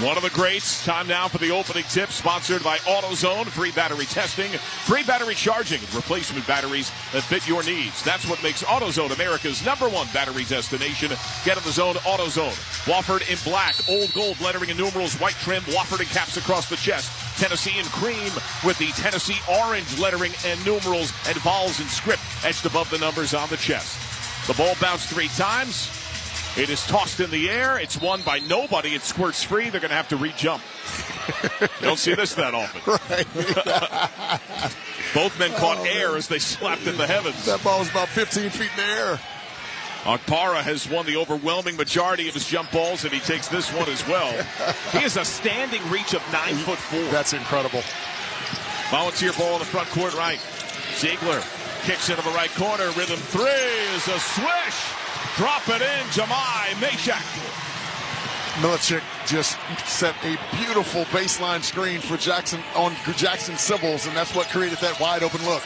One of the greats. Time now for the opening tip, sponsored by AutoZone. Free battery testing, free battery charging, replacement batteries that fit your needs. That's what makes AutoZone America's #1 battery destination. Get in the zone, AutoZone. Wofford in black, old gold lettering and numerals, white trim, Wofford and caps across the chest. Tennessee in cream with the Tennessee orange lettering and numerals and vowels in script etched above the numbers on the chest. The ball bounced 3 times. It is tossed in the air. It's won by nobody. It squirts free. They're going to have to re-jump. You don't see this that often. Right. Both men caught air as they slapped in the heavens. That ball was about 15 feet in the air. Akpara has won the overwhelming majority of his jump balls, and he takes this one as well. He has a standing reach of 9'4". That's incredible. Volunteer ball in the front court right. Ziegler kicks into the right corner. Rhythm 3 is a swish. Drop it in, Jamai Meshach. Milicic just set a beautiful baseline screen for Jackson on Jackson Sybil's, and that's what created that wide open look.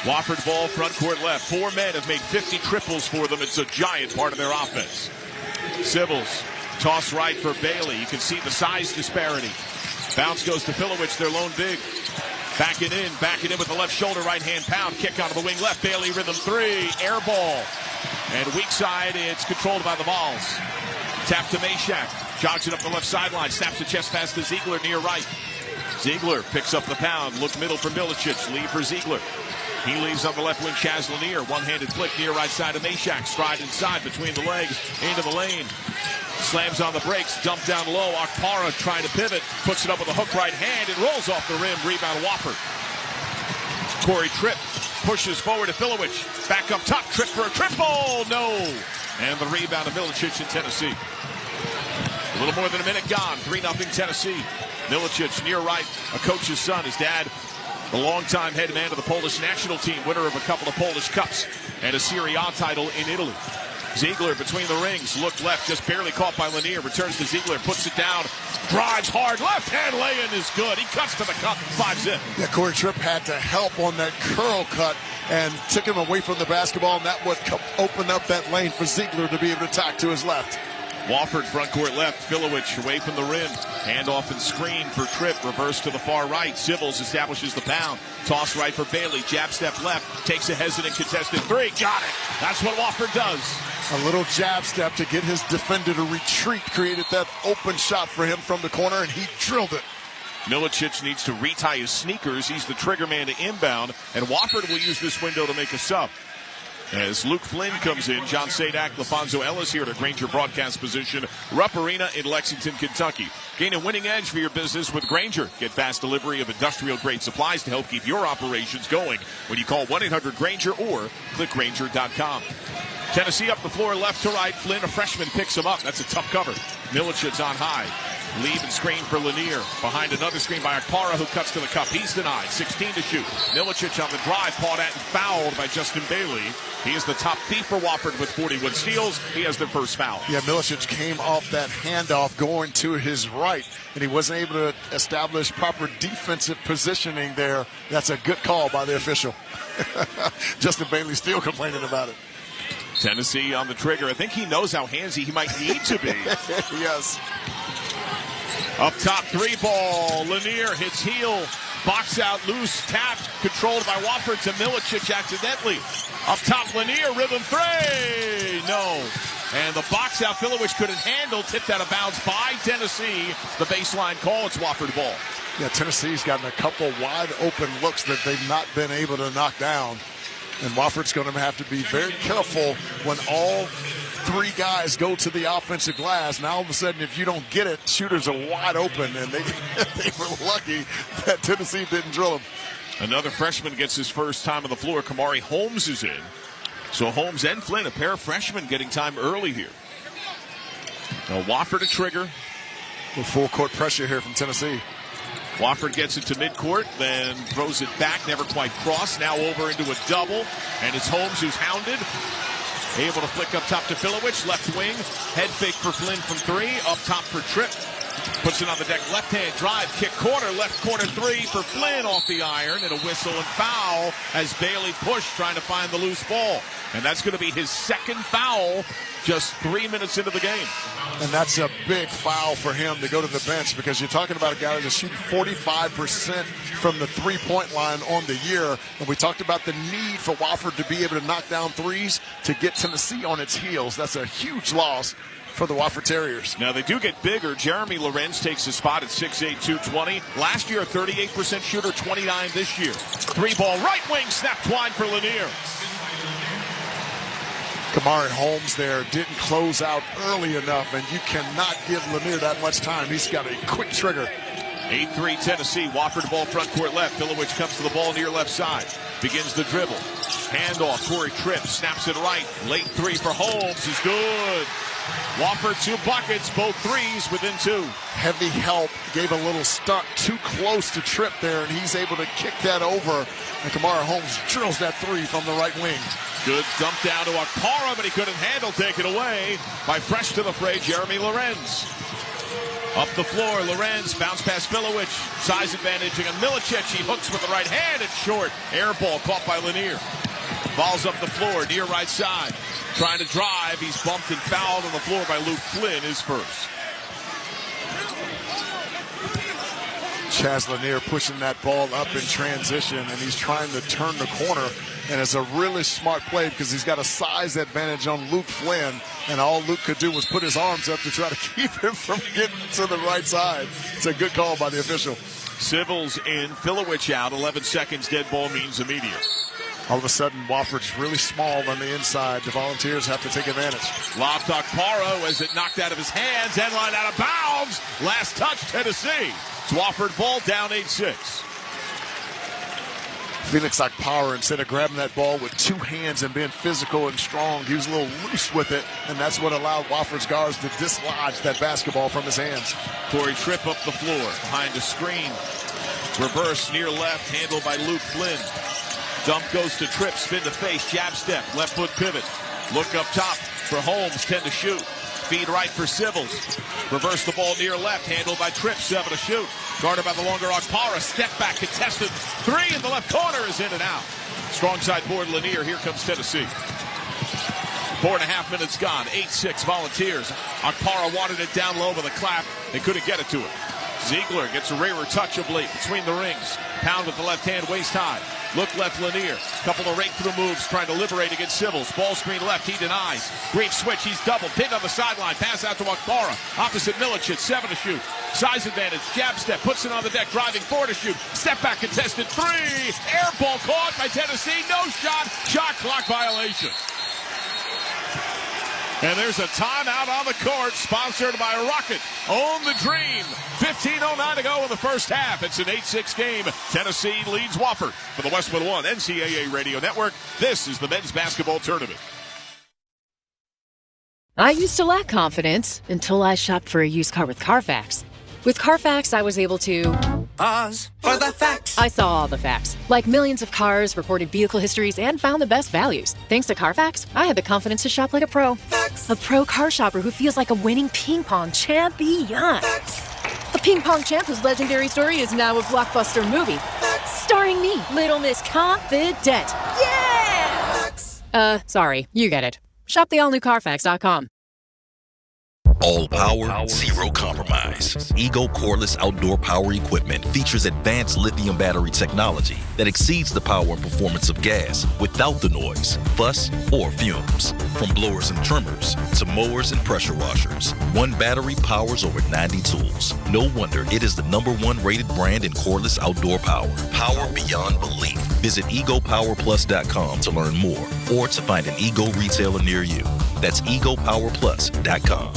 Wofford ball, front court left. 4 men have made 50 triples for them. It's a giant part of their offense. Sybil's toss right for Bailey. You can see the size disparity. Bounce goes to Filowich, their lone big. Back it in with the left shoulder, right hand pound. Kick out of the wing left. Bailey, rhythm 3, air ball. And weak side, it's controlled by the Vols. Tap to Meshach. Jogs it up the left sideline. Snaps the chest pass to Ziegler near right. Ziegler picks up the pound. Look middle for Milicic. Lead for Ziegler. He leaves on the left wing, Chaz Lanier. One-handed flick near right side of Meshach. Stride inside between the legs. Into the lane. Slams on the brakes. Dump down low. Akpara trying to pivot. Puts it up with a hook right hand. It rolls off the rim. Rebound Wofford. Corey Tripp pushes forward to Filowich. Back up top. Tripp for a triple. No. And the rebound of Milicic in Tennessee. A little more than a minute gone. 3-0 Tennessee. Milicic near right. A coach's son. His dad, the longtime head man of the Polish national team, winner of a couple of Polish Cups and a Serie A title in Italy. Ziegler between the rings, look left, just barely caught by Lanier, returns to Ziegler, puts it down, drives hard, left hand lay-in is good. He cuts to the cup, 5-zip. Yeah, Corey Tripp had to help on that curl cut and took him away from the basketball, and that would open up that lane for Ziegler to be able to attack to his left. Wofford front court left, Filowich away from the rim, handoff and screen for Tripp, reverse to the far right. Sybil's establishes the pound, toss right for Bailey, jab step left, takes a hesitant contested 3, got it. That's what Wofford does. A little jab step to get his defender to retreat, created that open shot for him from the corner, and he drilled it. Milicic needs to retie his sneakers. He's the trigger man to inbound, and Wofford will use this window to make a sub. As Luke Flynn comes in, John Sadak, LaFonso Ellis here at a Grainger broadcast position. Rupp Arena in Lexington, Kentucky. Gain a winning edge for your business with Grainger. Get fast delivery of industrial-grade supplies to help keep your operations going when you call 1-800-GRAINGER or click Grainger.com. Tennessee up the floor left to right. Flynn, a freshman, picks him up. That's a tough cover. Milicic's on high. Leave and screen for Lanier. Behind another screen by Akpara, who cuts to the cup. He's denied. 16 to shoot. Milicic on the drive, pawed at and fouled by Justin Bailey. He is the top thief for Wofford with 41 steals. He has their first foul. Yeah, Milicic came off that handoff going to his right, and he wasn't able to establish proper defensive positioning there. That's a good call by the official. Justin Bailey still complaining about it. Tennessee on the trigger. I think he knows how handsy he might need to be. Yes. Up top, 3 ball. Lanier hits heel. Box out, loose, tapped, controlled by Wofford to Milicic accidentally. Up top, Lanier, rhythm 3. No. And the box out, Filowich couldn't handle. Tipped out of bounds by Tennessee. The baseline call, it's Wofford ball. Yeah, Tennessee's gotten a couple wide open looks that they've not been able to knock down. And Wofford's going to have to be very careful when all 3 guys go to the offensive glass. Now, all of a sudden, if you don't get it, shooters are wide open, and they were lucky that Tennessee didn't drill them. Another freshman gets his first time on the floor. Kamari Holmes is in. So Holmes and Flynn, a pair of freshmen, getting time early here. Now Wofford a trigger. With full court pressure here from Tennessee. Wofford gets it to midcourt, then throws it back, never quite crossed. Now over into a double, and it's Holmes who's hounded. Able to flick up top to Filowich, left wing. Head fake for Flynn from 3, up top for Tripp. Puts it on the deck, left-hand drive, kick corner, left corner three for Flynn off the iron, and a whistle and foul as Bailey pushed trying to find the loose ball. And that's going to be his second foul just 3 minutes into the game. And that's a big foul for him to go to the bench, because you're talking about a guy that's shooting 45% from the three-point line on the year. And we talked about the need for Wofford to be able to knock down threes to get Tennessee on its heels. That's a huge loss for the Wofford Terriers. Now they do get bigger. Jeremy Lorenz takes his spot at 6'8", 220. Last year, a 38% shooter, 29 this year. Three ball, right wing, snap twine for Lanier. Kamari Holmes there didn't close out early enough, and you cannot give Lanier that much time. He's got a quick trigger. 8-3 Tennessee. Wofford ball front court left. Filowich comes to the ball near left side. Begins the dribble. Handoff. Corey Tripp snaps it right. Late three for Holmes is good. Wofford 2 buckets, both threes within 2. Heavy help, gave a little stunt too close to Tripp there, and he's able to kick that over. And Kamari Holmes drills that three from the right wing. Good dump down to Akpara, but he couldn't handle. Taken away by fresh to the fray, Jeremy Lorenz. Up the floor, Lorenz, bounce past Filowich. Size advantage against Milicic. He hooks with the right hand. It's short. Air ball caught by Lanier. Ball's up the floor, near right side. Trying to drive. He's bumped and fouled on the floor by Luke Flynn, his first. Chaz Lanier pushing that ball up in transition, and he's trying to turn the corner. And it's a really smart play because he's got a size advantage on Luke Flynn, and all Luke could do was put his arms up to try to keep him from getting to the right side. It's a good call by the official. Civils in, Filowich out. 11 seconds, dead ball means immediate. All of a sudden, Wofford's really small on the inside. The Volunteers have to take advantage. Lob to Akparo as it knocked out of his hands. End line out of bounds. Last touch, Tennessee. It's Wofford ball down 8-6. Felix Akpara, instead of grabbing that ball with two hands and being physical and strong, he was a little loose with it, and that's what allowed Wofford's guards to dislodge that basketball from his hands. Corey Tripp up the floor, behind the screen. Reverse near left, handled by Luke Flynn. Dump goes to Tripp, spin to face, jab step, left foot pivot. Look up top for Holmes, 10 to shoot. Feed right for Civils. Reverse the ball near left, handled by Tripp, 7 to shoot. Guarded by the longer Akpara, step back, contested. 3 in the left corner is in and out. Strong side board Lanier, here comes Tennessee. 4.5 minutes gone, 8-6 Volunteers. Akpara wanted it down low with a clap. They couldn't get it to it. Ziegler gets a rarer touch of late between the rings. Pound with the left hand, waist high. Look left Lanier. Couple of right-through moves trying to liberate against Civils. Ball screen left, he denies. Brief switch, he's doubled. Pinned on the sideline. Pass out to Akpara. Opposite Milicic, 7 to shoot. Size advantage, jab step, puts it on the deck, driving 4 to shoot. Step back contested, 3. Air ball caught by Tennessee. No shot. Shot clock violation. And there's a timeout on the court, sponsored by Rocket. Own the dream. 15:09 to go in the first half. It's an 8-6 game. Tennessee leads Wofford. For the Westwood One NCAA Radio Network, this is the men's basketball tournament. I used to lack confidence until I shopped for a used car with Carfax. With Carfax, I was able to pause for the facts. I saw all the facts, like millions of cars, reported vehicle histories, and found the best values. Thanks to Carfax, I had the confidence to shop like a pro. Facts. A pro car shopper who feels like a winning ping pong champion. Facts. A ping pong champ whose legendary story is now a blockbuster movie. Facts. Starring me, Little Miss Confident. Yeah! Facts. Sorry, you get it. Shop the all-new Carfax.com. All power, zero compromise. Ego cordless outdoor power equipment features advanced lithium battery technology that exceeds the power and performance of gas without the noise, fuss, or fumes. From blowers and trimmers to mowers and pressure washers, one battery powers over 90 tools. No wonder it is the #1 rated brand in cordless outdoor power. Power beyond belief. Visit egopowerplus.com to learn more or to find an Ego retailer near you. That's egopowerplus.com.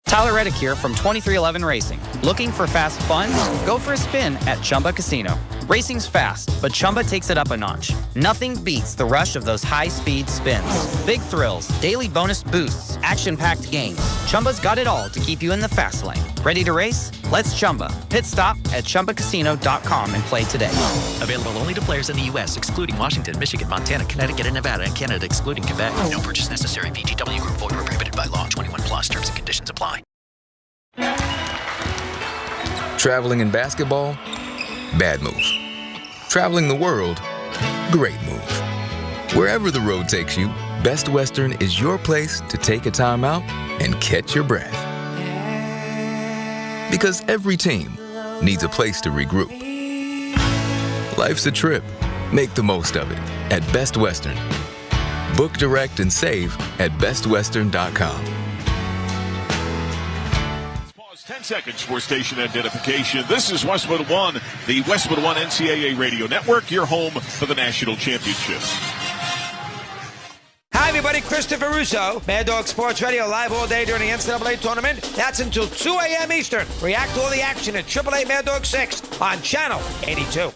Tyler Reddick here from 2311 Racing. Looking for fast fun? Go for a spin at Chumba Casino. Racing's fast, but Chumba takes it up a notch. Nothing beats the rush of those high-speed spins. Big thrills, daily bonus boosts, action-packed games. Chumba's got it all to keep you in the fast lane. Ready to race? Let's Chumba. Pit stop at ChumbaCasino.com and play today. Available only to players in the U.S., excluding Washington, Michigan, Montana, Connecticut, and Nevada, and Canada, excluding Quebec. No purchase necessary. VGW Group. Void where prohibited by law. 21 plus. Terms and conditions apply. Traveling in basketball? Bad move. Traveling the world? Great move. Wherever the road takes you, Best Western is your place to take a time out and catch your breath. Because every team needs a place to regroup. Life's a trip. Make the most of it at Best Western. Book direct and save at bestwestern.com. 10 seconds for station identification. This is Westwood One, the Westwood One NCAA Radio Network, your home for the national championships. Hi, everybody. Christopher Russo, Mad Dog Sports Radio, live all day during the NCAA tournament. That's until 2 a.m. Eastern. React to all the action at 888 Mad Dog 6 on Channel 82.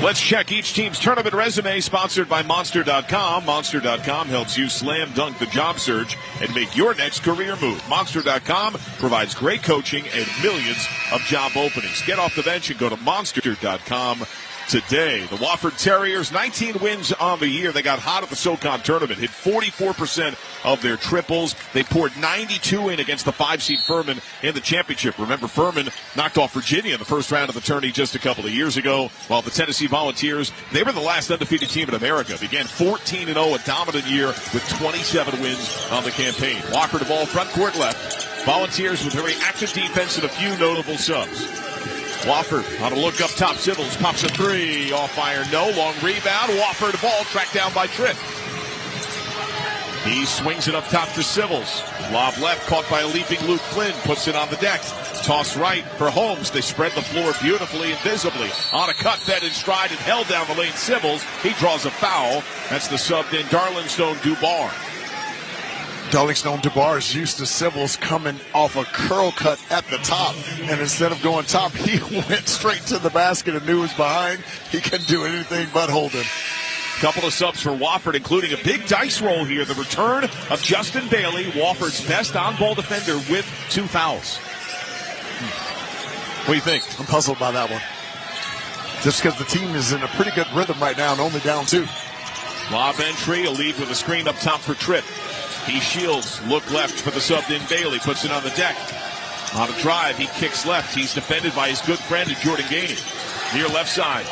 Let's check each team's tournament resume, sponsored by Monster.com. Monster.com helps you slam dunk the job search and make your next career move. Monster.com provides great coaching and millions of job openings. Get off the bench and go to Monster.com today. The Wofford Terriers, 19 wins on the year. They got hot at the SoCon tournament, hit 44% of their triples. They poured 92 in against the 5-seed Furman in the championship. Remember, Furman knocked off Virginia in the first round of the tourney just a couple of years ago, while the Tennessee Volunteers, they were the last undefeated team in America. Began 14-0, a dominant year with 27 wins on the campaign. Wofford of all front court left. Volunteers with very active defense and a few notable subs. Wofford on a look up top. Sibbles pops a three. Off iron, no. Long rebound. Wofford ball tracked down by Tripp. He swings it up top to Sibbles. Lob left, caught by a leaping Luke Flynn. Puts it on the deck. Toss right for Holmes. They spread the floor beautifully and visibly. On a cut, fed in stride and held down the lane. Sibbles. He draws a foul. That's the subbed in Darlingstone Dubar. Darlingstone Dubar is used to Sibbles coming off a curl cut at the top, and instead of going top, he went straight to the basket and knew it was behind. He couldn't do anything but hold him. Couple of subs for Wofford, including a big dice roll here. The return of Justin Bailey, Wofford's best on-ball defender, with 2 fouls. What do you think? I'm puzzled by that one. Just because the team is in a pretty good rhythm right now and only down 2. Lob entry, a lead with a screen up top for Tripp. He shields, look left for the subbed-in Bailey, puts it on the deck. On a drive, he kicks left. He's defended by his good friend Jordan Gainey. Near left side,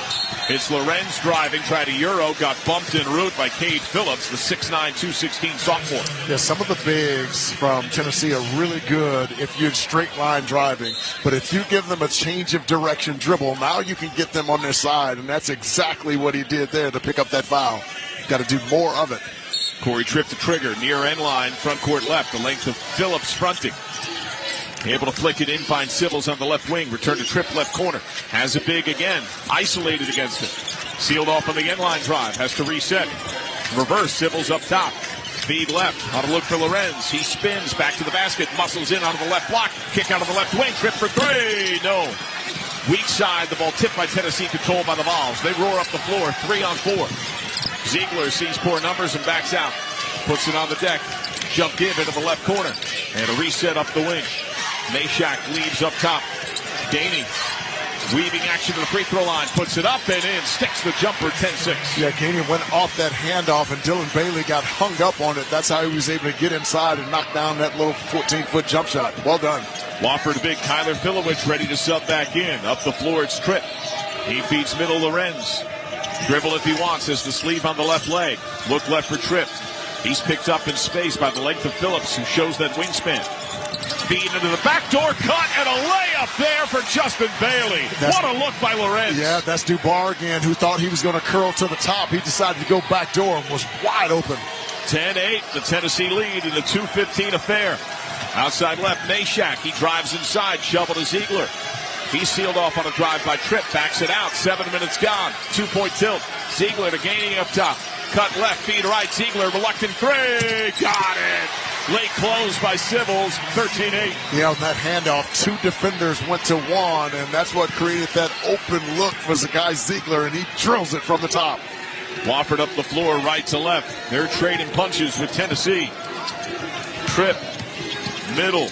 it's Lorenz driving, tried a Euro, got bumped en route by Cade Phillips, the 6'9", 216 sophomore. Yeah, some of the bigs from Tennessee are really good if you're straight line driving. But if you give them a change of direction dribble, now you can get them on their side, and that's exactly what he did there to pick up that foul. Got to do more of it. Corey Tripp the trigger, near end line, front court left, the length of Phillips fronting. Able to flick it in, finds Sibbles on the left wing, return to Tripp left corner. Has a big again, isolated against it. Sealed off on the end line drive, has to reset. Reverse, Sibbles up top. Feed left, on a look for Lorenz. He spins back to the basket, muscles in onto the left block. Kick out of the left wing, Tripp for three, no. Weak side, the ball tipped by Tennessee, controlled by the Vols. They roar up the floor, 3-on-4. Ziegler sees poor numbers and backs out. Puts it on the deck. Jump give into the left corner. And a reset up the wing. Meshack leaves up top. Gainey weaving action to the free throw line. Puts it up and in. Sticks the jumper, 10-6. Yeah, Gainey went off that handoff and Dylan Bailey got hung up on it. That's how he was able to get inside and knock down that little 14-foot jump shot. Well done. Wofford big Kyler Filowich ready to sub back in. Up the floor, it's Tripp. He feeds middle Lorenz. Dribble if he wants as the sleeve on the left leg. Look left for Tripp. He's picked up in space by the length of Phillips, who shows that wingspan. Feed into the backdoor cut and a layup there for Justin Bailey. What a look by Lorenz. Yeah, that's Dubar again, who thought he was going to curl to the top. He decided to go backdoor and was wide open. 10-8, the Tennessee lead in a 2:15 affair. Outside left, Meshack. He drives inside, shovel to Ziegler. He's sealed off on a drive by Tripp, backs it out, 7 minutes gone, 2-point tilt. Ziegler to Gainey up top, cut left, feed right, Ziegler, reluctant three, got it. Late close by Sibbles, 13-8. Yeah, on that handoff, 2 defenders went to 1, and that's what created that open look for Zakai Ziegler, and he drills it from the top. Wofford up the floor, right to left. They're trading punches with Tennessee. Tripp, middle.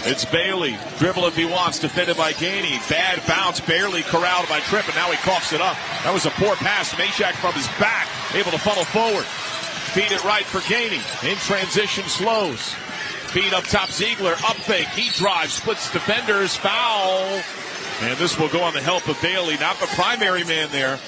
It's Bailey. Dribble if he wants. Defended by Gainey. Bad bounce. Barely corralled by Tripp, and now he coughs it up. That was a poor pass. Meshack from his back. Able to funnel forward. Feed it right for Gainey. In transition, slows. Feed up top, Ziegler, up fake, he drives, splits defenders, foul. And this will go on the help of Bailey, not the primary man there.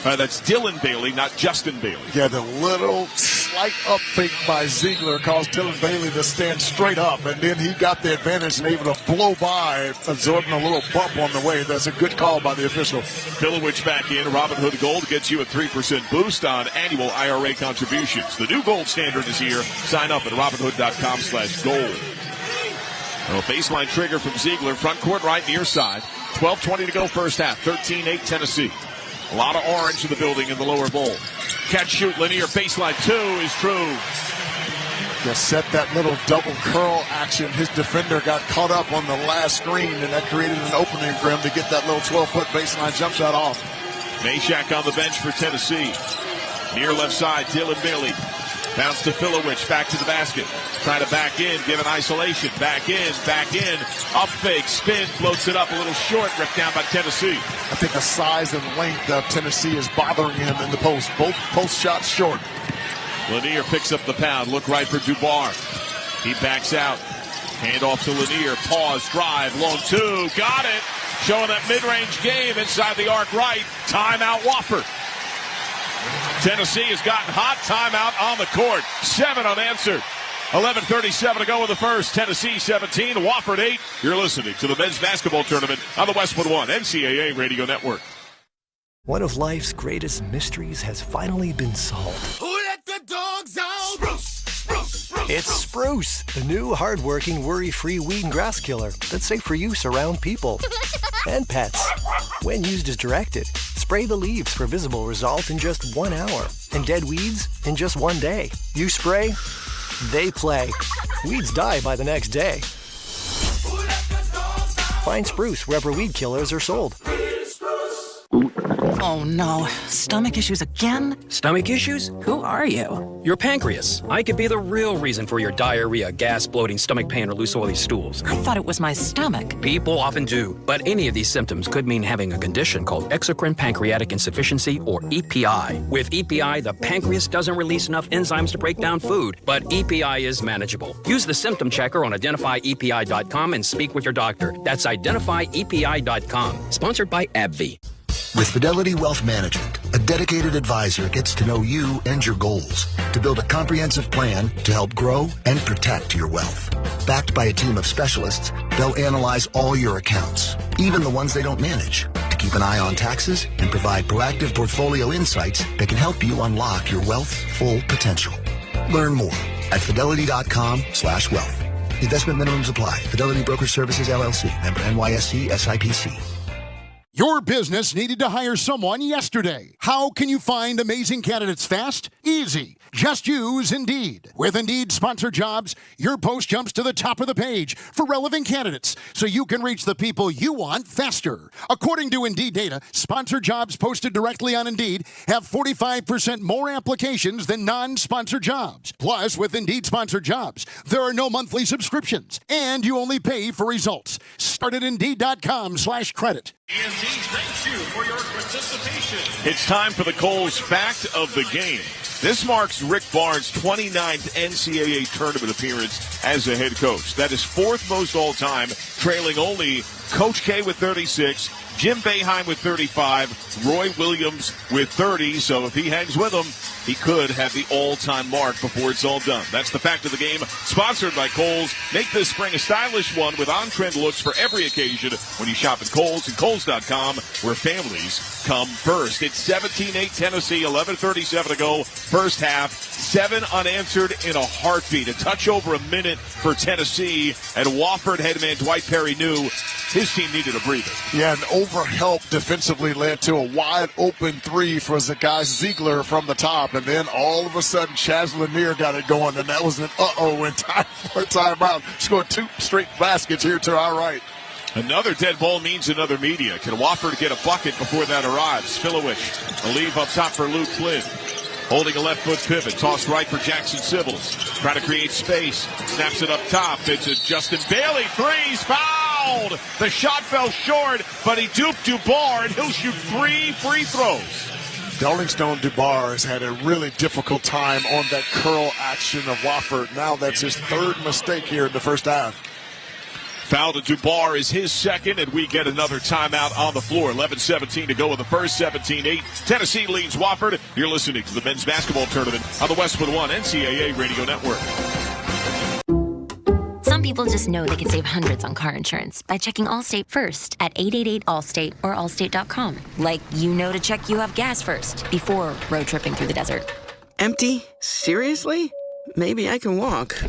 That's Dylan Bailey, not Justin Bailey. Yeah, the little slight up fake by Ziegler caused Dylan Bailey to stand straight up, and then he got the advantage and able to blow by, absorbing a little bump on the way. That's a good call by the official. Filowich back in. Robinhood Gold gets you a 3% boost on annual IRA contributions. The new gold standard is here. Sign up at Robinhood.com/gold. Well, baseline trigger from Ziegler, front court right near side. 12:20 to go first half. 13-8 Tennessee. A lot of orange in the building in the lower bowl. Catch, shoot, linear baseline 2 is true. Just set that little double curl action. His defender got caught up on the last screen, and that created an opening for him to get that little 12-foot baseline jump shot off. Meshack on the bench for Tennessee. Near left side, Dylan Bailey. Bounce to Filowich, back to the basket. Trying to back in, give an isolation. Back in, up fake, spin, floats it up a little short, ripped down by Tennessee. I think the size and length of Tennessee is bothering him in the post. Both post shots short. Lanier picks up the pound, look right for Dubar. He backs out. Hand off to Lanier, pause, drive, long 2, got it. Showing that mid-range game inside the arc right. Timeout Wofford. Tennessee has gotten hot. Timeout on the court. 7 unanswered. 11:37 to go in the first. Tennessee 17, Wofford 8. You're listening to the men's basketball tournament on the Westwood One NCAA Radio Network. One of life's greatest mysteries has finally been solved. Who let the dogs out? Spruce, Spruce, Spruce. It's Spruce, the new hard-working, worry-free weed and grass killer that's safe for use around people and pets. When used as directed, spray the leaves for visible result in just 1 hour and dead weeds in just 1 day. You spray, they play. Weeds die by the next day. Find Spruce wherever weed killers are sold. Oh no, stomach issues again? Stomach issues? Who are you? Your pancreas. I could be the real reason for your diarrhea, gas, bloating, stomach pain, or loose oily stools. I thought it was my stomach. People often do, but any of these symptoms could mean having a condition called exocrine pancreatic insufficiency, or EPI. With EPI, the pancreas doesn't release enough enzymes to break down food, but EPI is manageable. Use the symptom checker on identifyepi.com and speak with your doctor. That's identifyepi.com. Sponsored by AbbVie. With Fidelity Wealth Management, a dedicated advisor gets to know you and your goals to build a comprehensive plan to help grow and protect your wealth. Backed by a team of specialists, they'll analyze all your accounts, even the ones they don't manage, to keep an eye on taxes and provide proactive portfolio insights that can help you unlock your wealth's full potential. Learn more at fidelity.com/wealth. Investment minimums apply. Fidelity Brokerage Services, LLC. Member NYSE SIPC. Your business needed to hire someone yesterday. How can you find amazing candidates fast? Easy. Just use Indeed. With Indeed Sponsored Jobs, your post jumps to the top of the page for relevant candidates so you can reach the people you want faster. According to Indeed data, sponsored jobs posted directly on Indeed have 45% more applications than non-sponsored jobs. Plus, with Indeed Sponsored Jobs, there are no monthly subscriptions, and you only pay for results. Start at Indeed.com/credit. Indeed, thank you for your participation. It's time for the Kohl's Fact of the Game. This marks Rick Barnes' 29th NCAA tournament appearance as a head coach. That is 4th most all-time, trailing only Coach K with 36, Jim Boeheim with 35, Roy Williams with 30. So if he hangs with them, he could have the all-time mark before it's all done. That's the Fact of the Game, sponsored by Kohl's. Make this spring a stylish one with on-trend looks for every occasion when you shop at Kohl's and Kohl's.com, where families come first. It's 17-8 Tennessee, 11:37 to go. First half, 7 unanswered in a heartbeat. A touch over a minute for Tennessee, and Wofford head man Dwight Perry knew his team needed a breather. Yeah, an overhelp defensively led to a wide-open three for Zakai Ziegler from the top, and then all of a sudden Chaz Lanier got it going, and that was an uh-oh in time for a timeout. Scored 2 straight baskets here to our right. Another dead ball means another media. Can Wofford get a bucket before that arrives? Filowich, a leave up top for Luke Flynn. Holding a left foot pivot, tossed right for Jackson Sybil's. Trying to create space, snaps it up top. It's a Justin Bailey, threes, fouled. The shot fell short, but he duped Dubar, and he'll shoot 3 free throws. Darlingstone Dubar has had a really difficult time on that curl action of Wofford. Now that's his third mistake here in the first half. Foul to Dubar is his second, and we get another timeout on the floor. 11-17 to go in the first, 17-8. Tennessee leads Wofford. You're listening to the men's basketball tournament on the Westwood One NCAA Radio Network. Some people just know they can save hundreds on car insurance by checking Allstate first at 888-ALLSTATE or allstate.com. Like, you know to check you have gas first before road tripping through the desert. Empty? Seriously? Maybe I can walk.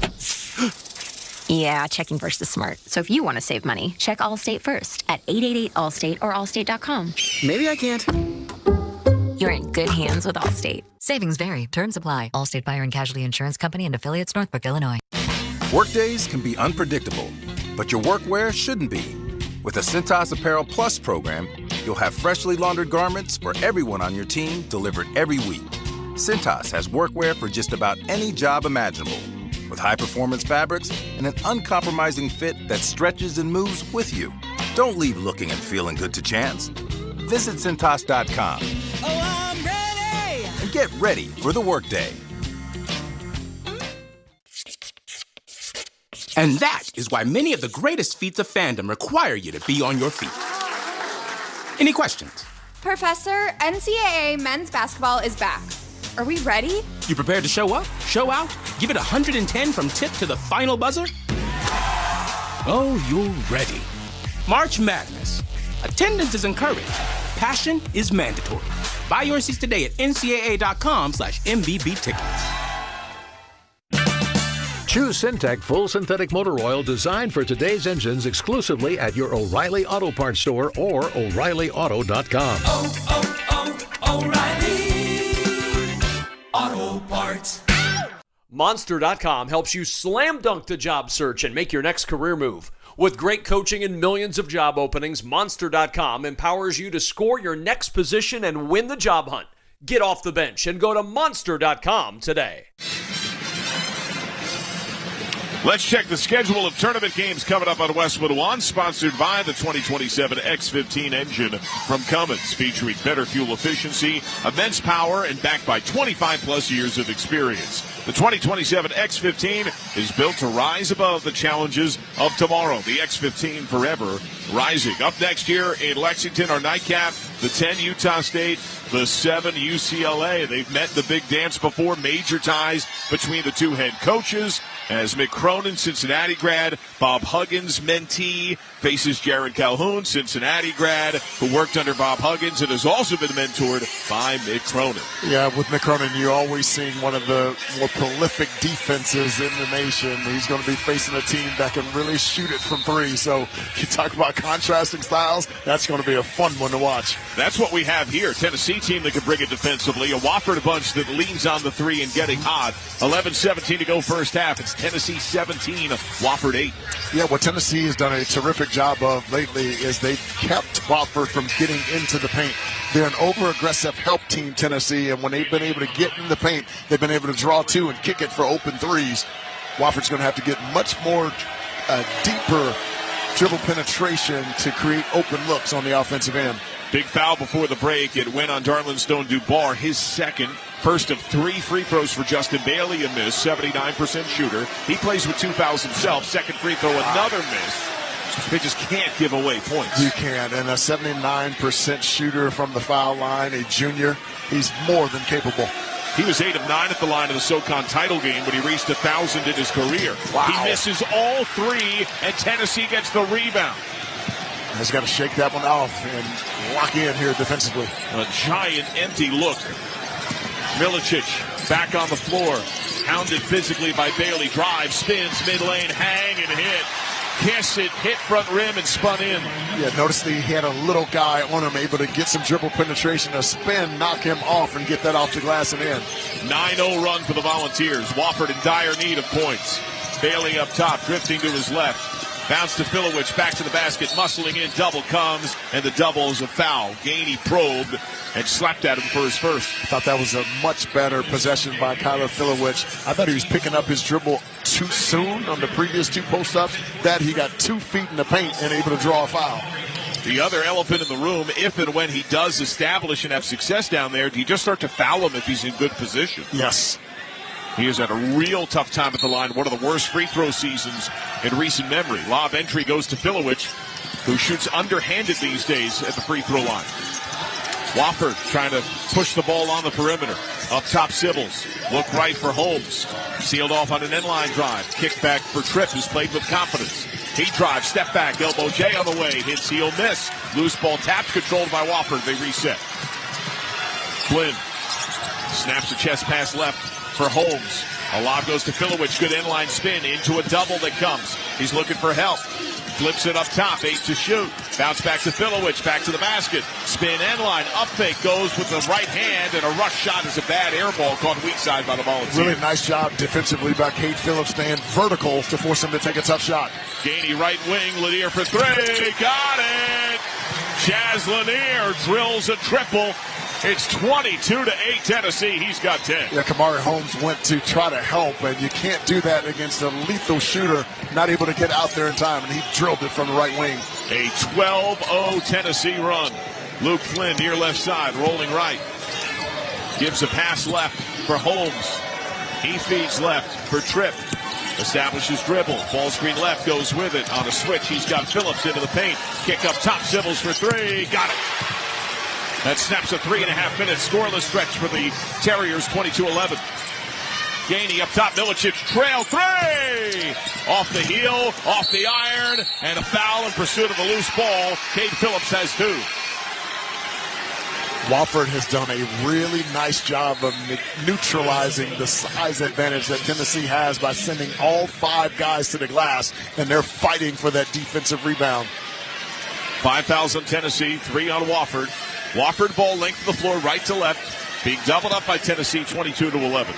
Yeah, checking first is smart. So if you want to save money, check Allstate first at 888-ALLSTATE or allstate.com. Maybe I can't. You're in good hands with Allstate. Savings vary. Terms apply. Allstate Fire and Casualty Insurance Company and affiliates, Northbrook, Illinois. Workdays can be unpredictable, but your workwear shouldn't be. With the Cintas Apparel Plus program, you'll have freshly laundered garments for everyone on your team delivered every week. Cintas has workwear for just about any job imaginable, with high-performance fabrics and an uncompromising fit that stretches and moves with you. Don't leave looking and feeling good to chance. Visit Cintas.com. Oh, I'm ready! And get ready for the workday. And that is why many of the greatest feats of fandom require you to be on your feet. Any questions? Professor, NCAA men's basketball is back. Are we ready? You prepared to show up, show out, give it 110 from tip to the final buzzer? Oh, you're ready. March Madness. Attendance is encouraged. Passion is mandatory. Buy your seats today at ncaa.com/MVB tickets. Choose Syntec full synthetic motor oil designed for today's engines exclusively at your O'Reilly Auto Parts store or O'ReillyAuto.com. O'Reilly Auto Parts. Monster.com helps you slam dunk the job search and make your next career move. With great coaching and millions of job openings, Monster.com empowers you to score your next position and win the job hunt. Get off the bench and go to Monster.com today. Let's check the schedule of tournament games coming up on Westwood One, sponsored by the 2027 X15 engine from Cummins, featuring better fuel efficiency, immense power, and backed by 25-plus years of experience. The 2027 X15 is built to rise above the challenges of tomorrow. The X15 forever rising. Up next year in Lexington, our nightcap, the 10 Utah State, the 7 UCLA. They've met the big dance before. Major ties between the two head coaches. As Mick Cronin, Cincinnati grad, Bob Huggins, mentee, faces Jared Calhoun, Cincinnati grad, who worked under Bob Huggins and has also been mentored by Mick Cronin. Yeah, with Mick Cronin, you're always seeing one of the more prolific defenses in the nation. He's going to be facing a team that can really shoot it from three. So you talk about contrasting styles, that's going to be a fun one to watch. That's what we have here. Tennessee team that can bring it defensively. A Wofford bunch that leans on the three and getting hot. 11-17 to go first half. It's Tennessee 17, Wofford 8. Yeah, what Tennessee has done a terrific job of lately is they've kept Wofford from getting into the paint. They're an over-aggressive help team, Tennessee, and when they've been able to get in the paint, they've been able to draw two and kick it for open threes. Wofford's going to have to get much more deeper dribble penetration to create open looks on the offensive end. Big foul before the break. It went on Darlingstone Dubar, his second. First of 3 free throws for Justin Bailey, a miss, 79% shooter. He plays with 2 fouls himself. Second free throw, another miss. They just can't give away points. You can't. And a 79% shooter from the foul line, a junior, he's more than capable. He was 8 of 9 at the line of the SoCon title game, but he reached 1,000 in his career. Wow. He misses all 3, and Tennessee gets the rebound. He's got to shake that one off and lock in here defensively. A giant empty look. Milicic back on the floor. Hounded physically by Bailey. Drive, spins, mid-lane, hang, and hit. Kiss it, hit front rim, and spun in. Yeah, notice that he had a little guy on him, able to get some dribble penetration, a spin, knock him off, and get that off the glass and in. 9-0 run for the Volunteers. Wofford in dire need of points. Bailey up top, drifting to his left. Bounce to Filowich, back to the basket, muscling in, double comes, and the double is a foul. Gainey probed and slapped at him for his first. I thought that was a much better possession by Kyler Filowich. I thought he was picking up his dribble too soon on the previous 2 post-ups. That he got 2 feet in the paint and able to draw a foul. The other elephant in the room, if and when he does establish and have success down there, do you just start to foul him if he's in good position? Yes. He has had a real tough time at the line. One of the worst free throw seasons in recent memory. Lob entry goes to Filowich, who shoots underhanded these days at the free throw line. Wofford trying to push the ball on the perimeter. Up top, Sybil's. Look right for Holmes. Sealed off on an inline drive. Kickback for Tripp, who's played with confidence. He drives, step back, elbow J on the way. Hits, he'll miss. Loose ball tapped, controlled by Wofford. They reset. Flynn snaps a chest pass left for Holmes. A lob goes to Filowich. Good inline spin into a double that comes. He's looking for help. Flips it up top, 8 to shoot. Bounce back to Filowich, back to the basket. Spin end line, up fake, goes with the right hand, and a rush shot is a bad air ball caught weak side by the Volunteers. Really nice job defensively by Cade Phillips, staying vertical to force him to take a tough shot. Gainey right wing, Lanier for 3, got it! Chaz Lanier drills a triple. It's 22-8 Tennessee. He's got 10. Yeah, Kamari Holmes went to try to help, and you can't do that against a lethal shooter, not able to get out there in time, and he drilled it from the right wing. A 12-0 Tennessee run. Luke Flynn near left side, rolling right. Gives a pass left for Holmes. He feeds left for Tripp. Establishes dribble. Ball screen left, goes with it. On a switch, he's got Phillips into the paint. Kick up top, Sybil's for 3. Got it. That snaps a 3.5-minute scoreless stretch for the Terriers, 22-11. Gainey up top, Milicic trail 3! Off the heel, off the iron, and a foul in pursuit of a loose ball. Cade Phillips has 2. Wofford has done a really nice job of neutralizing the size advantage that Tennessee has by sending all 5 guys to the glass, and they're fighting for that defensive rebound. 5 fouls on Tennessee, 3 on Wofford. Wofford ball length of the floor right to left, being doubled up by Tennessee, 22-11.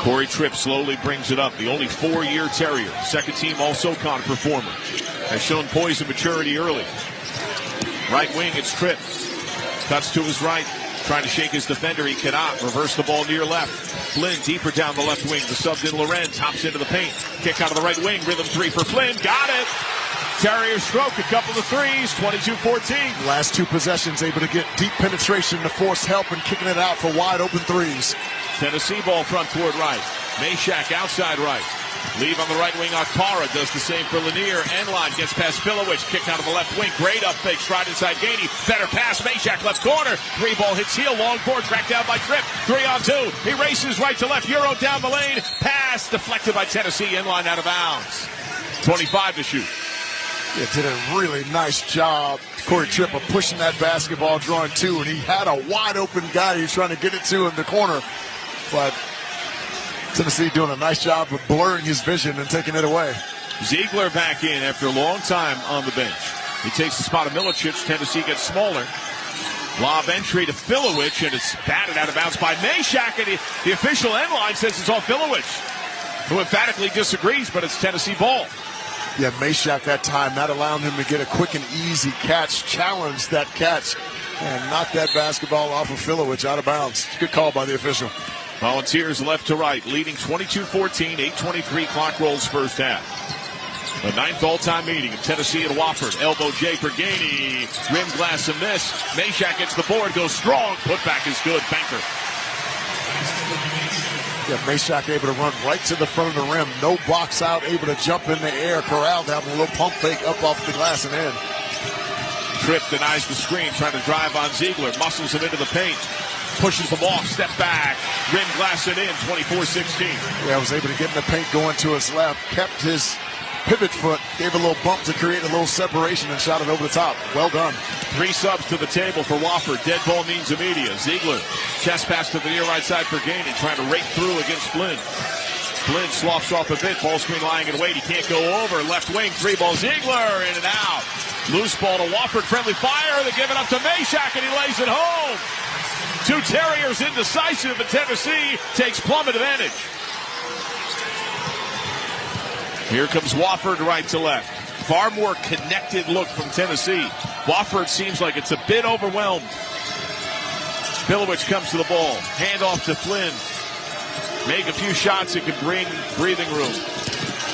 Corey Tripp slowly brings it up. The only 4-year Terrier, second team All-SoCon performer, has shown poise and maturity early. Right wing, it's Tripp. Cuts to his right, trying to shake his defender. He cannot. Reverse the ball near left. Flynn deeper down the left wing. The subbed in Lorenz, hops into the paint. Kick out of the right wing. Rhythm 3 for Flynn. Got it. Terrier stroke, a couple of threes, 22-14. Last 2 possessions, able to get deep penetration to force help and kicking it out for wide open threes. Tennessee ball front court right. Meshack outside right. Leave on the right wing. Akpara does the same for Lanier. End line gets past Filowich. Kick out of the left wing. Great up fake. Stride inside Gainey. Better pass. Meshack left corner. 3 ball hits heel. Long board tracked down by Tripp. 3 on 2. He races right to left. Euro down the lane. Pass deflected by Tennessee. End line out of bounds. 25 to shoot. Yeah, did a really nice job, Corey Tripp, of pushing that basketball, drawing 2, and he had a wide open guy he was trying to get it to in the corner. But Tennessee doing a nice job of blurring his vision and taking it away. Ziegler back in after a long time on the bench. He takes the spot of Milicic. Tennessee gets smaller. Lob entry to Filowich, and it's batted out of bounds by Meshack. And the official end line says it's off Filowich, who emphatically disagrees, but it's Tennessee ball. Yeah, Meshack that time, not allowing him to get a quick and easy catch, challenged that catch, and knocked that basketball off of Filowich out of bounds. Good call by the official. Volunteers left to right, leading 22-14, 8:23 clock rolls first half. The 9th all-time meeting of Tennessee and Wofford. Elbow J for Gainey. Rim glass and miss. Meshack gets the board, goes strong. Putback is good. Banker. Yeah, Meshack able to run right to the front of the rim. No box out, able to jump in the air. Corralled, having a little pump fake up off the glass and in. Tripp denies the screen, trying to drive on Ziegler. Muscles him into the paint. Pushes them off, step back. Rim glass it in, 24-16. Yeah, was able to get in the paint going to his left. Kept his pivot foot, gave a little bump to create a little separation and shot it over the top. Well done. 3 subs to the table for Wofford. Dead ball means immediate. Ziegler, chest pass to the near right side for Gainey, trying to rake through against Flynn. Flynn sloughs off a bit. Ball screen lying in wait. He can't go over. Left wing, 3 ball. Ziegler in and out. Loose ball to Wofford. Friendly fire. They give it up to Meshack, and he lays it home. 2 Terriers indecisive, and Tennessee takes plummet advantage. Here comes Wofford right to left. Far more connected look from Tennessee. Wofford seems like it's a bit overwhelmed. Filowich comes to the ball. Hand off to Flynn. Make a few shots that could bring breathing room.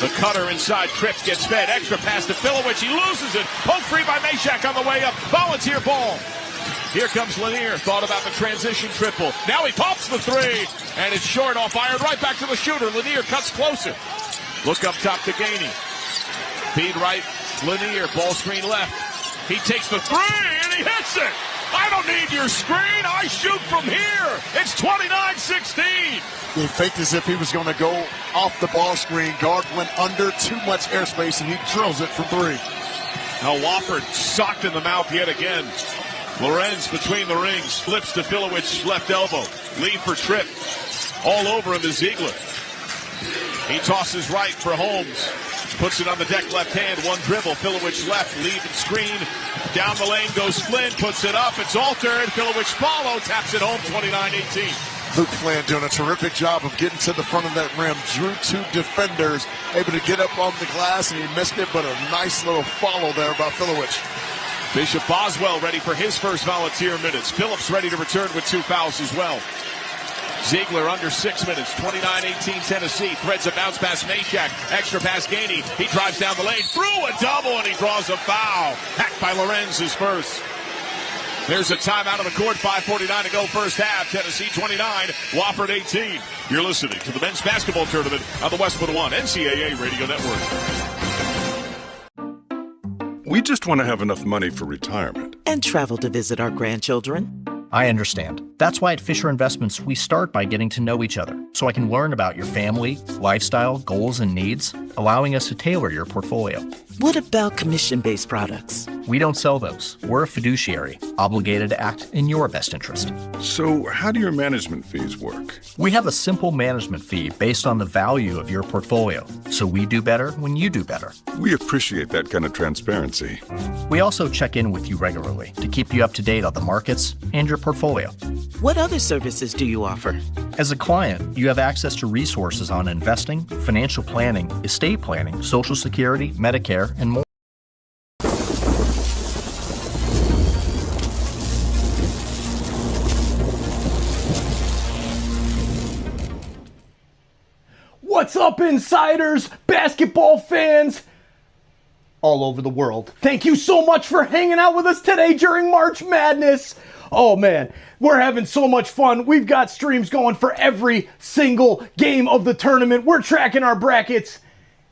The cutter inside, Trips gets fed. Extra pass to Filowich. He loses it. Poke free by Meshack on the way up. Volunteer ball. Here comes Lanier. Thought about the transition triple. Now he pops the three. And it's short off iron. Right back to the shooter. Lanier cuts closer. Look up top to Gainey. Feed right. Lanier. Ball screen left. He takes the three and he hits it. I don't need your screen. I shoot from here. It's 29-16. He faked as if he was going to go off the ball screen. Guard went under too much airspace, and he drills it from three. Now Wofford socked in the mouth yet again. Lorenz between the rings. Flips to Filowich, left elbow. Lead for Tripp. All over him is Ziegler. He tosses right for Holmes. Puts it on the deck left hand. One dribble. Filowich left. Lead and screen. Down the lane goes Flynn. Puts it up. It's altered. Filowich follow. Taps it home. 29-18. Luke Flynn doing a terrific job of getting to the front of that rim. Drew two defenders. Able to get up on the glass, and he missed it, but a nice little follow there by Filowich. Bishop Boswell ready for his first volunteer minutes. Phillips ready to return with 2 fouls as well. Ziegler under 6 minutes. 29-18 Tennessee. Threads a bounce pass Meshack. Extra pass Gainey. He drives down the lane. Through a double, and he draws a foul. Hacked by Lorenz, his first. There's a timeout on the court. 5:49 to go first half. Tennessee 29, Wofford 18. You're listening to the men's basketball tournament on the Westwood One NCAA Radio Network. We just want to have enough money for retirement. And travel to visit our grandchildren. I understand. That's why at Fisher Investments, we start by getting to know each other, so I can learn about your family, lifestyle, goals, and needs, allowing us to tailor your portfolio. What about commission-based products? We don't sell those. We're a fiduciary, obligated to act in your best interest. So how do your management fees work? We have a simple management fee based on the value of your portfolio, so we do better when you do better. We appreciate that kind of transparency. We also check in with you regularly to keep you up to date on the markets and your portfolio. What other services do you offer? As a client, you have access to resources on investing, financial planning, estate planning, Social Security, Medicare, and more. What's up, insiders, basketball fans all over the world? Thank you so much for hanging out with us today during March Madness. Oh man, we're having so much fun. We've got streams going for every single game of the tournament. We're tracking our brackets.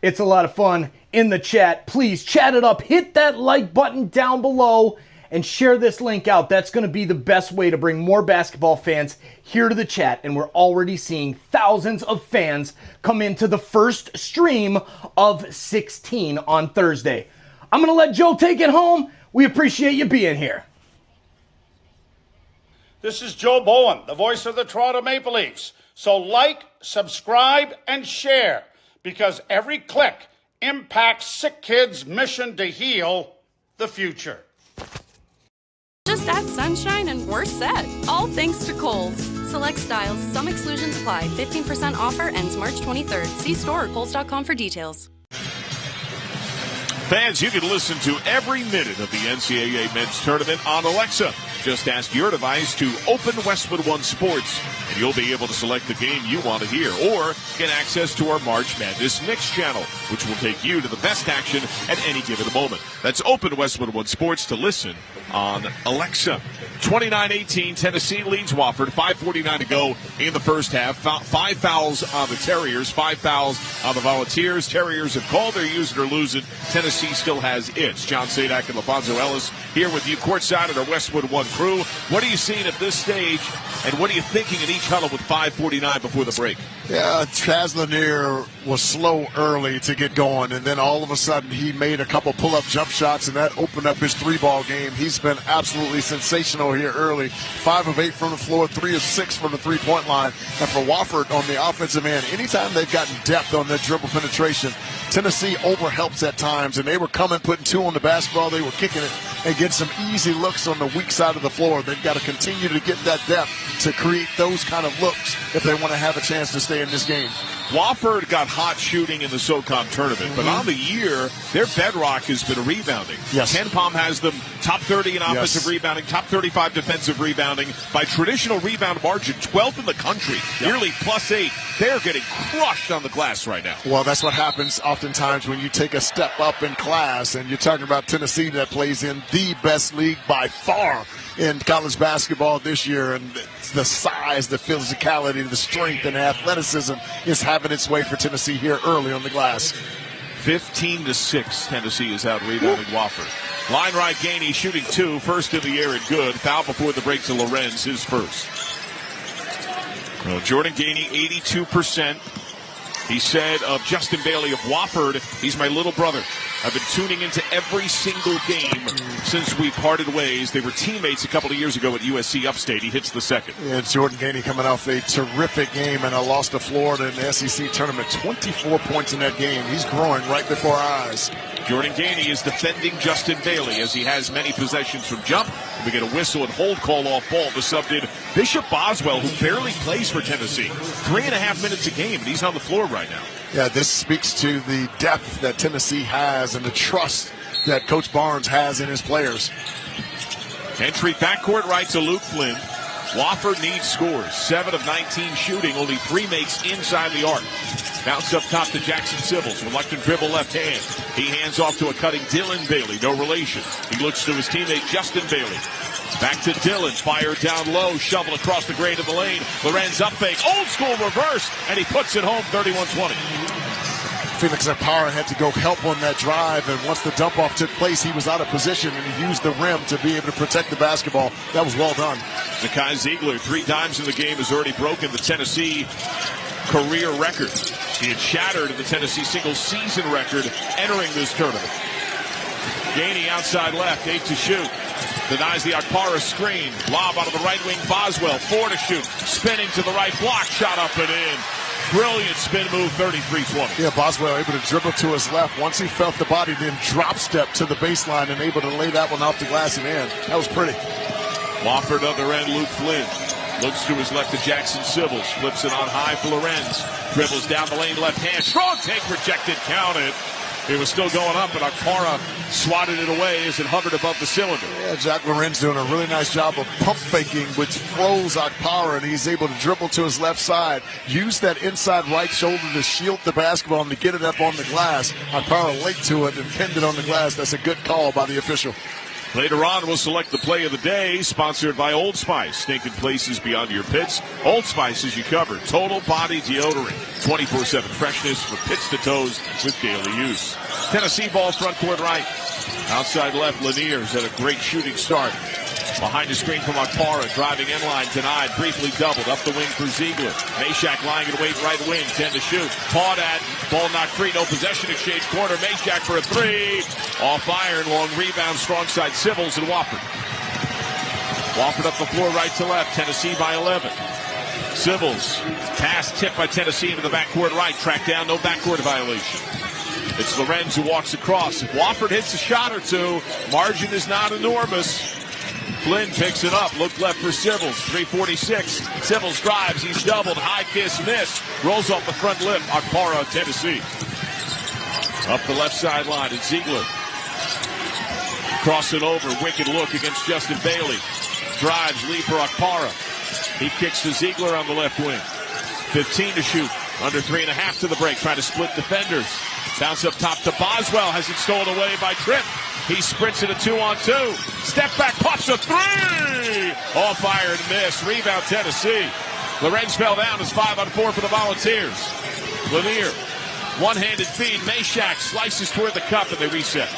It's a lot of fun in the chat. Please chat it up. Hit that like button down below and share this link out. That's going to be the best way to bring more basketball fans here to the chat. And we're already seeing thousands of fans come into the first stream of 16 on Thursday. I'm going to let Joe take it home. We appreciate you being here. This is Joe Bowen, the voice of the Toronto Maple Leafs. So like, subscribe, and share, because every click impacts SickKids' mission to heal the future. Just add sunshine and we're set. All thanks to Kohl's. Select styles, some exclusions apply. 15% offer ends March 23rd. See store or Kohls.com for details. Fans, you can listen to every minute of the NCAA men's tournament on Alexa. Just ask your device to open Westwood One Sports, and you'll be able to select the game you want to hear, or get access to our March Madness Mix channel, which will take you to the best action at any given moment. That's open Westwood One Sports to listen on Alexa. 29-18, Tennessee leads Wofford. 5:49 to go in the first half. 5 fouls on the Terriers, 5 fouls on the Volunteers. Terriers have called their use it or lose it. Tennessee still has its. John Sadak and LaFonso Ellis here with you courtside at our Westwood One crew. What are you seeing at this stage, and what are you thinking in each huddle with 5:49 before the break? Yeah, Chaz Lanier was slow early to get going, and then all of a sudden he made a couple pull-up jump shots, and that opened up his three-ball game. He's been absolutely sensational here early. 5 of 8 from the floor, 3 of 6 from the three-point line. And for Wofford on the offensive end, anytime they've gotten depth on their dribble penetration, Tennessee overhelps at times, and they were coming, putting 2 on the basketball. They were kicking it and get some easy looks on the weak side of the floor. They've got to continue to get that depth to create those kind of looks if they want to have a chance to stay in this game. Wofford got hot shooting in the SoCon tournament, but on the year, their bedrock has been rebounding. Yes. Ken Palm has them top 30 in offensive rebounding, top 35 defensive rebounding. By traditional rebound margin, 12th in the country, nearly +8. They're getting crushed on the glass right now. Well, that's what happens oftentimes when you take a step up in class, and you're talking about Tennessee that plays in the best league by far in college basketball this year, and the size, the physicality, the strength, and athleticism is having its way for Tennessee here early on the glass. 15-6, Tennessee is out rebounding Wofford. Line right, Gainey shooting 2, first in the air and good. Foul before the break to Lorenz, his first. Well, Jordan Gainey, 82%. He said of Justin Bailey of Wofford, he's my little brother. I've been tuning into every single game since we parted ways. They were teammates a couple of years ago at USC Upstate. He hits the second. Yeah, Jordan Gainey coming off a terrific game and a loss to Florida in the SEC tournament. 24 points in that game. He's growing right before our eyes. Jordan Gainey is defending Justin Bailey as he has many possessions from jump. We get a whistle and hold call off ball. The sub did Bishop Boswell, who barely plays for Tennessee. 3.5 minutes a game, and he's on the floor right now. Yeah, this speaks to the depth that Tennessee has and the trust that Coach Barnes has in his players. Entry backcourt right to Luke Flynn. Wofford needs scores. 7 of 19 shooting, only 3 makes inside the arc. Bounce up top to Jackson Sibbles. Reluctant dribble left hand. He hands off to a cutting Dylan Bailey. No relation. He looks to his teammate Justin Bailey. Back to Dylan. Fire down low. Shovel across the grade of the lane. Lorenz up fake. Old school reverse. And he puts it home 31-20. Felix Akpara had to go help on that drive, and once the dump-off took place, he was out of position, and he used the rim to be able to protect the basketball. That was well done. Zakai Ziegler, 3 times in the game, has already broken the Tennessee career record. He had shattered the Tennessee single-season record entering this tournament. Gainey outside left, 8 to shoot. Denies the Akpara screen. Lob out of the right wing, Boswell, 4 to shoot. Spinning to the right, block shot up and in. Brilliant spin move, 33-20. Yeah, Boswell able to dribble to his left. Once he felt the body, then drop step to the baseline and able to lay that one off the glass and in. That was pretty. Wofford other end, Luke Flynn. Looks to his left to Jackson Sibbles. Flips it on high for Lorenz. Dribbles down the lane, left hand. Strong take, rejected, counted. It was still going up, but Akpara swatted it away as it hovered above the cylinder. Yeah, Jack Lorenz doing a really nice job of pump faking, which froze Akpara, and he's able to dribble to his left side, use that inside right shoulder to shield the basketball and to get it up on the glass. Akpara late to it and pinned it on the glass. That's a good call by the official. Later on, we'll select the play of the day, sponsored by Old Spice. Stinking places beyond your pits. Old Spice is you covered. Total body deodorant. 24/7 freshness from pits to toes with daily use. Tennessee ball front court right. Outside left, Lanier's had a great shooting start. Behind the screen from Akpara, driving in line, denied, briefly doubled, up the wing for Ziegler. Meshack lying in wait, right wing, 10 to shoot. Pawed at, ball knocked free, no possession exchange, corner, Meshack for a 3. Off iron, long rebound, strong side, Sibbles and Wofford. Wofford up the floor, right to left, Tennessee by 11. Sibbles, pass tipped by Tennessee into the backcourt right, tracked down, no backcourt violation. It's Lorenz who walks across. If Wofford hits a shot or two, margin is not enormous. Flynn picks it up. Look left for Sibbles. 3:46. Sibbles drives. He's doubled. High kiss miss. Rolls off the front lip. Akpara, Tennessee. Up the left sideline. And Ziegler. Crossing over. Wicked look against Justin Bailey. Drives. Lead for Akpara. He kicks to Ziegler on the left wing. 15 to shoot. Under 3.5 to the break. Trying to split defenders. Bounce up top to Boswell. Has it stolen away by Tripp. He sprints it a 2-on-2. Step back, pops a 3. All fire and miss. Rebound Tennessee. Lorenz fell down. It's 5-on-4 for the Volunteers. Lanier, one-handed feed. Meshack slices toward the cup and they reset.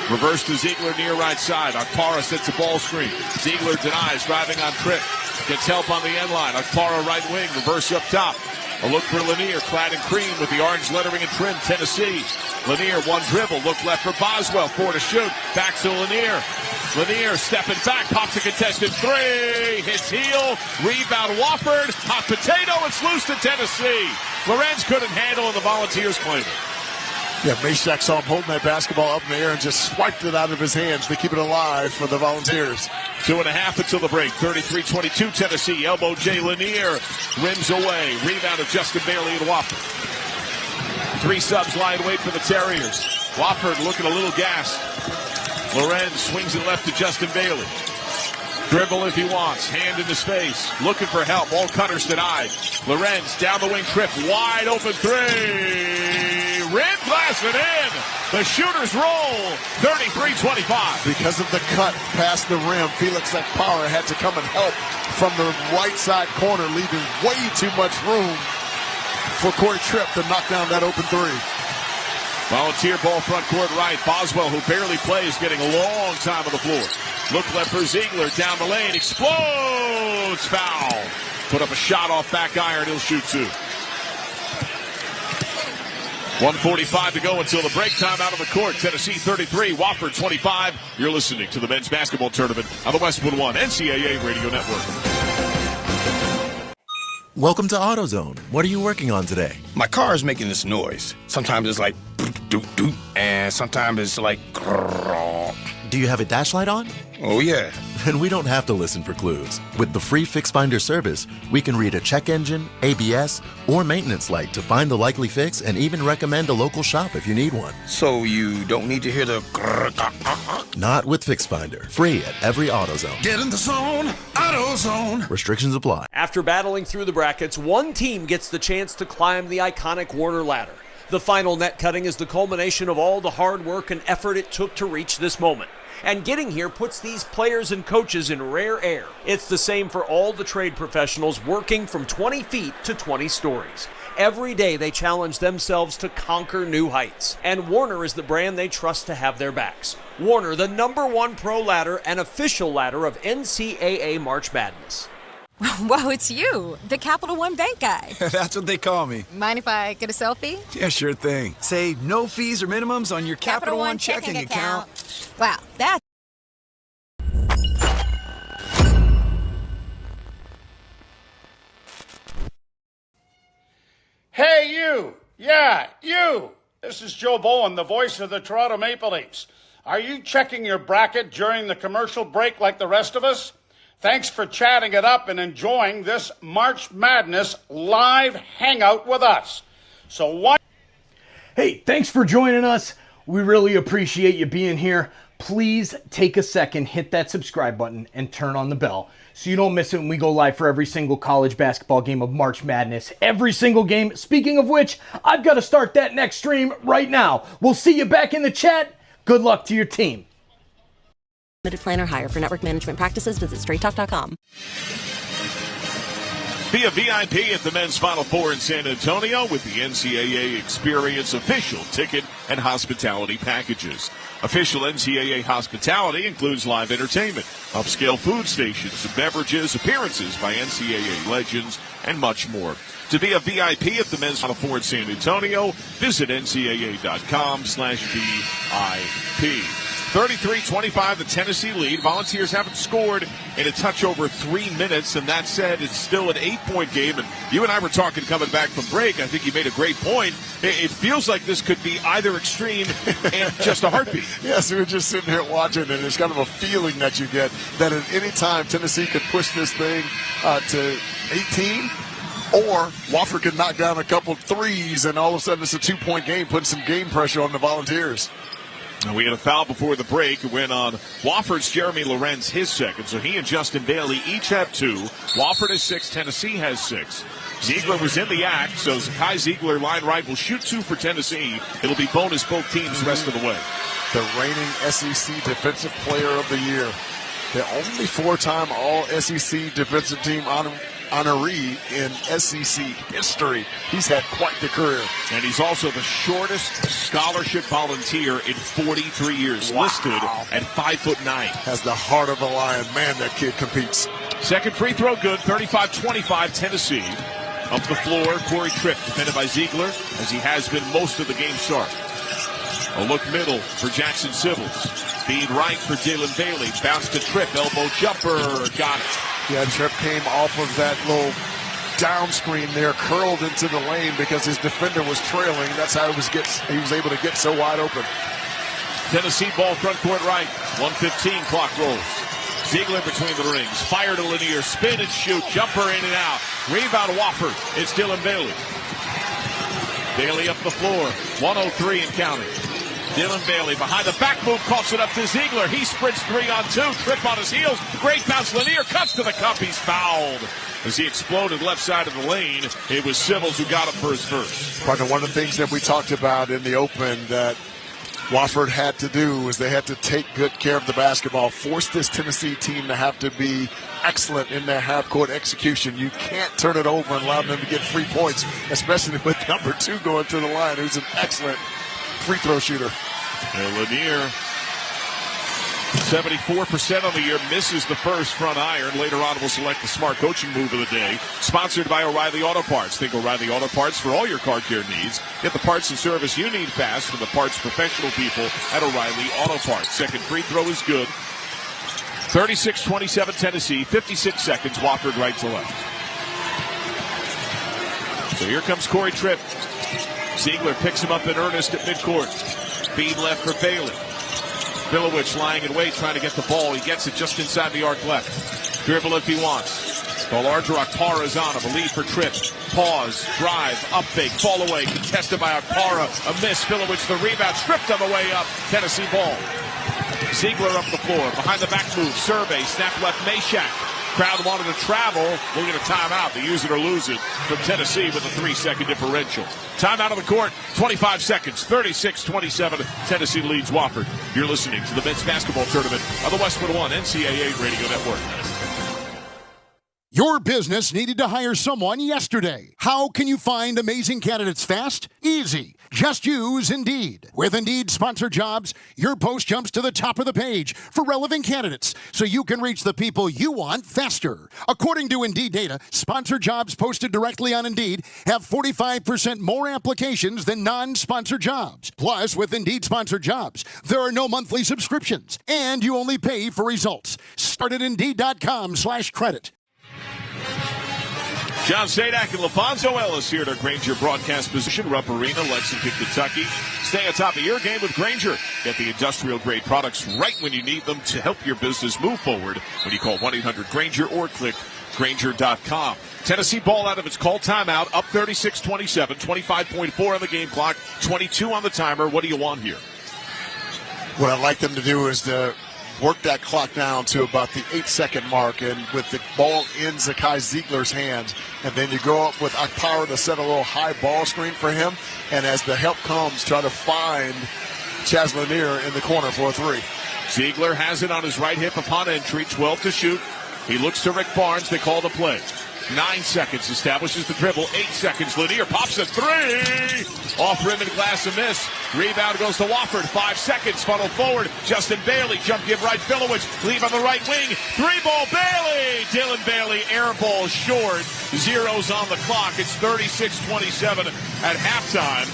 Reverse to Ziegler near right side. Akpara sets a ball screen. Ziegler denies, driving on Tripp. Gets help on the end line. Akpara right wing. Reverse up top. A look for Lanier, clad in cream with the orange lettering and trim, Tennessee. Lanier, one dribble, look left for Boswell, 4 to shoot. Back to Lanier. Lanier stepping back, pops a contested 3. Hits heel, rebound Wofford. Hot potato, it's loose to Tennessee. Lorenz couldn't handle and the Volunteers claim it. Yeah, Meshack saw him holding that basketball up in the air and just swiped it out of his hands to keep it alive for the Volunteers. 2.5 until the break. 33-22 Tennessee. Elbow Jay Lanier. Rims away. Rebound of Justin Bailey and Wofford. 3 subs lie in wait for the Terriers. Wofford looking a little gassed. Lorenz swings it left to Justin Bailey. Dribble if he wants. Hand in his face. Looking for help. All cutters denied. Lorenz down the wing trip. Wide open 3. Rim glass it in. The shooters roll. 33-25. Because of the cut past the rim, Felix Ekpara had to come and help from the right side corner, leaving way too much room for Corey Tripp to knock down that open 3. Volunteer ball front court right. Boswell, who barely plays, getting a long time on the floor. Look left for Ziegler. Down the lane. Explodes. Foul. Put up a shot off back iron. He'll shoot 2. 1:45 to go until the break. Time out of the court. Tennessee 33, Wofford 25. You're listening to the men's basketball tournament on the Westwood One NCAA Radio Network. Welcome to AutoZone. What are you working on today? My car is making this noise. Sometimes it's like doot doot, and sometimes it's like grrr. Do you have a dash light on? Oh, yeah. Then we don't have to listen for clues. With the free Fix Finder service, we can read a check engine, ABS, or maintenance light to find the likely fix and even recommend a local shop if you need one. So you don't need to hear the grrr. Not with Fix Finder. Free at every AutoZone. Get in the zone, AutoZone. Restrictions apply. After battling through the brackets, one team gets the chance to climb the iconic Warner ladder. The final net cutting is the culmination of all the hard work and effort it took to reach this moment. And getting here puts these players and coaches in rare air. It's the same for all the trade professionals working from 20 feet to 20 stories. Every day they challenge themselves to conquer new heights. And Warner is the brand they trust to have their backs. Warner, the #1 pro ladder and official ladder of NCAA March Madness. Whoa, it's you, the Capital One Bank guy. That's what they call me. Mind if I get a selfie? Yeah, sure thing. Say no fees or minimums on your Capital One checking account. Wow, that's... Hey, you! Yeah, you! This is Joe Bowen, the voice of the Toronto Maple Leafs. Are you checking your bracket during the commercial break like the rest of us? Thanks for chatting it up and enjoying this March Madness live hangout with us. So why... Hey, thanks for joining us. We really appreciate you being here. Please take a second, hit that subscribe button, and turn on the bell so you don't miss it when we go live for every single college basketball game of March Madness. Every single game. Speaking of which, I've got to start that next stream right now. We'll see you back in the chat. Good luck to your team. Limited plan or hire. For network management practices, visit straighttalk.com. Be a VIP at the men's Final Four in San Antonio with the NCAA Experience official ticket and hospitality packages. Official NCAA hospitality includes live entertainment, upscale food stations, beverages, appearances by NCAA legends, and much more. To be a VIP at the men's Final Four in San Antonio, visit ncaa.com/VIP. 33-25, the Tennessee lead. Volunteers haven't scored in a touch over 3 minutes, and that said, it's still an 8-point game. And you and I were talking coming back from break. I think you made a great point. It feels like this could be either extreme and just a heartbeat. Yes, we were just sitting here watching, and there's kind of a feeling that you get that at any time Tennessee could push this thing to 18. Or Wofford could knock down a couple threes, and all of a sudden it's a 2-point game, putting some game pressure on the Volunteers. We had a foul before the break. It went on Wofford's Jeremy Lorenz, his second. So he and Justin Bailey each have 2. Wofford has 6. Tennessee has 6. Ziegler was in the act, so Zakai Ziegler, line right, will shoot 2 for Tennessee. It'll be bonus both teams the rest of the way. The reigning SEC Defensive Player of the Year. The only 4-time All-SEC Defensive Team honoree in SEC history. He's had quite the career. And he's also the shortest scholarship volunteer in 43 years, listed at 5'9". Has the heart of a lion. Man, that kid competes. Second free throw good, 35-25 Tennessee. Up the floor, Corey Tripp defended by Ziegler, as he has been most of the game start. A look middle for Jackson Sybills. Feed right for Jalen Bailey. Bounce to Tripp, elbow jumper, got it. Yeah, Tripp came off of that little down screen there, curled into the lane because his defender was trailing. That's how he was able to get so wide open. Tennessee ball front court right. 1:15 clock rolls. Ziegler between the rings. Fire to Lanier. Spin and shoot. Jumper in and out. Rebound Wofford. It's Dylan Bailey. Bailey up the floor. 1:03 and counting. Dylan Bailey behind the back move. Coughs it up to Ziegler. He sprints 3-on-2. Trip on his heels. Great bounce. Lanier cuts to the cup. He's fouled. As he exploded left side of the lane, it was Sybils who got him for his first. Partner, one of the things that we talked about in the open that Wofford had to do is they had to take good care of the basketball, force this Tennessee team to have to be excellent in their half-court execution. You can't turn it over and allow them to get free points, especially with number 2 going to the line, who's an excellent free throw shooter. And Lanier, 74% on the year, misses the first front iron. Later on, we'll select the smart coaching move of the day. Sponsored by O'Reilly Auto Parts. Think O'Reilly Auto Parts for all your car care needs. Get the parts and service you need fast from the parts professional people at O'Reilly Auto Parts. Second free throw is good. 36-27 Tennessee, 56 seconds. Wofford right to left. So here comes Corey Tripp. Ziegler picks him up in earnest at midcourt. Feed left for Bailey. Filowich lying in wait, trying to get the ball. He gets it just inside the arc left. Dribble if he wants. The larger Akpara is on him. A lead for Tripp. Pause, drive, up fake, fall away. Contested by Akpara. A miss. Filowich the rebound. Stripped on the way up. Tennessee ball. Ziegler up the floor. Behind the back move. Survey. Snap left. Meshack. Crowd wanted to travel. We'll get a timeout. They use it or lose it from Tennessee with a 3-second differential. Timeout on the court. 25 seconds. 36-27. Tennessee leads Wofford. You're listening to the men's basketball tournament on the Westwood One NCAA Radio Network. Your business needed to hire someone yesterday. How can you find amazing candidates fast? Easy. Just use Indeed. With Indeed Sponsored Jobs, your post jumps to the top of the page for relevant candidates so you can reach the people you want faster. According to Indeed data, sponsored jobs posted directly on Indeed have 45% more applications than non-sponsored jobs. Plus, with Indeed Sponsored Jobs, there are no monthly subscriptions, and you only pay for results. Start at Indeed.com/credit. John Sadak and LaFonso Ellis here at our Grainger broadcast position, Rupp Arena, Lexington, Kentucky. Stay on top of your game with Grainger. Get the industrial-grade products right when you need them to help your business move forward when you call 1-800-GRAINGER or click Grainger.com. Tennessee ball out of its call timeout, up 36-27, 25.4 on the game clock, 22 on the timer. What do you want here? What I'd like them to do is to work that clock down to about the 8-second mark, and with the ball in Zakai Ziegler's hands, and then you go up with Akpara to set a little high ball screen for him, and as the help comes, try to find Chaz Lanier in the corner for a 3. Ziegler has it on his right hip upon entry, 12 to shoot. He looks to Rick Barnes. They call the play. 9 seconds, establishes the dribble. 8 seconds, Lanier pops a 3. Off rim and glass, a miss. Rebound goes to Wofford. 5 seconds, funnel forward. Justin Bailey, jump give right, Filowich. Leave on the right wing. 3-ball Bailey. Dylan Bailey, air ball short. Zeros on the clock. It's 36-27 at halftime.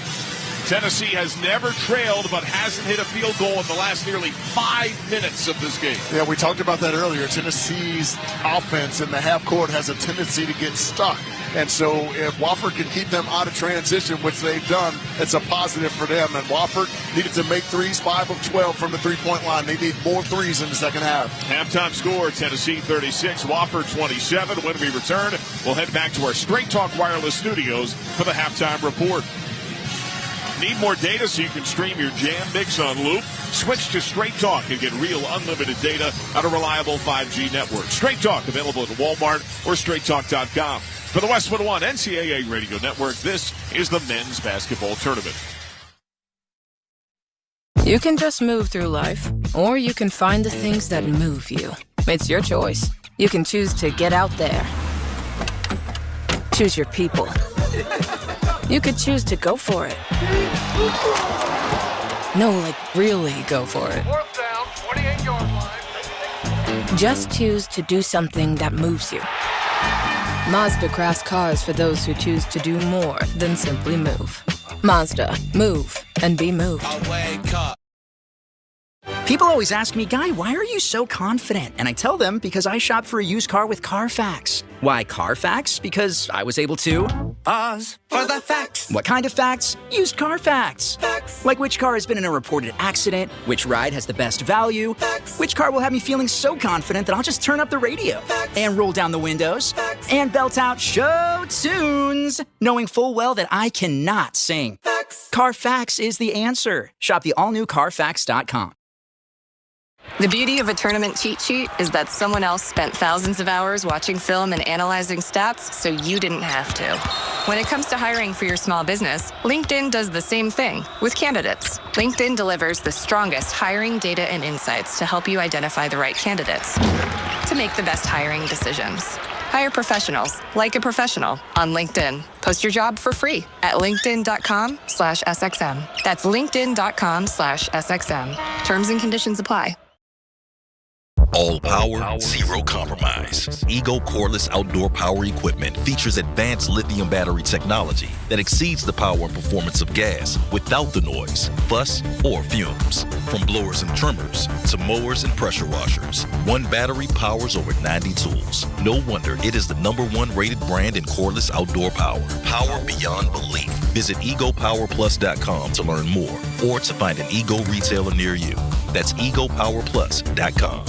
Tennessee has never trailed but hasn't hit a field goal in the last nearly 5 minutes of this game. Yeah, we talked about that earlier. Tennessee's offense in the half court has a tendency to get stuck. And so if Wofford can keep them out of transition, which they've done, it's a positive for them. And Wofford needed to make threes, 5 of 12 from the three-point line. They need more threes in the second half. Halftime score, Tennessee 36, Wofford 27. When we return, we'll head back to our Straight Talk Wireless studios for the halftime report. Need more data so you can stream your Jam Mix on loop? Switch to Straight Talk and get real unlimited data on a reliable 5G network. Straight Talk available at Walmart or straighttalk.com. For the Westwood One NCAA Radio Network, this is the men's basketball tournament. You can just move through life, or you can find the things that move you. It's your choice. You can choose to get out there. Choose your people. You could choose to go for it. No, like really go for it. Fourth down, 28-yard line. Just choose to do something that moves you. Mazda crafts cars for those who choose to do more than simply move. Mazda, move and be moved. I wake up. People always ask me, Guy, why are you so confident? And I tell them because I shop for a used car with Carfax. Why Carfax? Because I was able to pause for the facts. What kind of facts? Used car facts. Facts. Like which car has been in a reported accident, which ride has the best value, facts. Which car will have me feeling so confident that I'll just turn up the radio facts. And roll down the windows facts. And belt out show tunes, knowing full well that I cannot sing. Facts. Carfax is the answer. Shop the all-new Carfax.com. The beauty of a tournament cheat sheet is that someone else spent thousands of hours watching film and analyzing stats, so you didn't have to. When it comes to hiring for your small business, LinkedIn does the same thing with candidates. LinkedIn delivers the strongest hiring data and insights to help you identify the right candidates to make the best hiring decisions. Hire professionals like a professional on LinkedIn. Post your job for free at linkedin.com/SXM. That's linkedin.com/SXM. Terms and conditions apply. All power, zero compromise. Ego cordless outdoor power equipment features advanced lithium battery technology that exceeds the power and performance of gas without the noise, fuss, or fumes. From blowers and trimmers to mowers and pressure washers, one battery powers over 90 tools. No wonder it is the #1 rated brand in cordless outdoor power. Power beyond belief. Visit egopowerplus.com to learn more or to find an Ego retailer near you. That's egopowerplus.com.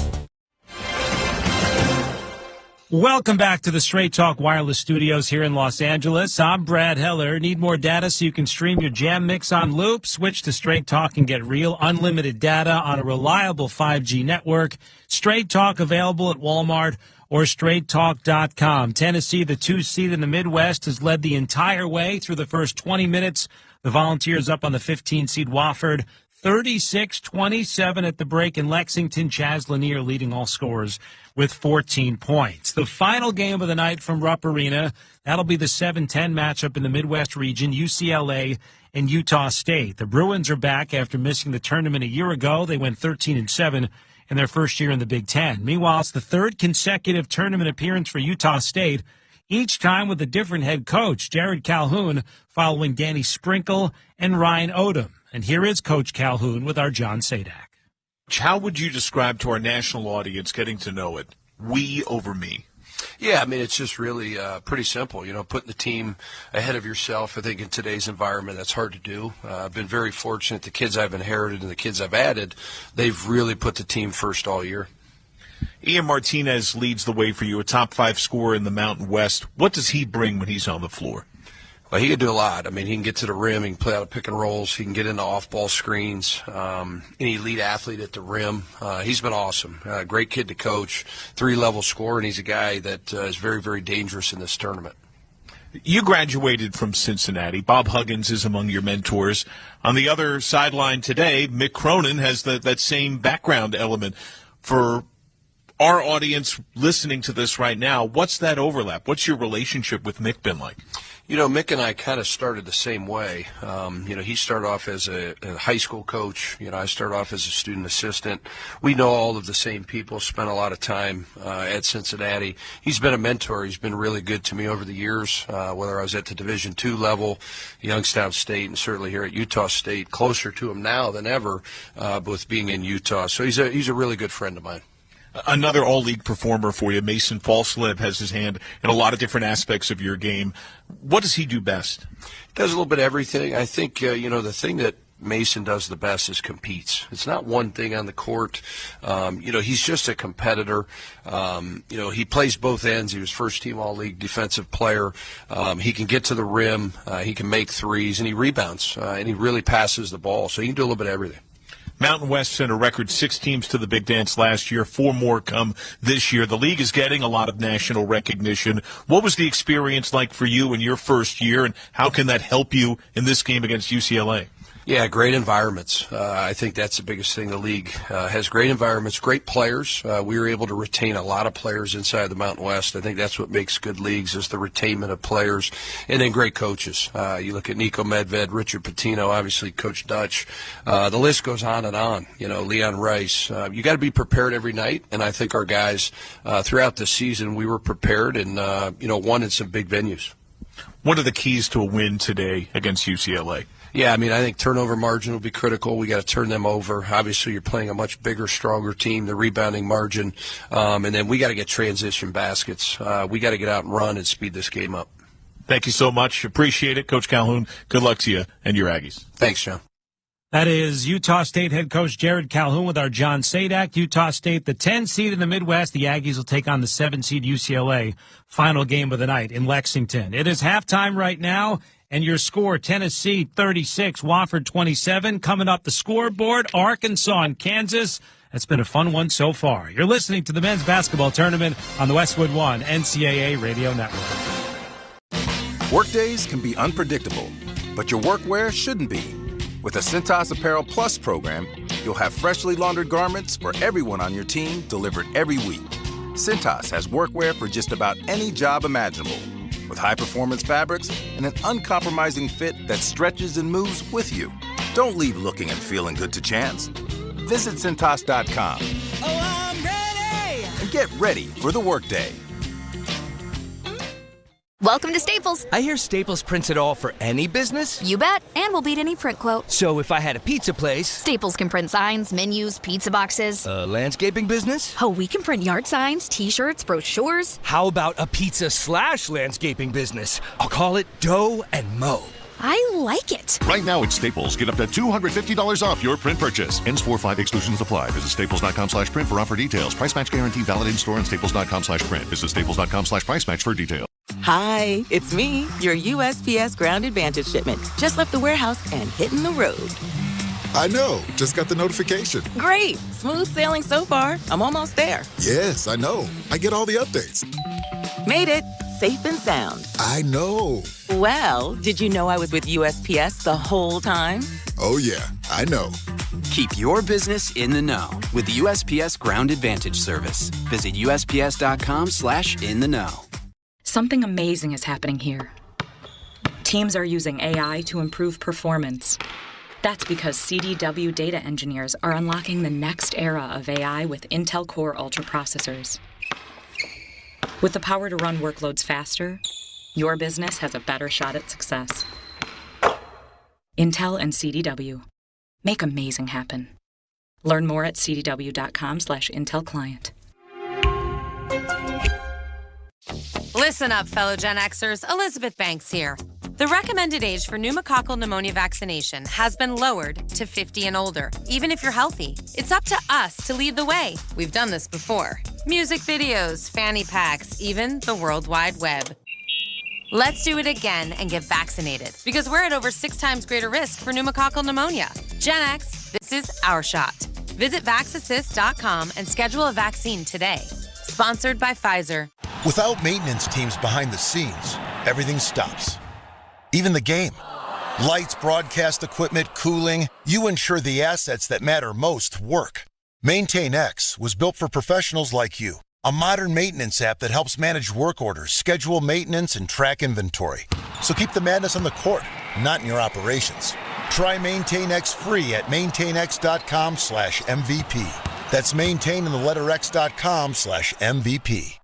Welcome back to the Straight Talk Wireless Studios here in Los Angeles. I'm Brad Heller. Need more data so you can stream your jam mix on loop? Switch to Straight Talk and get real unlimited data on a reliable 5G network. Straight Talk available at Walmart or straighttalk.com. Tennessee, the 2 seed in the Midwest, has led the entire way through the first 20 minutes. The Volunteers up on the 15 seed Wofford. 36-27 at the break in Lexington. Chaz Lanier leading all scorers with 14 points. The final game of the night from Rupp Arena, that'll be the 7-10 matchup in the Midwest region, UCLA and Utah State. The Bruins are back after missing the tournament a year ago. They went 13-7 in their first year in the Big Ten. Meanwhile, it's the third consecutive tournament appearance for Utah State, each time with a different head coach, Jared Calhoun, following Danny Sprinkle and Ryan Odom. And here is Coach Calhoun with our John Sadak. How would you describe to our national audience getting to know it? We over me. Yeah, I mean, it's just really pretty simple, putting the team ahead of yourself. I think in today's environment, that's hard to do. I've been very fortunate. The kids I've inherited and the kids I've added, they've really put the team first all year. Ian Martinez leads the way for you, a top 5 scorer in the Mountain West. What does he bring when he's on the floor? Well, he can do a lot. I mean, he can get to the rim. He can play out of pick and rolls. He can get into off-ball screens. An elite athlete at the rim. He's been awesome. Great kid to coach. 3-level scorer, and he's a guy that is very, very dangerous in this tournament. You graduated from Cincinnati. Bob Huggins is among your mentors. On the other sideline today, Mick Cronin has that same background element. For our audience listening to this right now, what's that overlap? What's your relationship with Mick been like? Mick and I kind of started the same way. He started off as a high school coach. I started off as a student assistant. We know all of the same people, spent a lot of time at Cincinnati. He's been a mentor. He's been really good to me over the years, whether I was at the Division II level, Youngstown State, and certainly here at Utah State, closer to him now than ever, with being in Utah. So he's a really good friend of mine. Another all-league performer for you, Mason Falslip, has his hand in a lot of different aspects of your game. What does he do best? Does a little bit of everything. I think, the thing that Mason does the best is competes. It's not one thing on the court. He's just a competitor. He plays both ends. He was first-team all-league defensive player. He can get to the rim. He can make threes, and he rebounds, and he really passes the ball. So he can do a little bit of everything. Mountain West sent a record 6 teams to the Big Dance last year, 4 more come this year. The league is getting a lot of national recognition. What was the experience like for you in your first year, and how can that help you in this game against UCLA? Yeah, great environments. I think that's the biggest thing. The league has great environments, great players. We were able to retain a lot of players inside the Mountain West. I think that's what makes good leagues, is the retainment of players, and then great coaches. You look at Nico Medved, Richard Pitino, obviously Coach Dutch. The list goes on and on. Leon Rice. You got to be prepared every night, and I think our guys throughout the season, we were prepared and won in some big venues. What are the keys to a win today against UCLA? Yeah, I mean, I think turnover margin will be critical. We got to turn them over. Obviously, you're playing a much bigger, stronger team, the rebounding margin. And then we got to get transition baskets. We got to get out and run and speed this game up. Thank you so much. Appreciate it, Coach Calhoun. Good luck to you and your Aggies. Thanks, John. That is Utah State head coach Jared Calhoun with our John Sadak. Utah State, the 10 seed in the Midwest. The Aggies will take on the 7 seed UCLA. Final game of the night in Lexington. It is halftime right now. And your score, Tennessee 36, Wofford 27. Coming up the scoreboard, Arkansas and Kansas. That's been a fun one so far. You're listening to the men's basketball tournament on the Westwood One NCAA Radio Network. Workdays can be unpredictable, but your workwear shouldn't be. With the Cintas Apparel Plus program, you'll have freshly laundered garments for everyone on your team delivered every week. Cintas has workwear for just about any job imaginable, with high-performance fabrics and an uncompromising fit that stretches and moves with you. Don't leave looking and feeling good to chance. Visit Cintas.com. Oh, I'm ready! And get ready for the workday. Welcome to Staples. I hear Staples prints it all for any business. You bet, and we'll beat any print quote. So if I had a pizza place... Staples can print signs, menus, pizza boxes. A landscaping business? Oh, we can print yard signs, T-shirts, brochures. How about a pizza/landscaping business? I'll call it Dough and Mow. I like it. Right now at Staples, get up to $250 off your print purchase. Ends 4/5 exclusions apply. Visit staples.com/print for offer details. Price match guarantee valid in store and staples.com/print. Visit staples.com/price match for details. Hi, it's me, your USPS Ground Advantage shipment. Just left the warehouse and hitting the road. I know. Just got the notification. Great. Smooth sailing so far. I'm almost there. Yes, I know. I get all the updates. Made it. Safe and sound. I know. Well, did you know I was with USPS the whole time? Oh, yeah. I know. Keep your business in the know with the USPS Ground Advantage service. Visit USPS.com/in-the-know. Something amazing is happening here. Teams are using AI to improve performance. That's because CDW data engineers are unlocking the next era of AI with Intel Core Ultra processors. With the power to run workloads faster, your business has a better shot at success. Intel and CDW. Make amazing happen. Learn more at cdw.com/Intel Client. Listen up, fellow Gen Xers. Elizabeth Banks here. The recommended age for pneumococcal pneumonia vaccination has been lowered to 50 and older, even if you're healthy. It's up to us to lead the way. We've done this before. Music videos, fanny packs, even the World Wide Web. Let's do it again and get vaccinated, because we're at over 6 times greater risk for pneumococcal pneumonia. Gen X, this is our shot. Visit VaxAssist.com and schedule a vaccine today. Sponsored by Pfizer. Without maintenance teams behind the scenes, everything stops. Even the game. Lights, broadcast equipment, cooling, you ensure the assets that matter most work. MaintainX was built for professionals like you. A modern maintenance app that helps manage work orders, schedule maintenance, and track inventory. So keep the madness on the court, not in your operations. Try MaintainX free at maintainx.com/MVP. That's maintain in the letter X.com/MVP.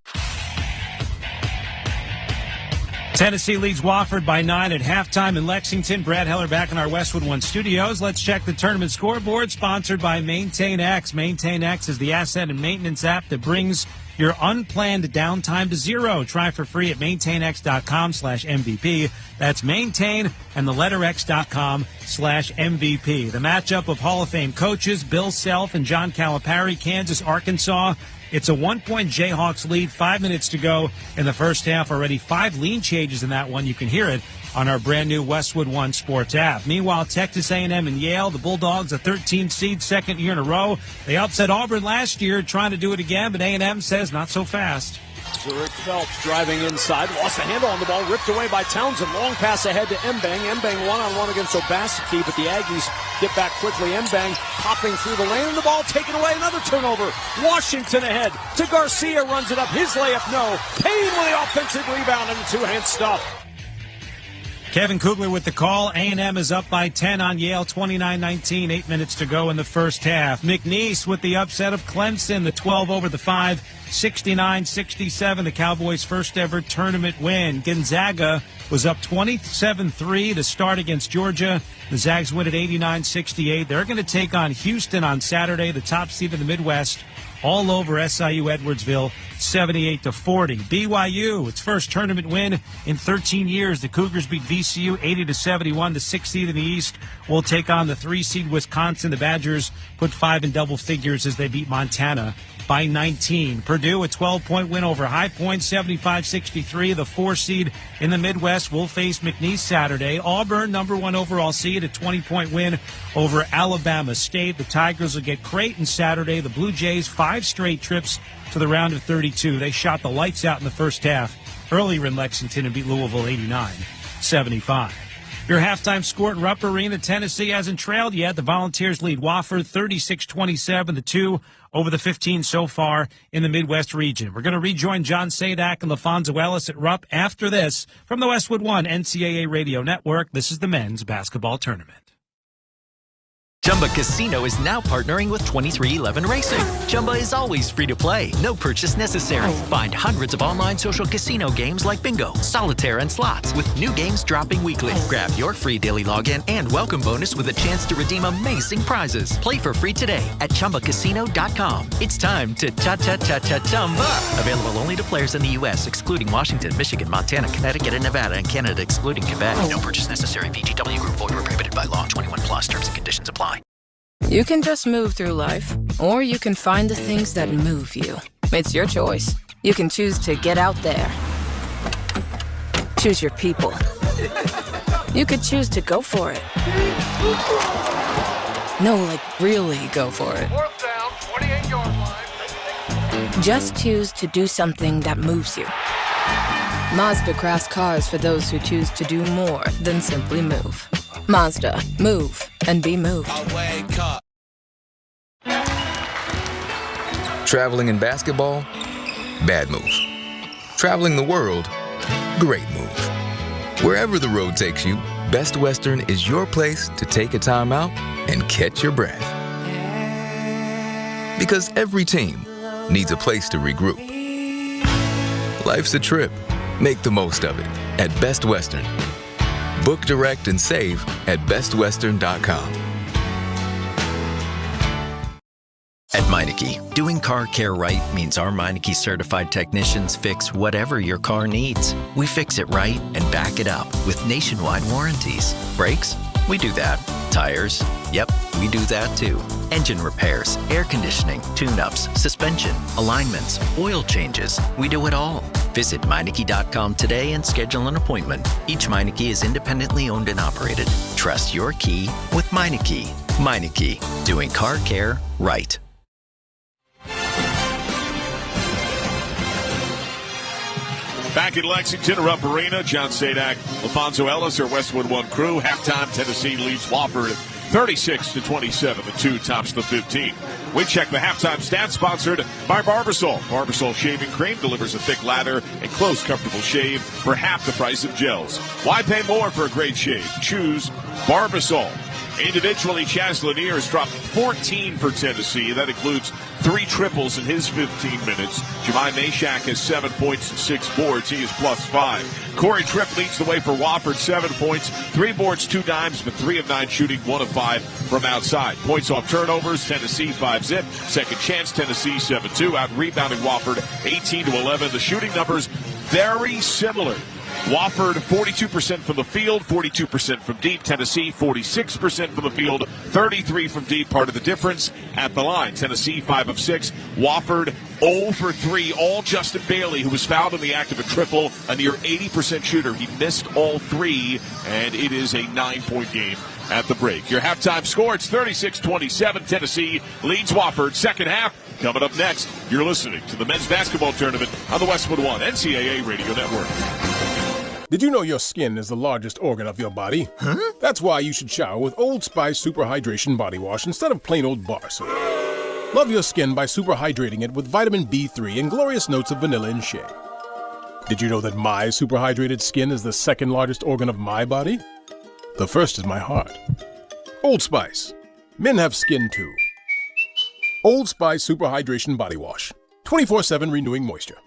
Tennessee leads Wofford by 9 at halftime in Lexington. Brad Heller back in our Westwood One studios. Let's check the tournament scoreboard, sponsored by MaintainX. MaintainX is the asset and maintenance app that brings your unplanned downtime to zero. Try for free at maintainx.com/MVP. That's maintain and the letter X.com/MVP. The matchup of Hall of Fame coaches Bill Self and John Calipari, Kansas, Arkansas. It's a 1-point Jayhawks lead, 5 minutes to go in the first half. Already 5 lean changes in that one. You can hear it on our brand new Westwood One Sports app. Meanwhile, Texas A&M and Yale, the Bulldogs, a 13 seed, second year in a row. They upset Auburn last year, trying to do it again, but A&M says not so fast. Rick Phelps driving inside, lost the handle on the ball, ripped away by Townsend. Long pass ahead to Mbang. Mbang one-on-one against Obaseki, but the Aggies get back quickly. Mbang hopping through the lane, and the ball taken away. Another turnover. Washington ahead to Garcia, runs it up. His layup, no. Payne with the offensive rebound and the two-hand stuff. Kevin Kugler with the call. A&M is up by 10 on Yale, 29-19, 8 minutes to go in the first half. McNeese with the upset of Clemson, the 12 over the 5, 69-67, the Cowboys' first ever tournament win. Gonzaga was up 27-3 to start against Georgia. The Zags win at 89-68. They're going to take on Houston on Saturday, the top seed in the Midwest, all over SIU Edwardsville, 78-40. BYU, its first tournament win in 13 years. The Cougars beat VCU 80-71. The 6th seed in the East will take on the 3 seed Wisconsin. The Badgers put 5 in double figures as they beat Montana by 19. Purdue, a 12-point win over High Point, 75-63. The 4 seed in the Midwest will face McNeese Saturday. Auburn, number 1 overall seed, a 20-point win over Alabama State. The Tigers will get Creighton Saturday. The Blue Jays, 5 straight trips to the round of 32. They shot the lights out in the first half earlier in Lexington and beat Louisville 89-75. Your halftime score at Rupp Arena. Tennessee hasn't trailed yet. The Volunteers lead Wofford 36-27, the 2 over the 15 so far in the Midwest region. We're going to rejoin John Sadak and LaFonso Ellis at Rupp after this from the Westwood One NCAA Radio Network. This is the men's basketball tournament. Chumba Casino is now partnering with 2311 Racing. Chumba is always free to play. No purchase necessary. Find hundreds of online social casino games like bingo, solitaire, and slots with new games dropping weekly. Grab your free daily login and welcome bonus with a chance to redeem amazing prizes. Play for free today at ChumbaCasino.com. It's time to cha-cha-cha-cha-chumba. Available only to players in the U.S., excluding Washington, Michigan, Montana, Connecticut, and Nevada, and Canada, excluding Quebec. No purchase necessary. VGW Group. Void where prohibited by law. 21 plus. Terms and conditions apply. You can just move through life, or you can find the things that move you. It's your choice. You can choose to get out there. Choose your people. You could choose to go for it. No, like really go for it. 4th down, 28-yard line. Just choose to do something that moves you. Mazda crafts cars for those who choose to do more than simply move. Mazda. Move and be moved. Traveling in basketball? Bad move. Traveling the world? Great move. Wherever the road takes you, Best Western is your place to take a time out and catch your breath. Because every team needs a place to regroup. Life's a trip. Make the most of it at Best Western. Book direct and save at bestwestern.com. At Meineke, doing car care right means our Meineke certified technicians fix whatever your car needs. We fix it right and back it up with nationwide warranties. Brakes? We do that. Tires? Yep, we do that too. Engine repairs, air conditioning, tune-ups, suspension, alignments, oil changes. We do it all. Visit Meineke.com today and schedule an appointment. Each Meineke is independently owned and operated. Trust your key with Meineke. Meineke, doing car care right. Back in Lexington, Rupp Arena, John Sadak, LaFonso Ellis, our Westwood One crew. Halftime, Tennessee leads Wofford 36-27. The 2 tops the 15. We check the halftime stats, sponsored by Barbasol. Barbasol shaving cream delivers a thick lather and close, comfortable shave for half the price of gels. Why pay more for a great shave? Choose Barbasol. Individually, Chaz Lanier has dropped 14 for Tennessee. That includes 3 triples in his 15 minutes. Jemai Mashak has 7 points and 6 boards. He is +5. Corey Tripp leads the way for Wofford, 7 points, 3 boards, 2 dimes, but 3 of 9 shooting, 1 of 5 from outside. Points off turnovers, Tennessee 5-zip. Second chance, Tennessee 7-2. Out rebounding Wofford 18-11. The shooting numbers very similar. Wofford 42% from the field, 42% from deep. Tennessee 46% from the field, 33 from deep. Part of the difference at the line. Tennessee 5 of 6. Wofford 0 for 3. All Justin Bailey, who was fouled in the act of a triple, a near 80% shooter. He missed all 3, and it is a 9-point game at the break. Your halftime score, it's 36-27. Tennessee leads Wofford. Second half coming up next. You're listening to the men's basketball tournament on the Westwood One NCAA Radio Network. Did you know your skin is the largest organ of your body? Huh? That's why you should shower with Old Spice Super Hydration Body Wash instead of plain old bar soap. Love your skin by super hydrating it with vitamin B3 and glorious notes of vanilla and shea. Did you know that my superhydrated skin is the second largest organ of my body? The first is my heart. Old Spice. Men have skin too. Old Spice Superhydration Body Wash. 24/7 renewing moisture.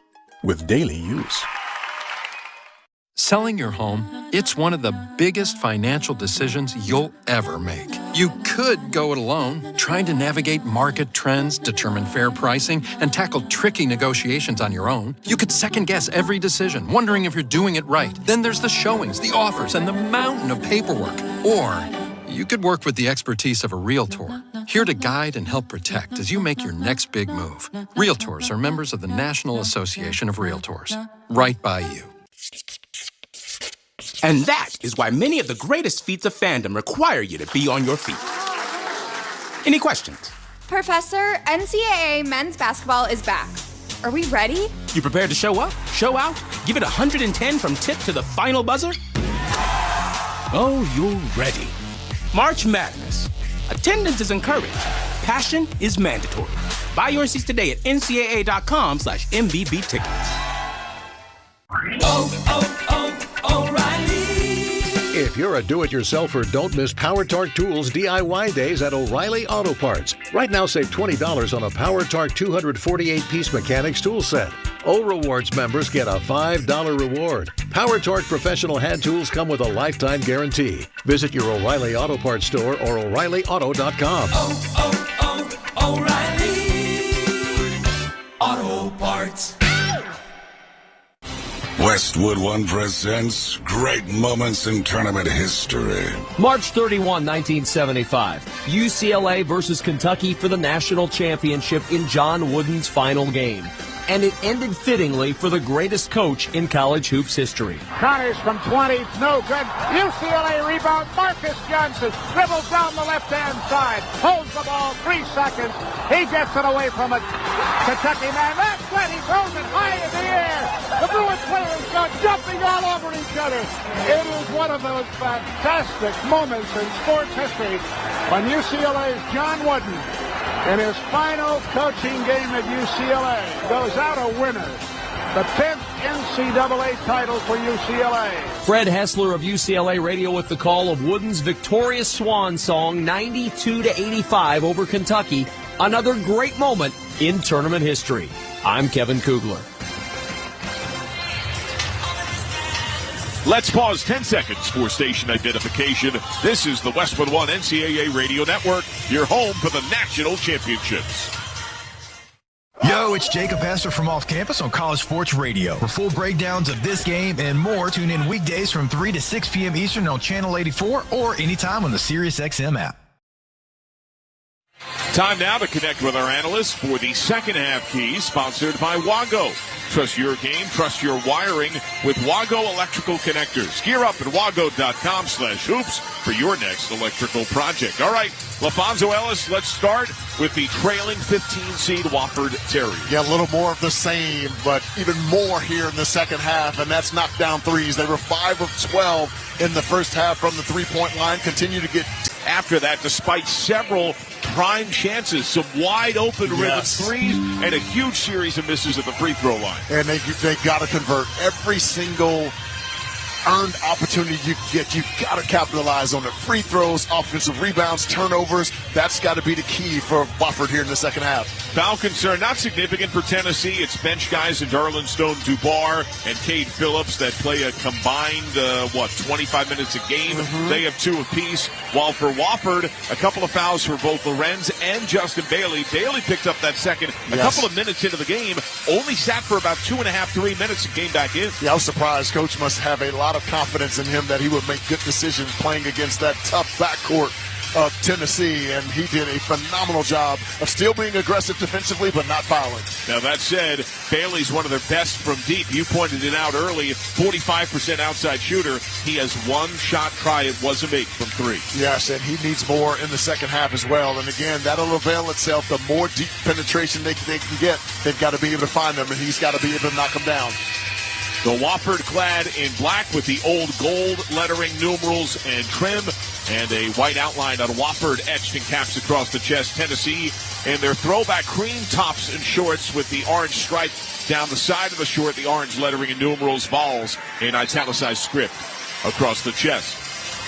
With daily use. Selling your home, it's one of the biggest financial decisions you'll ever make. You could go it alone, trying to navigate market trends, determine fair pricing, and tackle tricky negotiations on your own. You could second-guess every decision, wondering if you're doing it right. Then there's the showings, the offers, and the mountain of paperwork. Or you could work with the expertise of a realtor, here to guide and help protect as you make your next big move. Realtors are members of the National Association of Realtors. Right by you. And that is why many of the greatest feats of fandom require you to be on your feet. Any questions? Professor, NCAA men's basketball is back. Are we ready? You prepared to show up, show out, give it 110 from tip to the final buzzer? Oh, you're ready. March Madness. Attendance is encouraged. Passion is mandatory. Buy your seats today at ncaa.com/MVB tickets. If you're a do-it-yourselfer, don't miss Power Torque Tools DIY days at O'Reilly Auto Parts. Right now, save $20 on a Power Torque 248-piece mechanics tool set. O Rewards members get a $5 reward. Power Torque professional hand tools come with a lifetime guarantee. Visit your O'Reilly Auto Parts store or O'ReillyAuto.com. O'Reilly Auto Parts. Westwood One presents Great Moments in Tournament History. March 31, 1975. UCLA versus Kentucky for the national championship in John Wooden's final game. And it ended fittingly for the greatest coach in college hoops history. Connors from 20, no good. UCLA rebound. Marcus Johnson dribbles down the left-hand side, holds the ball 3 seconds. He gets it away from a Kentucky man. That's when he throws it high in the air. The Bruins players go jumping all over each other. It is one of those fantastic moments in sports history when UCLA's John Wooden, in his final coaching game at UCLA, goes out a winner. The 10th NCAA title for UCLA. Fred Hessler of UCLA Radio with the call of Wooden's victorious swan song 92-85 over Kentucky. Another great moment in tournament history. I'm Kevin Kugler. Let's pause 10 seconds for station identification. This is the Westwood One NCAA Radio Network, your home for the national championships. Yo, it's Jacob Hester from Off Campus on College Sports Radio. For full breakdowns of this game and more, tune in weekdays from 3 to 6 p.m. Eastern on Channel 84 or anytime on the SiriusXM app. Time now to connect with our analysts for the second half key, sponsored by Wago. Trust your game, trust your wiring with Wago Electrical Connectors. Gear up at wago.com/hoops for your next electrical project. All right, LaFonso Ellis, let's start with the trailing 15-seed Wofford Terriers. Yeah, a little more of the same, but even more here in the second half, and that's knockdown threes. They were 5 of 12 in the first half from the three-point line, continue to get... After that, despite several prime chances, some wide-open rhythm threes, and a huge series of misses at the free throw line. And they got to convert every single earned opportunity you get. You got to capitalize on the free throws, offensive rebounds, turnovers. That's got to be the key for Wofford here in the second half. Foul concern, not significant for Tennessee. It's bench guys in Darlin Stone-Dubar and Cade Phillips that play a combined, 25 minutes a game. Mm-hmm. They have 2 apiece. While for Wofford, a couple of fouls for both Lorenz and Justin Bailey. Bailey picked up that second a couple of minutes into the game, only sat for about 2.5-3 minutes and came back in. Yeah, I was surprised. Coach must have a lot of confidence in him that he would make good decisions playing against that tough backcourt of Tennessee, and he did a phenomenal job of still being aggressive defensively but not fouling. Now that said, Bailey's one of their best from deep. You pointed it out early, 45% outside shooter. He has one shot try, it wasn't make from 3. Yes, and he needs more in the second half as well. And again, that'll avail itself. The more deep penetration they can get, they've got to be able to find them, and he's got to be able to knock them down. The Wofford clad in black with the old gold lettering, numerals, and trim, and a white outline on Wofford etched in caps across the chest. Tennessee in their throwback cream tops and shorts with the orange stripe down the side of the short, the orange lettering and numerals, Vols in italicized script across the chest.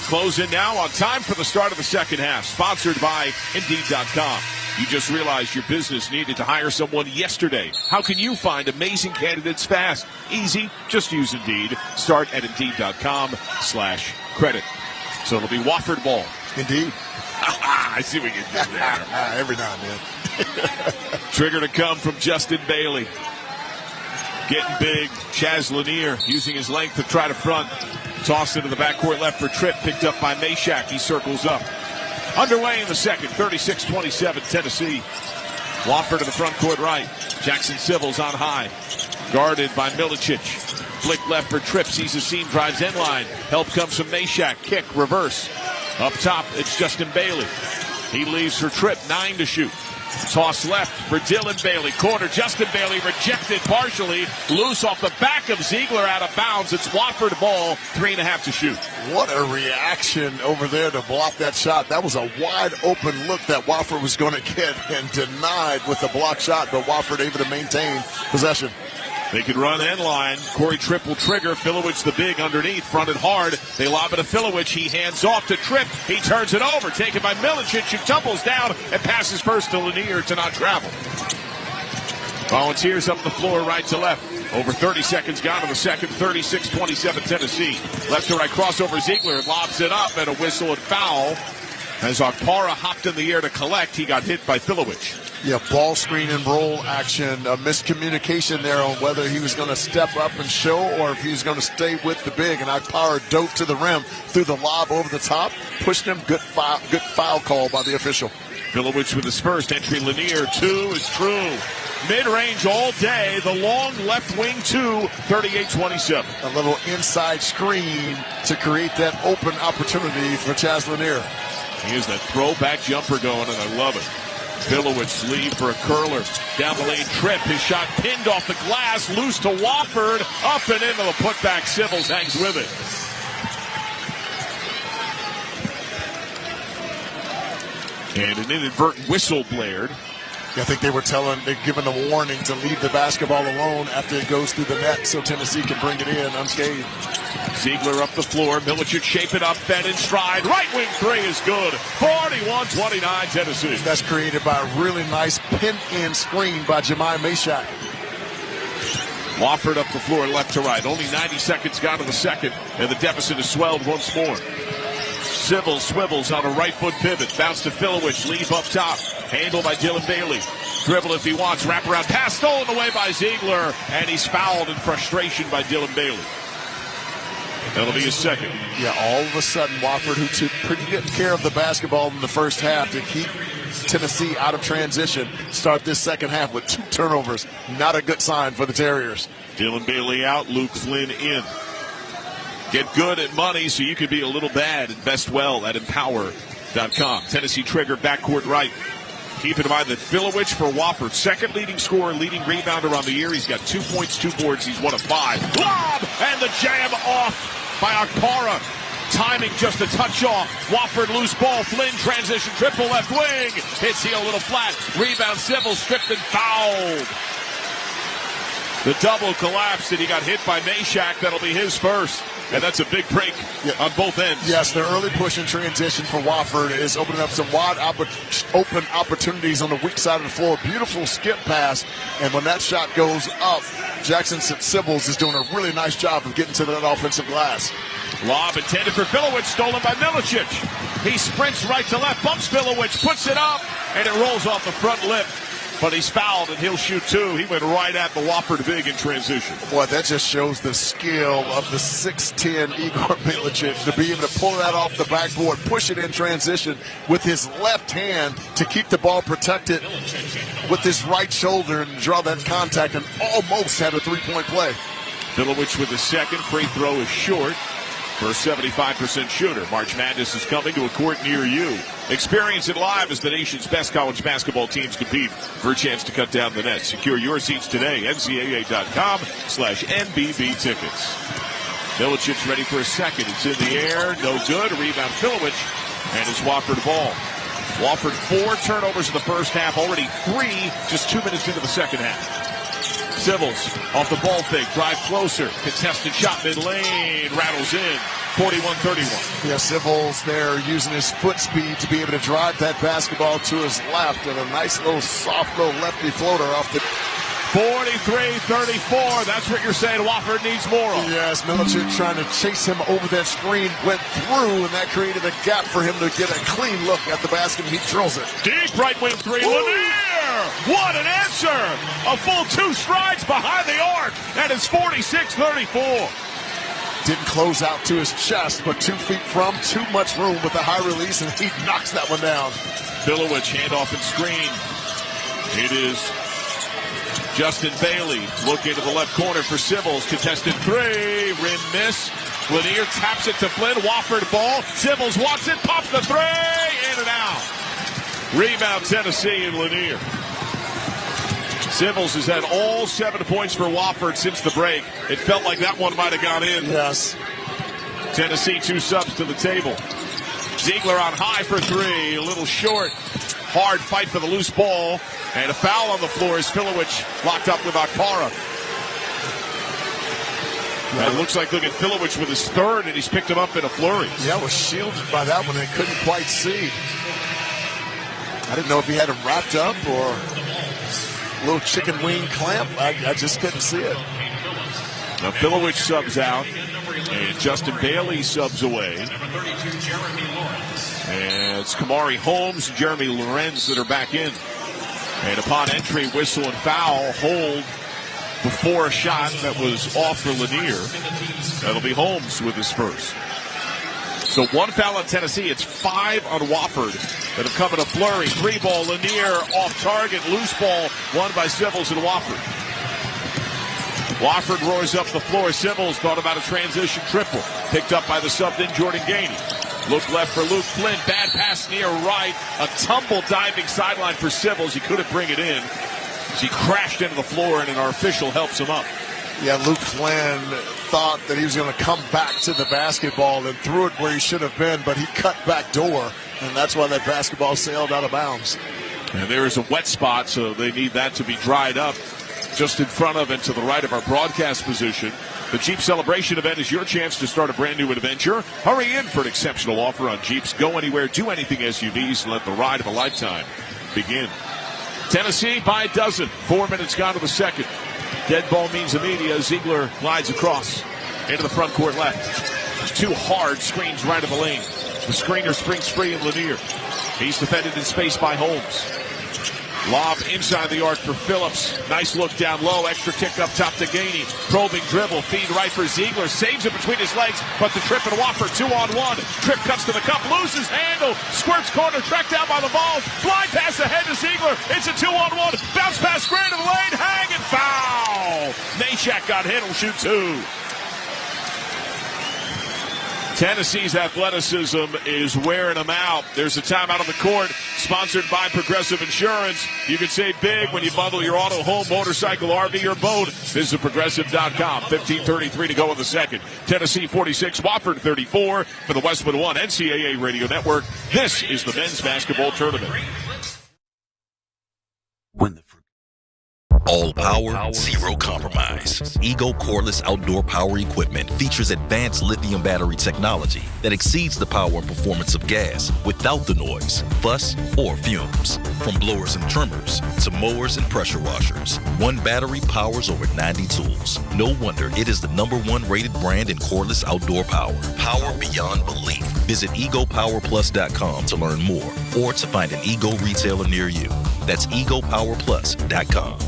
Close in now on time for the start of the second half. Sponsored by Indeed.com. You just realized your business needed to hire someone yesterday. How can you find amazing candidates fast? Easy. Just use Indeed. Start at Indeed.com/credit. So it'll be Wofford ball. Indeed. I see what you did there. Every now and then. Trigger to come from Justin Bailey. Getting big. Chaz Lanier using his length to try to front. Tossed into the backcourt left for Tripp. Picked up by Meshack. He circles up. Underway in the second. 36-27 Tennessee. Wofford to the front court right. Jackson Civils on high. Guarded by Milicic. Flick left for Tripp. Sees the seam. Drives in line. Help comes from Meshack. Kick. Reverse. Up top, it's Justin Bailey. He leaves for Tripp. 9 to shoot. Toss left for Dylan Bailey. Corner, Justin Bailey rejected partially. Loose off the back of Ziegler out of bounds. It's Wofford ball, 3.5 to shoot. What a reaction over there to block that shot. That was a wide open look that Wofford was going to get and denied with the block shot, but Wofford able to maintain possession. They can run end line. Corey Tripp will trigger. Filowich the big underneath. Fronted hard. They lob it to Filowich. He hands off to Tripp. He turns it over. Taken by Milicic, who tumbles down and passes first to Lanier to not travel. Volunteers up the floor right to left. Over 30 seconds gone in the second. 36-27 Tennessee. Left to right crossover. Ziegler lobs it up and a whistle and foul. As Okpara hopped in the air to collect, he got hit by Filowich. Yeah, ball screen and roll action. A miscommunication there on whether he was going to step up and show or if he was going to stay with the big. And Okpara dove to the rim through the lob over the top. Pushed him. Good foul call by the official. Filowich with his first entry. Lanier, 2 is true. Mid-range all day. The long left wing 2, 38-27. A little inside screen to create that open opportunity for Chaz Lanier. Here's that throwback jumper going, and I love it. Filowich lead for a curler. Down the lane, Tripp. His shot pinned off the glass. Loose to Wofford. Up and into the putback. Civils hangs with it. And an inadvertent whistle blared. I think they're giving a warning to leave the basketball alone after it goes through the net so Tennessee can bring it in unscathed. Ziegler up the floor. Milicic shape it up. Fed in stride. Right wing 3 is good. 41-29 Tennessee. That's created by a really nice pin-in screen by Jemai Meshack. Wofford up the floor left to right. Only 90 seconds gone in the second, and the deficit is swelled once more. Civil swivels on a right foot pivot. Bounce to Filowich. Leave up top. Handled by Dylan Bailey. Dribble if he wants. Wraparound pass stolen away by Ziegler. And he's fouled in frustration by Dylan Bailey. That'll be his second. Yeah, all of a sudden, Wofford, who took pretty good care of the basketball in the first half to keep Tennessee out of transition, start this second half with 2 turnovers. Not a good sign for the Terriers. Dylan Bailey out. Luke Flynn in. Get good at money so you can be a little bad. Invest well at Empower.com. Tennessee trigger backcourt right. Keep in mind that Filowich for Wofford, second leading scorer, leading rebounder on the year. He's got 2 points, 2 boards. He's 1 of 5. Lob! And the jam off by Okpara. Timing just a touch off. Wofford loose ball. Flynn transition triple left wing. Hits here a little flat. Rebound Civil stripped and fouled. The double collapsed and he got hit by Meshack. That'll be his first. And that's a big break on both ends. Yes, the early push and transition for Wofford is opening up some wide open opportunities on the weak side of the floor. Beautiful skip pass. And when that shot goes up, Jackson Civils is doing a really nice job of getting to that offensive glass. Lob intended for Filowich, stolen by Milicic. He sprints right to left, bumps Filowich, puts it up, and it rolls off the front lip. But he's fouled, and he'll shoot 2. He went right at the Wofford big in transition. Boy, that just shows the skill of the 6'10" Igor Milicic to be able to pull that off the backboard, push it in transition with his left hand to keep the ball protected with his right shoulder and draw that contact and almost had a 3-point play. Filowich with the second. Free throw is short for a 75% shooter. March Madness is coming to a court near you. Experience it live as the nation's best college basketball teams compete for a chance to cut down the net. Secure your seats today, ncaa.com/NBB tickets. Milicic ready for a second. It's in the air. No good. Rebound Filowich. And it's Wofford ball. Wofford 4 turnovers in the first half. Already 3 just 2 minutes into the second half. Civils off the ball fake. Drive closer. Contested shot mid-lane. Rattles in. 41-31. Yeah, Civils there using his foot speed to be able to drive that basketball to his left. And a nice little soft little lefty floater off the... 43-34. That's what you're saying Wofford needs more of. Yes, Milicic trying to chase him over that screen, went through, and that created a gap for him to get a clean look at the basket. He drills it. Deep right wing three. Lanier! What an answer! A full 2 strides behind the arc, and it's 46-34. Didn't close out to his chest, but 2 feet from, too much room with the high release, and he knocks that one down. Filowich, handoff and screen. It is Justin Bailey looking to the left corner for Civils. Contested 3. Rim miss. Lanier taps it to Flynn. Wofford ball. Civils wants it. Pops the 3. In and out. Rebound Tennessee and Lanier. Civils has had all 7 points for Wofford since the break. It felt like that one might have gone in. Yes. Tennessee 2 subs to the table. Ziegler on high for 3. A little short. Hard fight for the loose ball. And a foul on the floor as Filowich locked up with Akpara. It looks like, look at Filowich with his 3rd, and he's picked him up in a flurry. Yeah, was shielded by that one and couldn't quite see. I didn't know if he had him wrapped up or a little chicken wing clamp. I just couldn't see it. Now Filowich subs out, and Justin Bailey subs away. And it's Kamari Holmes and Jeremy Lorenz that are back in. And upon entry, whistle and foul, hold before a shot that was off for Lanier. That'll be Holmes with his first. So 1 foul on Tennessee. It's 5 on Wofford that have come in a flurry. 3 ball, Lanier off target. Loose ball won by Civils and Wofford. Wofford roars up the floor. Civils thought about a transition triple. Picked up by the subbed-in Jordan Gainey. Look left for Luke Flynn. Bad pass near right. A tumble diving sideline for Civils. He couldn't bring it in as he crashed into the floor, and our official helps him up. Yeah, Luke Flynn thought that he was going to come back to the basketball and threw it where he should have been, but he cut back door, and that's why that basketball sailed out of bounds. And there is a wet spot, so they need that to be dried up just in front of and to the right of our broadcast position. The Jeep Celebration event is your chance to start a brand new adventure. Hurry in for an exceptional offer on Jeep's Go Anywhere, Do Anything SUVs and let the ride of a lifetime begin. Tennessee by a dozen. 4 minutes gone to the second. Dead ball means immediate. Ziegler glides across into the front court left. 2 hard screens right of the lane. The screener springs free in Lanier. He's defended in space by Holmes. Lob inside the arc for Phillips. Nice look down low. Extra kick up top to Gainey. Probing dribble. Feed right for Ziegler. Saves it between his legs. But the trip and Wofford 2-on-1. Trip cuts to the cup. Loses handle. Squirts corner. Tracked down by the ball. Blind pass ahead to Ziegler. It's a 2-on-1. Bounce pass square to the lane. Hang and foul. Nashak got hit. Will shoot 2. Tennessee's athleticism is wearing them out. There's a timeout on the court, sponsored by Progressive Insurance. You can save big when you bundle your auto, home, motorcycle, RV, or boat. Visit Progressive.com. 15:33 to go in the second. Tennessee 46, Wofford 34 for the Westwood One NCAA Radio Network. This is the men's basketball tournament. All power, zero compromise. Ego cordless outdoor power equipment features advanced lithium battery technology that exceeds the power and performance of gas without the noise, fuss, or fumes. From blowers and trimmers to mowers and pressure washers, one battery powers over 90 tools. No wonder it is the #1 rated brand in cordless outdoor power. Power beyond belief. Visit egopowerplus.com to learn more or to find an Ego retailer near you. That's egopowerplus.com.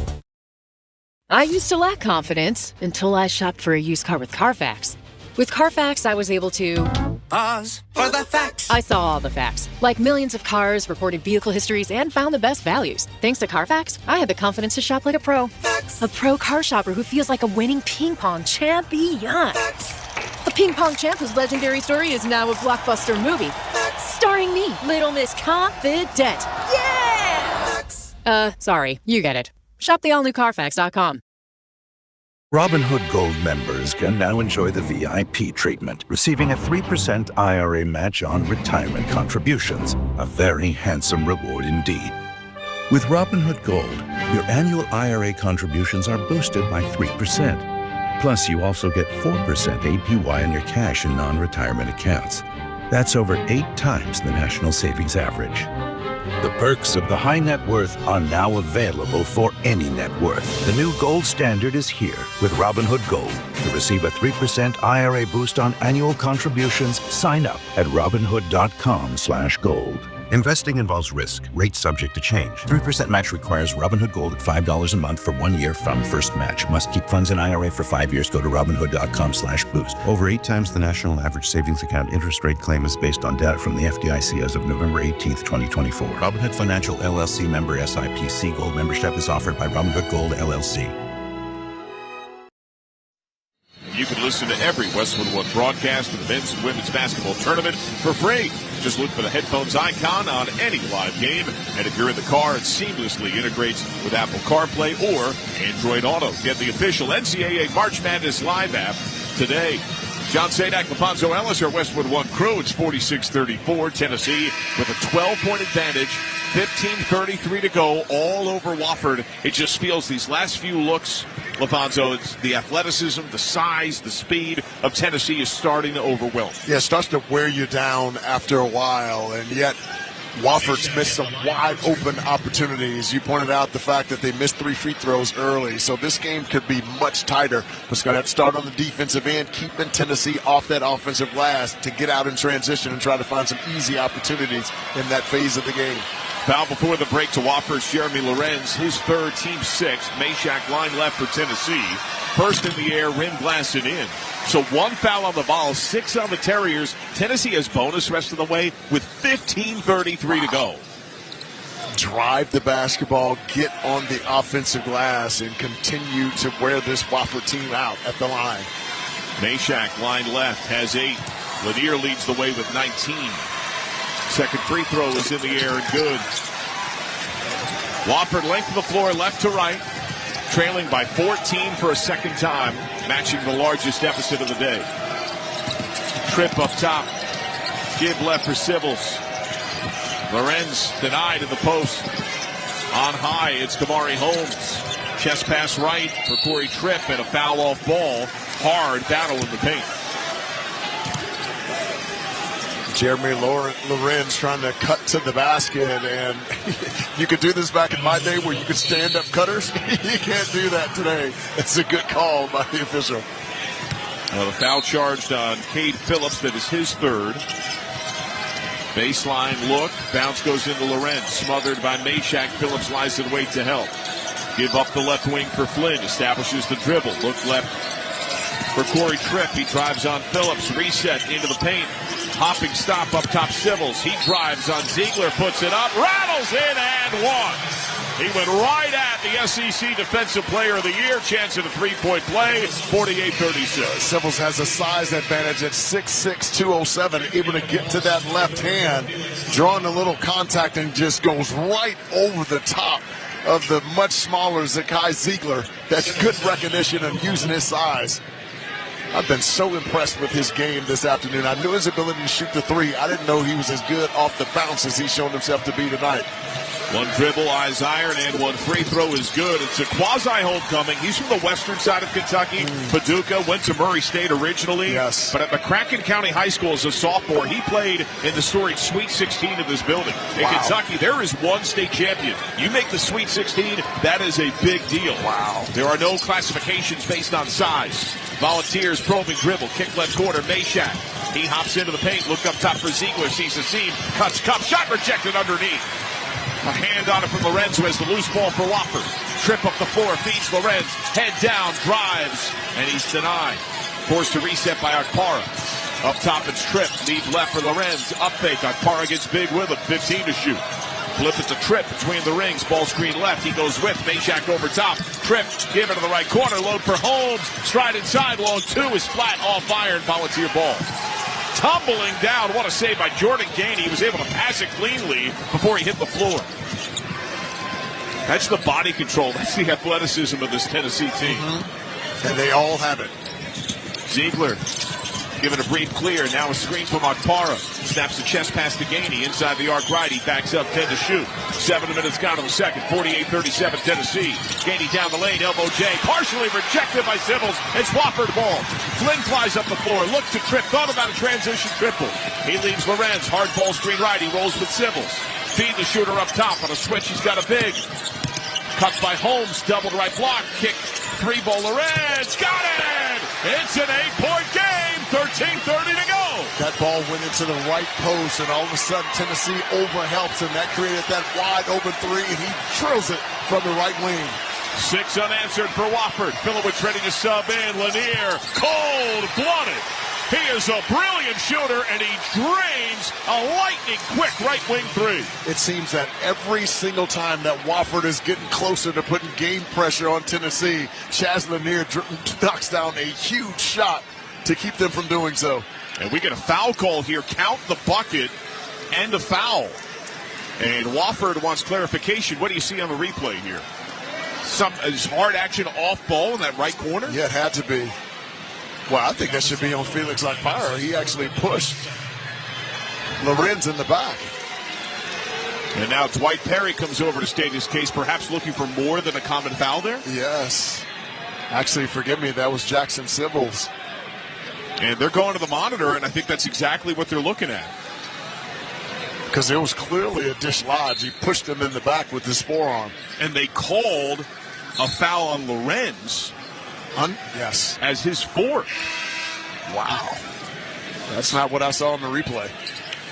I used to lack confidence until I shopped for a used car with Carfax. With Carfax, I was able to pause for the facts. I saw all the facts, like millions of cars, reported vehicle histories, and found the best values. Thanks to Carfax, I had the confidence to shop like a pro. Facts. A pro car shopper who feels like a winning ping pong champion. Facts. A ping pong champ whose legendary story is now a blockbuster movie. Facts. Starring me, Little Miss Confident. Yeah! Sorry, you get it. Shop the all-new Carfax.com. Robinhood Gold members can now enjoy the VIP treatment, receiving a 3% IRA match on retirement contributions. A very handsome reward indeed. With Robinhood Gold, your annual IRA contributions are boosted by 3%. Plus, you also get 4% APY on your cash and non-retirement accounts. That's over 8 times the national savings average. The perks of the high net worth are now available for any net worth. The new gold standard is here with Robinhood Gold. To receive a 3% IRA boost on annual contributions, sign up at Robinhood.com/gold. Investing involves risk. Rates subject to change. 3% match requires Robinhood Gold at $5 a month for 1 year from first match. Must keep funds in IRA for 5 years. Go to Robinhood.com/boost. Over 8 times the national average savings account interest rate claim is based on data from the FDIC as of November 18th, 2024. Robinhood Financial LLC member SIPC. Gold membership is offered by Robinhood Gold LLC. You can listen to every Westwood One broadcast of the men's and women's basketball tournament for free. Just look for the headphones icon on any live game. And if you're in the car, it seamlessly integrates with Apple CarPlay or Android Auto. Get the official NCAA March Madness Live app today. John Sadak, LaFonso Ellis, our Westwood One crew. It's 46-34. Tennessee with a 12-point advantage. 15:33 to go, all over Wofford. It just feels these last few looks, LaFonso, it's the athleticism, the size, the speed of Tennessee is starting to overwhelm. Yeah, it starts to wear you down after a while, and yet Wofford's missed some wide open opportunities. You pointed out the fact that they missed 3 free throws early, so this game could be much tighter. But it's going to have to start on the defensive end, keeping Tennessee off that offensive glass to get out in transition and try to find some easy opportunities in that phase of the game. Foul before the break to Wofford's Jeremy Lorenz, his third, team 6th. Meshack line left for Tennessee. First in the air, rim blasted in. So 1 foul on the ball, 6 on the Terriers. Tennessee has bonus rest of the way with 15:33 to go. Drive the basketball, get on the offensive glass, and continue to wear this Wofford team out at the line. Meshack line left has 8. Lanier leads the way with 19. Second free throw is in the air and good. Wofford length of the floor left to right, trailing by 14 for a second time, matching the largest deficit of the day. Trip up top. Give left for Sybils. Lorenz denied in the post. On high, it's Kamari Holmes. Chest pass right for Corey Tripp and a foul off ball. Hard battle in the paint. Jeremy Lorenz trying to cut to the basket, and you could do this back in my day where you could stand up cutters. You can't do that today. It's a good call by the official. Well, the foul charged on Cade Phillips, that is his third. Baseline look, bounce goes into Lorenz, smothered by Meshack. Phillips lies in wait to help. Give up the left wing for Flynn, establishes the dribble. Look left for Corey Tripp. He drives on Phillips, reset into the paint. Hopping stop up top, Sybils. He drives on Ziegler, puts it up, rattles in and one. He went right at the SEC Defensive Player of the Year. Chance at a 3-point play, 48-36. Sybils has a size advantage at 6'6", 207, able to get to that left hand, drawing a little contact and just goes right over the top of the much smaller Zakai Ziegler. That's good recognition of using his size. I've been so impressed with his game this afternoon. I knew his ability to shoot the 3. I didn't know he was as good off the bounce as he's shown himself to be tonight. One dribble, eyes iron, and one free throw is good. It's a quasi-homecoming. He's from the western side of Kentucky. Paducah, went to Murray State originally. Yes. But at McCracken County High School as a sophomore, he played in the storied Sweet 16 of this building. In Kentucky, there is one state champion. You make the Sweet 16, that is a big deal. Wow. There are no classifications based on size. Volunteers, probing dribble, kick left corner, Meshack. He hops into the paint, look up top for Ziegler, sees the seam, cuts, cup, shot rejected underneath. A hand on it from Lorenz, who has the loose ball for Wofford. Trip up the floor, feeds Lorenz, head down, drives, and he's denied. Forced to reset by Akpara. Up top, it's Tripp, lead left for Lorenz. Up fake, Akpara gets big with him, 15 to shoot. Flip it to Tripp between the rings, ball screen left, he goes with Meshack over top. Tripp, give it to the right corner, load for Holmes. Stride inside, long 2 is flat, off iron, Volunteer ball. tumbling down. What a save by Jordan Gainey. He was able to pass it cleanly before he hit the floor. That's the body control. That's the athleticism of this Tennessee team. And they all have it. Ziegler giving a brief clear. Now a screen from Okpara. Snaps the chest pass to Gainey. Inside the arc right. He backs up 10 to shoot. 7 minutes gone in the second. 48-37 Tennessee. Gainey down the lane. Elbow J. Partially rejected by Sybil's. It's Wofford ball. Flynn flies up the floor. Looks to trip. Thought about a transition triple. He leaves Lorenz. Hard ball screen right. He rolls with Sybil's. Feed the shooter up top. On a switch, he's got a big. Cut by Holmes. Doubled right block. Kick. 3-ball Lorenz. Got it! It's an 8-point game. 13:30 to go. That ball went into the right post, and all of a sudden Tennessee overhelps him. That created that wide open three, and he drills it from the right wing. 6 unanswered for Wofford. Filowich ready to sub in. Lanier, cold-blooded. He is a brilliant shooter, and he drains a lightning-quick right wing three. It seems that every single time that Wofford is getting closer to putting game pressure on Tennessee, Chaz Lanier knocks down a huge shot to keep them from doing so. And we get a foul call here. Count the bucket and a foul. And Wofford wants clarification. What do you see on the replay here? Some hard action off ball in that right corner? Yeah, it had to be. Well, I think that should be on Felix Okpara. He actually pushed Lorenz in the back. And now Dwight Perry comes over to state his case, perhaps looking for more than a common foul there? Yes. Actually, forgive me, that was Jackson Sybil's. And they're going to the monitor, and I think that's exactly what they're looking at. Because there was clearly a dislodge. He pushed him in the back with his forearm. And they called a foul on Lorenz. Yes. As his fourth. Wow. That's not what I saw in the replay.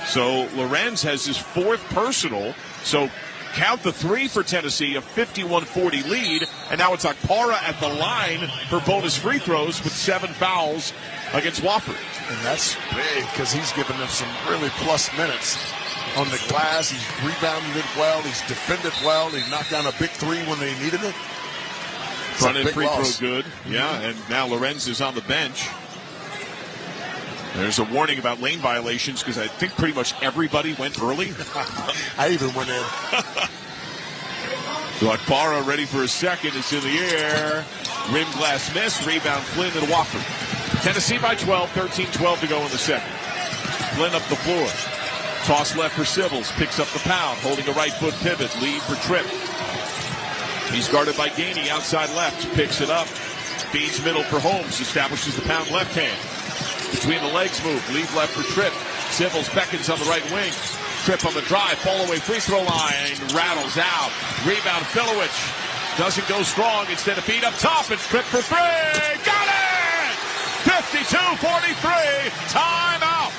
So Lorenz has his fourth personal. So count the 3 for Tennessee, a 51-40 lead. And now it's Okpara at the line for bonus free throws with 7 fouls against Wofford. And that's big because he's given them some really plus minutes on the glass. He's rebounded it well. He's defended well. He knocked down a big 3 when they needed it. Front end free throw good. Yeah, and now Lorenz is on the bench. There's a warning about lane violations because I think pretty much everybody went early. I even went in. So Okpara ready for a second. It's in the air. Rim glass miss. Rebound Flynn and Wofford. Tennessee by 12. 13-12 to go in the second. Flynn up the floor. Toss left for Sybil's. Picks up the pound. Holding a right foot pivot. Lead for Tripp. He's guarded by Gainey outside left. Picks it up. Feeds middle for Holmes. Establishes the pound left hand. Between the legs move. Lead left for Tripp. Sybil's beckons on the right wing. Tripp on the drive. Fall away free throw line. Rattles out. Rebound Filowich. Doesn't go strong. Instead of feed up top. It's Tripp for 3. Got it! 52-43. Timeout.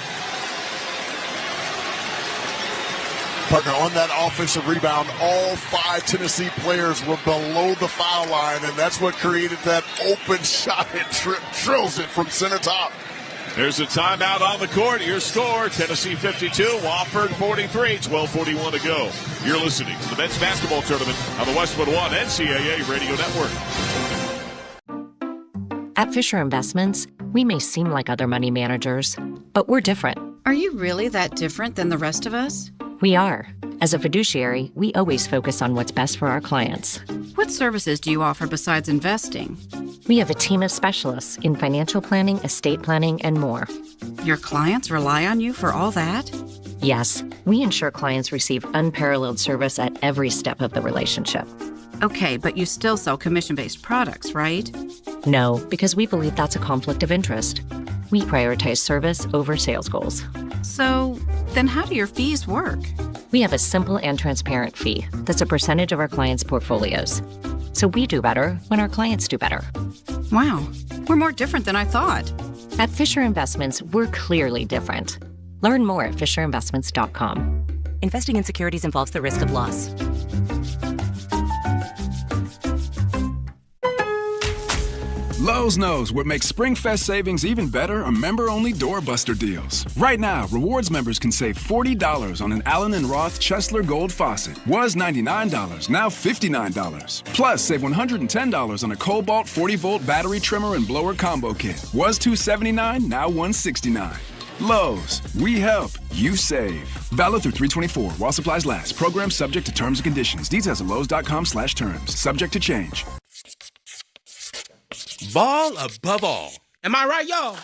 Partner, on that offensive rebound, all 5 Tennessee players were below the foul line, and that's what created that open shot. And Tripp drills it from center top. There's a timeout on the court. Your score, Tennessee 52, Wofford 43, 12:41 to go. You're listening to the men's basketball tournament on the Westwood One NCAA Radio Network. At Fisher Investments, we may seem like other money managers, but we're different. Are you really that different than the rest of us? We are. As a fiduciary, we always focus on what's best for our clients. What services do you offer besides investing? We have a team of specialists in financial planning, estate planning, and more. Your clients rely on you for all that? Yes, we ensure clients receive unparalleled service at every step of the relationship. Okay, but you still sell commission-based products, right? No, because we believe that's a conflict of interest. We prioritize service over sales goals. So, then how do your fees work? We have a simple and transparent fee that's a percentage of our clients' portfolios. So we do better when our clients do better. Wow, we're more different than I thought. At Fisher Investments, we're clearly different. Learn more at FisherInvestments.com. Investing in securities involves the risk of loss. Lowe's knows what makes SpringFest savings even better are member-only doorbuster deals. Right now, rewards members can save $40 on an Allen & Roth Chesler Gold faucet. Was $99, now $59. Plus, save $110 on a Cobalt 40-volt battery trimmer and blower combo kit. Was $279, now $169. Lowe's, we help, you save. Valid through 3/24 while supplies last. Program subject to terms and conditions. Details at lowes.com/terms. Subject to change. Ball above all. Am I right, y'all?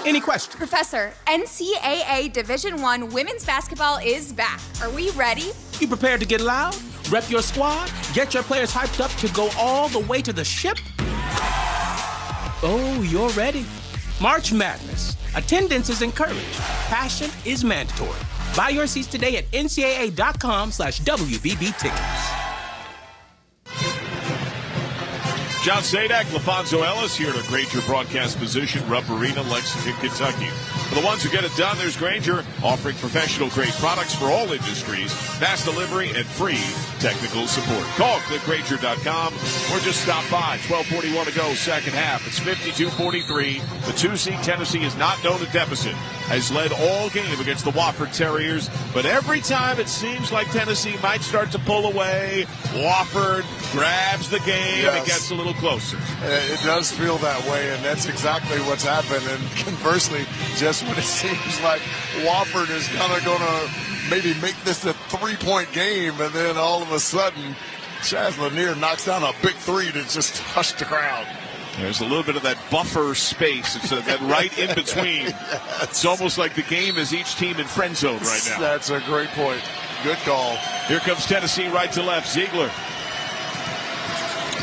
Any questions? Professor, NCAA Division I women's basketball is back. Are we ready? You prepared to get loud? Rep your squad? Get your players hyped up to go all the way to the ship? Oh, you're ready. March Madness. Attendance is encouraged. Passion is mandatory. Buy your seats today at ncaa.com/WBB tickets. John Sadak, LaFonso Ellis here to Granger Broadcast Position, Rupp Arena, Lexington, Kentucky. For the ones who get it done, there's Granger, offering professional-grade products for all industries, fast delivery, and free technical support. Call clickgranger.com or just stop by. 12:41 to go, second half. It's 52-43. The 2-seed Tennessee is not known a deficit, has led all game against the Wofford Terriers, but every time it seems like Tennessee might start to pull away, Wofford grabs the game and gets a little closer. It does feel that way, and that's exactly what's happened. And conversely, just when it seems like Wofford is kind of going to maybe make this a 3-point game, and then all of a sudden, Chaz Lanier knocks down a big three to just hush the crowd. There's a little bit of that buffer space. It's that right in between. Yes. It's almost like the game is each team in friend zone right now. That's a great point. Good call. Here comes Tennessee right to left. Ziegler.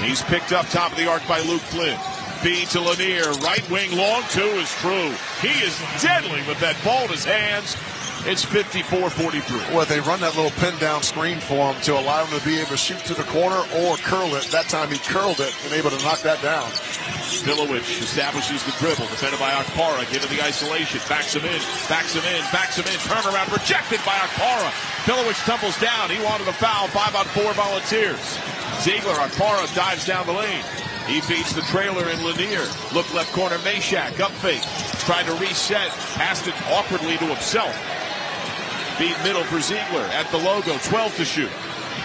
He's picked up top of the arc by Luke Flynn. Feed to Lanier. Right wing, long two is true. He is deadly with that ball in his hands. It's 54-43. Well, they run that little pin-down screen for him to allow him to be able to shoot to the corner or curl it. That time he curled it and able to knock that down. Vilovich establishes the dribble. Defended by Akpara. Given the isolation. Backs him in. Turnaround rejected by Akpara. Vilovich tumbles down. He wanted a foul. 5-on-4 Volunteers. Ziegler, Akpara dives down the lane. He feeds the trailer in Lanier. Look left corner, Meshack, up fake. Tried to reset. Passed it awkwardly to himself. Feed middle for Ziegler at the logo. 12 to shoot.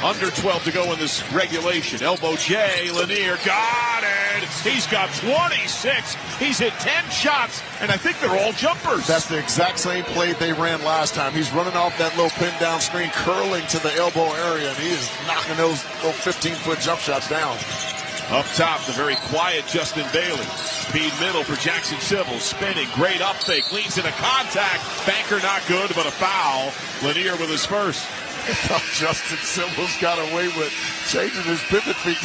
Under 12 to go in this regulation. Elbow J. Lanier got it. He's got 26. He's hit 10 shots, and I think they're all jumpers. That's the exact same play they ran last time. He's running off that little pin down screen, curling to the elbow area, and he is knocking those 15-foot jump shots down. Up top, the very quiet Justin Bailey. Feed middle for Jackson Civil. Spinning, great up fake, leans into contact. Banker not good, but a foul. Lanier with his first. Justin Civils got away with changing his pivot feet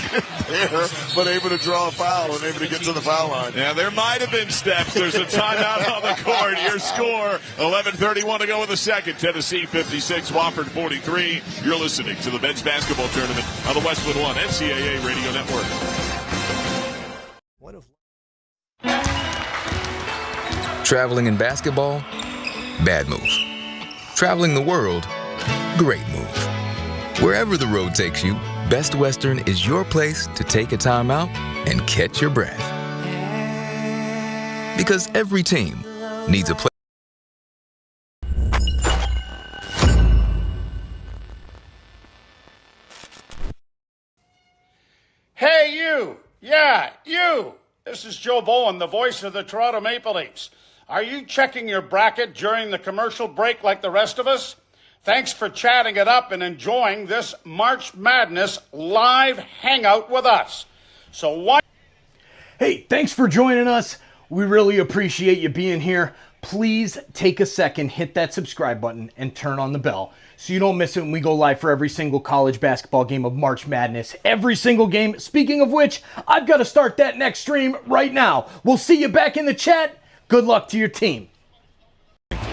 there, but able to draw a foul and able to get to the foul line. Yeah, there might have been steps. There's a timeout on the court. Your score, 11:31 to go in the second. Tennessee 56, Wofford 43. You're listening to the men's basketball tournament on the Westwood One NCAA Radio Network. Traveling in basketball? Bad move. Traveling the world? Great move. Wherever the road takes you, Best Western is your place to take a time out and catch your breath. Because every team needs a place. Hey, you! Yeah, you! This is Joe Bowen, the voice of the Toronto Maple Leafs. Are you checking your bracket during the commercial break like the rest of us? Thanks for chatting it up and enjoying this March Madness live hangout with us. So why... Hey, thanks for joining us. We really appreciate you being here. Please take a second, hit that subscribe button, and turn on the bell so you don't miss it when we go live for every single college basketball game of March Madness. Every single game. Speaking of which, I've got to start that next stream right now. We'll see you back in the chat. Good luck to your team.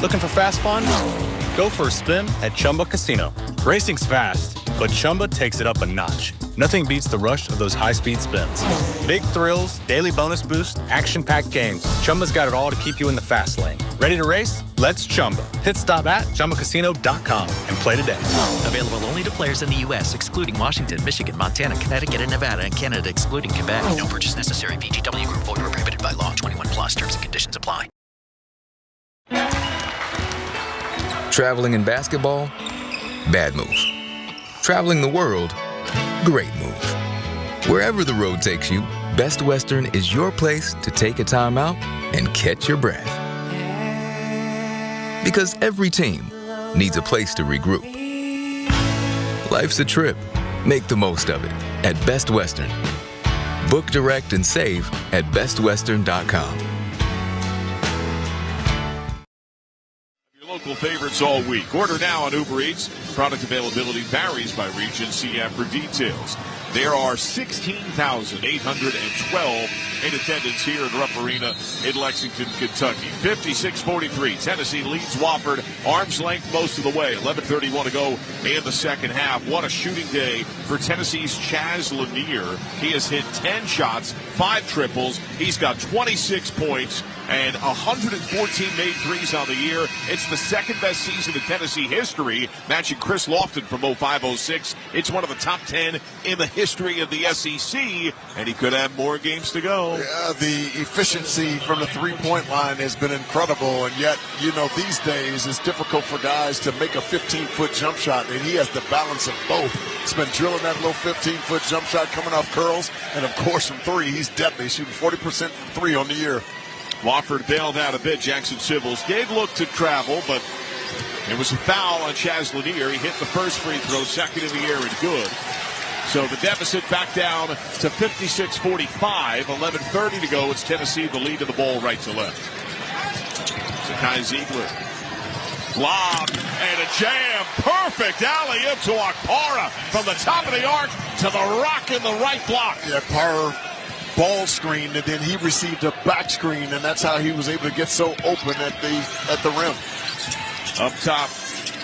Looking for fast fun? Go for a spin at Chumba Casino. Racing's fast, but Chumba takes it up a notch. Nothing beats the rush of those high-speed spins. Big thrills, daily bonus boosts, action-packed games. Chumba's got it all to keep you in the fast lane. Ready to race? Let's Chumba. Hit stop at ChumbaCasino.com and play today. Available only to players in the U.S., excluding Washington, Michigan, Montana, Connecticut, and Nevada, and Canada, excluding Quebec. No purchase necessary. VGW Group. Void or prohibited by law. 21 plus. Terms and conditions apply. Traveling in basketball? Bad move. Traveling the world? Great move. Wherever the road takes you, Best Western is your place to take a time out and catch your breath. Because every team needs a place to regroup. Life's a trip. Make the most of it at Best Western. Book direct and save at bestwestern.com. Your local favorites all week. Order now on Uber Eats. Product availability varies by region. See app for details. There are 16,812 in attendance here at Rupp Arena in Lexington, Kentucky. 56-43. Tennessee leads Wofford. Arm's length most of the way. 11:31 to go in the second half. What a shooting day for Tennessee's Chaz Lanier. He has hit 10 shots, 5 triples. He's got 26 points and 114 made threes on the year. It's the second best season in Tennessee history, matching Chris Lofton from 05-06. It's one of the top 10 in the history of the SEC, and he could have more games to go. Yeah, the efficiency from the three-point line has been incredible, and yet, you know, these days it's difficult for guys to make a 15-foot jump shot, and he has the balance of both. He's been drilling that little 15-foot jump shot coming off curls, and of course from three, he's deadly, shooting 40% from three on the year. Wofford bailed out a bit. Jackson Sybil's gave look to travel, but it was a foul on Chaz Lanier. He hit the first free throw, second in the air, and good. So the deficit back down to 56-45. 11:30 to go. It's Tennessee, the lead of the ball right to left. Zakai Ziegler. Lob and a jam. Perfect alley-oop to Akpara from the top of the arc to the rock in the right block. Yeah, Akpara ball screen, and then he received a back screen, and that's how he was able to get so open at the rim. Up top,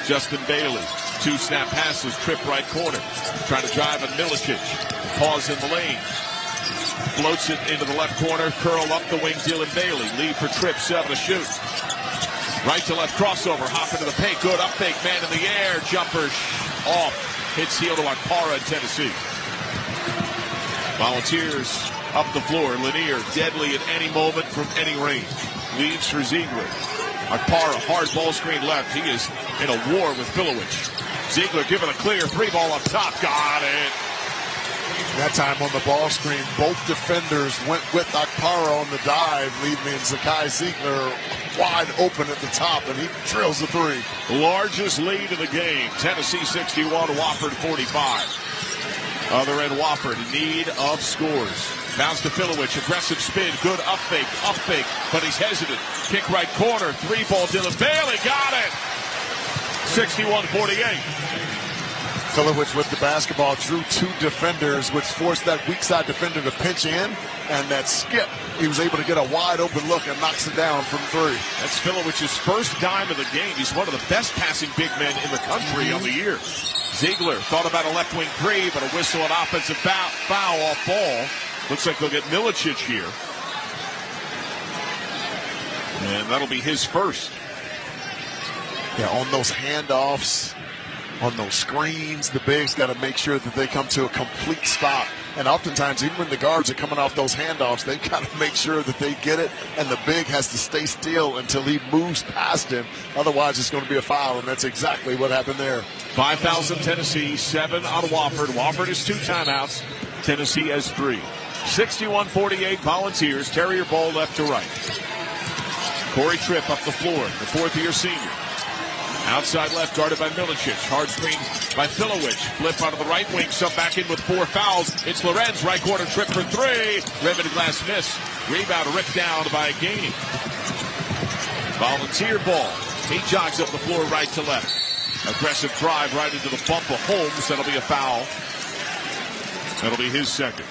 Justin Bailey. 2 snap passes, trip right corner. Trying to drive at Milicic. Pause in the lane. Floats it into the left corner. Curl up the wing, Dylan Bailey. Lead for Tripp, 7 to shoot. Right to left crossover. Hop into the paint. Good up fake. Man in the air. Jumper off. Hits heel to Akpara in Tennessee. Volunteers up the floor. Lanier deadly at any moment from any range. Leads for Ziegler. Akpara, hard ball screen left. He is in a war with Filowich. Ziegler giving a clear 3-ball up top. Got it. That time on the ball screen, both defenders went with Akpara on the dive, leaving Zakai Ziegler wide open at the top, and he drills the 3. Largest lead of the game. Tennessee 61, Wofford 45. Other end, Wofford in need of scores. Bounce to Filowich, aggressive spin, good up fake, but he's hesitant. Kick right corner, 3-ball, Dylan Bailey, got it! 61-48. Filowich with the basketball drew 2 defenders, which forced that weak side defender to pinch in, and that skip, he was able to get a wide open look and knocks it down from 3. That's Filowich's first dime of the game. He's one of the best passing big men in the country on the year. Ziegler thought about a left wing 3, but a whistle and offensive foul off ball. Looks like they'll get Milicic here. And that'll be his first. Yeah, on those handoffs, on those screens, the bigs got to make sure that they come to a complete stop. And oftentimes, even when the guards are coming off those handoffs, they've got to make sure that they get it, and the big has to stay still until he moves past him. Otherwise, it's going to be a foul, and that's exactly what happened there. 5,000 Tennessee, 7 on Wofford. Wofford has 2 timeouts. Tennessee has 3. 61-48 Volunteers. Terrier ball left to right. Corey Tripp up the floor, the 4th-year senior. Outside left, guarded by Milicic. Hard screen by Filowich. Flip out of the right wing. Sub back in with 4 fouls. It's Lorenz. Right corner trip for 3. Riveted glass miss. Rebound ripped down by Gainey. Volunteer ball. He jogs up the floor right to left. Aggressive drive right into the bump of Holmes. That'll be a foul. That'll be his second.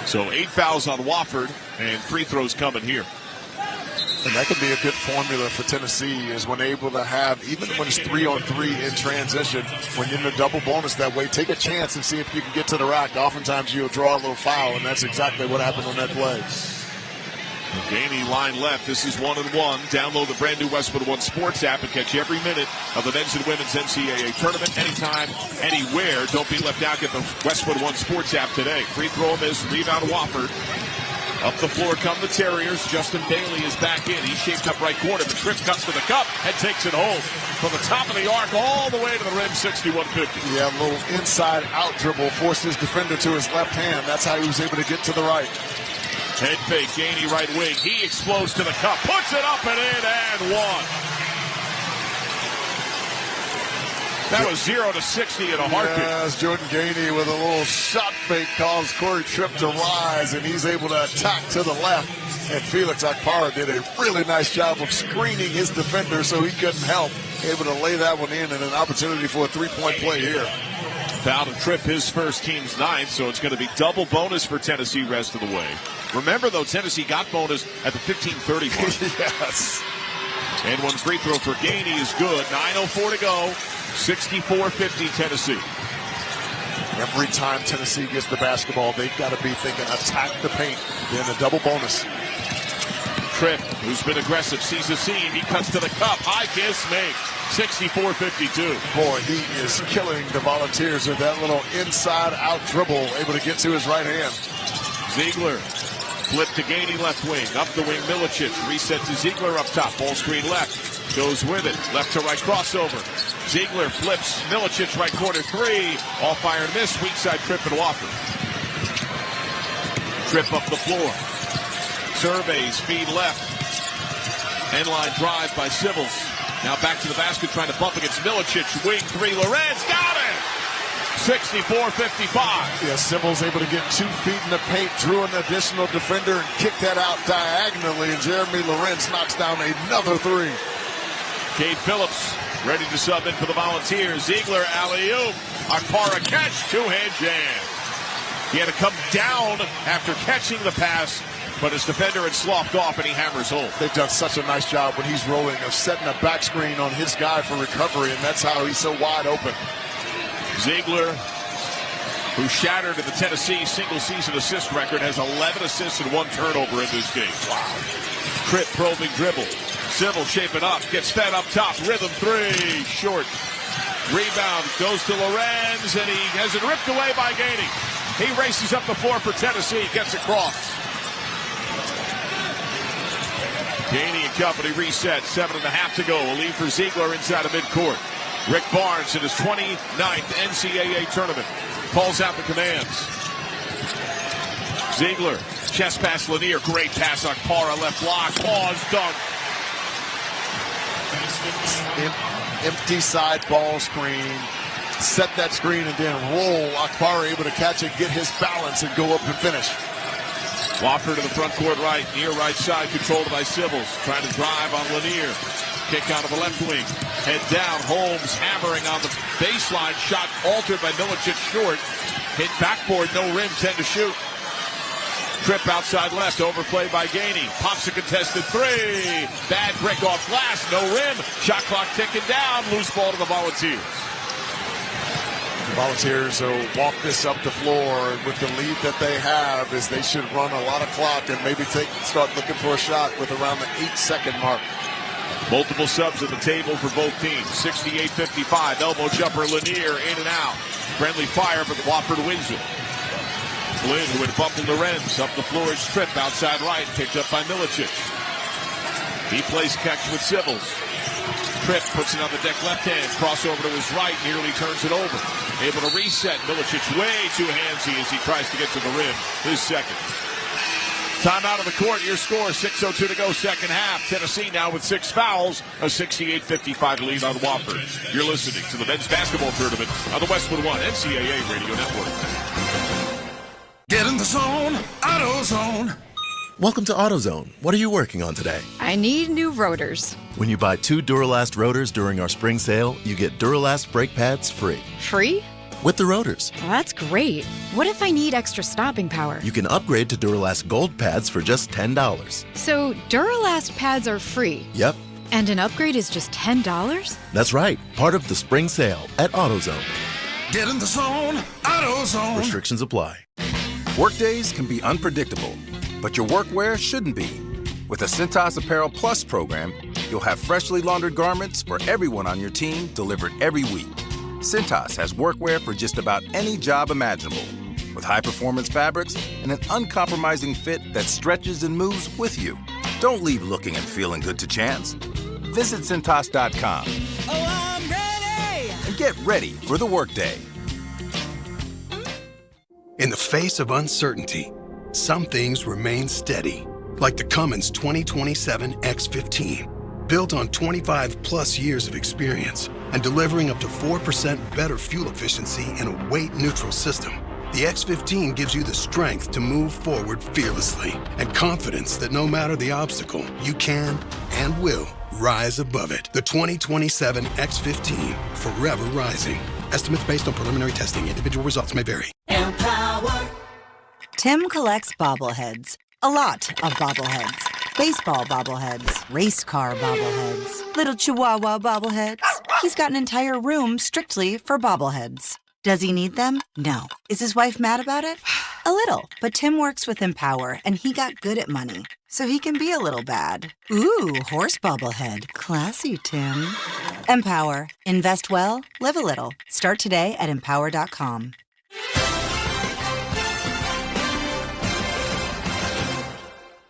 So 8 fouls on Wofford, and free throws coming here. And that could be a good formula for Tennessee, is when able to have, even when it's 3-on-3 in transition, when you're in a double bonus that way, take a chance and see if you can get to the rack. Oftentimes you'll draw a little foul, and that's exactly what happened on that play. Gainey line left. This is 1-1. Download the brand new Westwood One Sports app and catch every minute of the men's and women's NCAA tournament anytime, anywhere. Don't be left out. Get the Westwood One Sports app today. Free throw miss. Rebound Wofford. Up the floor come the Terriers. Justin Bailey is back in. He's shaped up right corner. The Tripp cuts to the cup and takes it home. From the top of the arc all the way to the rim, 61-50. Yeah, a little inside out dribble. Forced his defender to his left hand. That's how he was able to get to the right. Head fake, Gainey right wing. He explodes to the cup, puts it up and in, and one. That was 0 to 60 in a heartbeat. Yes, Jordan Gainey with a little shot fake calls Corey Tripp to rise, and he's able to attack to the left. And Felix Akpara did a really nice job of screening his defender so he couldn't help. Able to lay that one in and an opportunity for a three-point play here. Foul to Tripp, his first, team's ninth, so it's going to be double bonus for Tennessee rest of the way. Remember, though, Tennessee got bonus at the 15:30 mark. Yes. And one free throw for Gainey is good. 9:04 to go. 64-50 Tennessee. Every time Tennessee gets the basketball, they've got to be thinking attack the paint. Then a double bonus. Tripp, who's been aggressive, sees a seam. He cuts to the cup. High kiss, make. 64-52. Boy, he is killing the Volunteers with that little inside-out dribble, able to get to his right hand. Ziegler, flip to Gainey left wing. Up the wing, Milicic. Reset to Ziegler up top. Ball screen left. Goes with it. Left to right crossover. Ziegler flips. Milicic right corner three. All fire and miss. Weak side Tripp and Wofford. Tripp up the floor. Surveys, feed left. End line drive by Sybils. Now back to the basket, trying to bump against Milicic. Wing three, Lorenz got it! 64-55. Yeah, Sybils able to get 2 feet in the paint, drew an additional defender, and kicked that out diagonally, and Jeremy Lorenz knocks down another three. Cade Phillips ready to sub in for the Volunteers. Ziegler, alley-oop. Akpara catch, two-hand jam. He had to come down after catching the pass, but his defender had sloughed off, and he hammers home. They've done such a nice job when he's rolling of setting a back screen on his guy for recovery, and that's how he's so wide open. Ziegler, who shattered the Tennessee single-season assist record, has 11 assists and 1 turnover in this game. Wow. Tripp probing dribble. Sybil shaping up, gets fed up top, rhythm three, short. Rebound goes to Lorenz, and he has it ripped away by Gainey. He races up the floor for Tennessee, gets across. Gainey and company reset, 7.5 to go. A lead for Ziegler inside of midcourt. Rick Barnes in his 29th NCAA tournament calls out the commands. Ziegler, chest pass Lanier, great pass on Akpara, left block, pause, dunk. Empty side ball screen. Set that screen and then roll. Akpara able to catch it, get his balance, and go up and finish. Wofford to the front court right, near right side, controlled by Sybils. Trying to drive on Lanier. Kick out of the left wing. Head down, Holmes hammering on the baseline. Shot altered by Milicic short. Hit backboard, no rim, 10 to shoot. Tripp outside left, overplayed by Gainey. Pops a contested three. Bad brick off glass, no rim. Shot clock ticking down. Loose ball to the Volunteers. The Volunteers will walk this up the floor with the lead that they have, is they should run a lot of clock and maybe start looking for a shot with around the 8-second mark. Multiple subs at the table for both teams. 68-55. Elbow jumper, Lanier in and out. Friendly fire, but Wofford wins it. Flynn, who had bumped Lorenz up the floor, is Tripp outside right, picked up by Milicic. He plays catch with Sybils. Tripp puts it on the deck left hand, crossover to his right, nearly turns it over. Able to reset. Milicic way too handsy as he tries to get to the rim. His second. Time out of the court. Your score, 6:02 to go, second half. Tennessee now with 6 fouls, a 68-55 lead on Wofford. You're listening to the men's basketball tournament on the Westwood One NCAA Radio Network. Get in the zone, AutoZone. Welcome to AutoZone. What are you working on today? I need new rotors. When you buy 2 Duralast rotors during our spring sale, you get Duralast brake pads free. Free? With the rotors. Well, that's great. What if I need extra stopping power? You can upgrade to Duralast Gold pads for just $10. So Duralast pads are free? Yep. And an upgrade is just $10? That's right. Part of the spring sale at AutoZone. Get in the zone, AutoZone. Restrictions apply. Workdays can be unpredictable, but your workwear shouldn't be. With the Cintas Apparel Plus program, you'll have freshly laundered garments for everyone on your team delivered every week. Cintas has workwear for just about any job imaginable, with high-performance fabrics and an uncompromising fit that stretches and moves with you. Don't leave looking and feeling good to chance. Visit Cintas.com. Oh, I'm ready! And get ready for the workday. In the face of uncertainty, some things remain steady, like the Cummins 2027 X15, built on 25-plus years of experience and delivering up to 4% better fuel efficiency in a weight-neutral system. The X15 gives you the strength to move forward fearlessly and confidence that no matter the obstacle, you can and will rise above it. The 2027 X15, forever rising. Estimates based on preliminary testing. Individual results may vary. Empower. Tim collects bobbleheads. A lot of bobbleheads. Baseball bobbleheads. Race car bobbleheads. Little Chihuahua bobbleheads. He's got an entire room strictly for bobbleheads. Does he need them? No. Is his wife mad about it? A little. But Tim works with Empower, and he got good at money. So he can be a little bad. Ooh, horse bobblehead. Classy, Tim. Empower. Invest well, live a little. Start today at empower.com.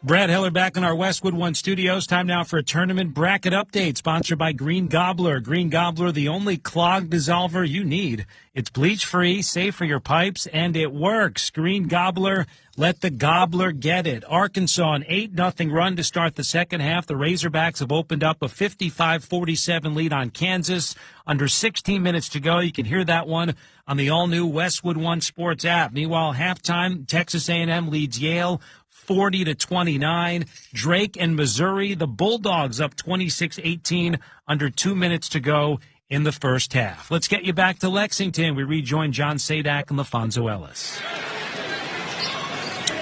Brad Heller back in our Westwood One studios. Time now for a tournament bracket update sponsored by Green Gobbler. Green Gobbler, the only clog dissolver you need. It's bleach-free, safe for your pipes, and it works. Green Gobbler, let the gobbler get it. Arkansas, an 8-0 run to start the second half. The Razorbacks have opened up a 55-47 lead on Kansas. Under 16 minutes to go. You can hear that one on the all-new Westwood One Sports app. Meanwhile, halftime, Texas A&M leads Yale 40-29. Drake and Missouri, the Bulldogs up 26-18, under 2 minutes to go in the first half. Let's get you back to Lexington. We rejoin John Sadak and LaFonso Ellis.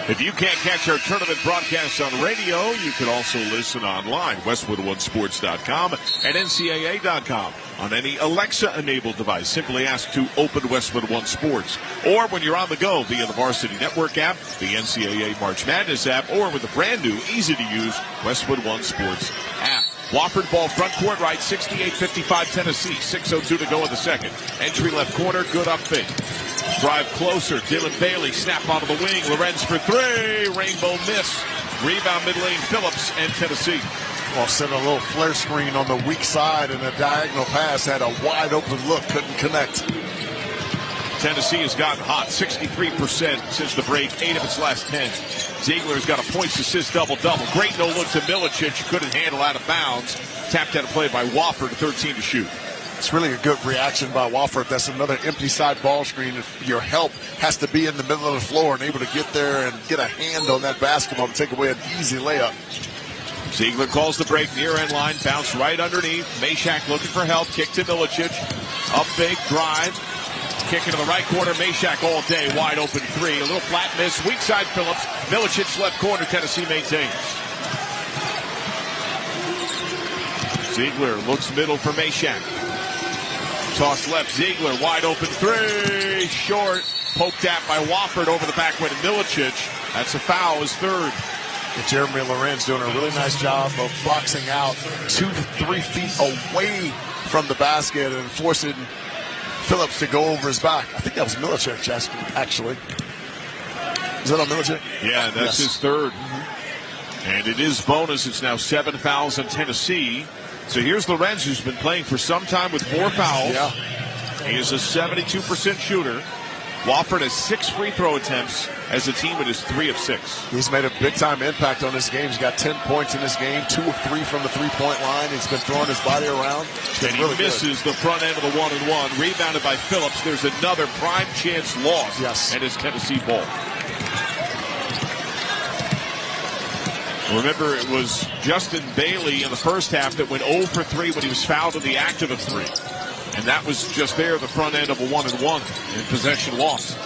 If you can't catch our tournament broadcasts on radio, you can also listen online, westwoodonesports.com and ncaa.com. On any Alexa-enabled device, simply ask to open Westwood One Sports. Or when you're on the go via the Varsity Network app, the NCAA March Madness app, or with the brand new, easy-to-use Westwood One Sports app. Wofford ball front court right, 68-55 Tennessee. 6:02 to go in the second. Entry left corner, good up fake. Drive closer, Dylan Bailey, snap out of the wing. Lorenz for three, rainbow miss. Rebound mid-lane, Phillips and Tennessee. Well, sent a little flare screen on the weak side, and a diagonal pass had a wide open look, couldn't connect. Tennessee has gotten hot, 63% since the break, 8 of its last 10. Ziegler's got a points, assist, double-double. Great no-look to Milicic, couldn't handle out of bounds. Tapped out of play by Wofford, 13 to shoot. It's really a good reaction by Wofford. That's another empty side ball screen. Your help has to be in the middle of the floor and able to get there and get a hand on that basketball to take away an easy layup. Ziegler calls the break, near end line, bounce right underneath. Meshack looking for help, kick to Milicic. Up big, drive. Kick into the right corner, Meshack all day, wide open three. A little flat miss, weak side Phillips. Milicic left corner, Tennessee maintains. Ziegler looks middle for Meshack. Toss left, Ziegler, wide open three, short. Poked at by Wofford over the back way to Milicic. That's a foul, his third. And Jeremy Lorenz doing a really nice job of boxing out 2-3 feet away from the basket and forcing Phillips to go over his back. I think that was Milicic, actually. Is that on Milicic? Yeah, that's his third. And it is bonus. It's now 7 fouls on Tennessee. So here's Lorenz, who's been playing for some time with 4 fouls. Yeah. He is a 72% shooter. Wofford has 6 free throw attempts. As a team, it is 3 of 6. He's made a big-time impact on this game. He's got 10 points in this game, 2 of 3 from the three-point line. He's been throwing his body around. And he misses the front end of the 1-and-1. Rebounded by Phillips. There's another prime chance loss. Yes. And it's Tennessee ball. Remember, it was Justin Bailey in the first half that went 0 for 3 when he was fouled in the act of a 3. And that was just there, the front end of a 1-and-1 in possession loss.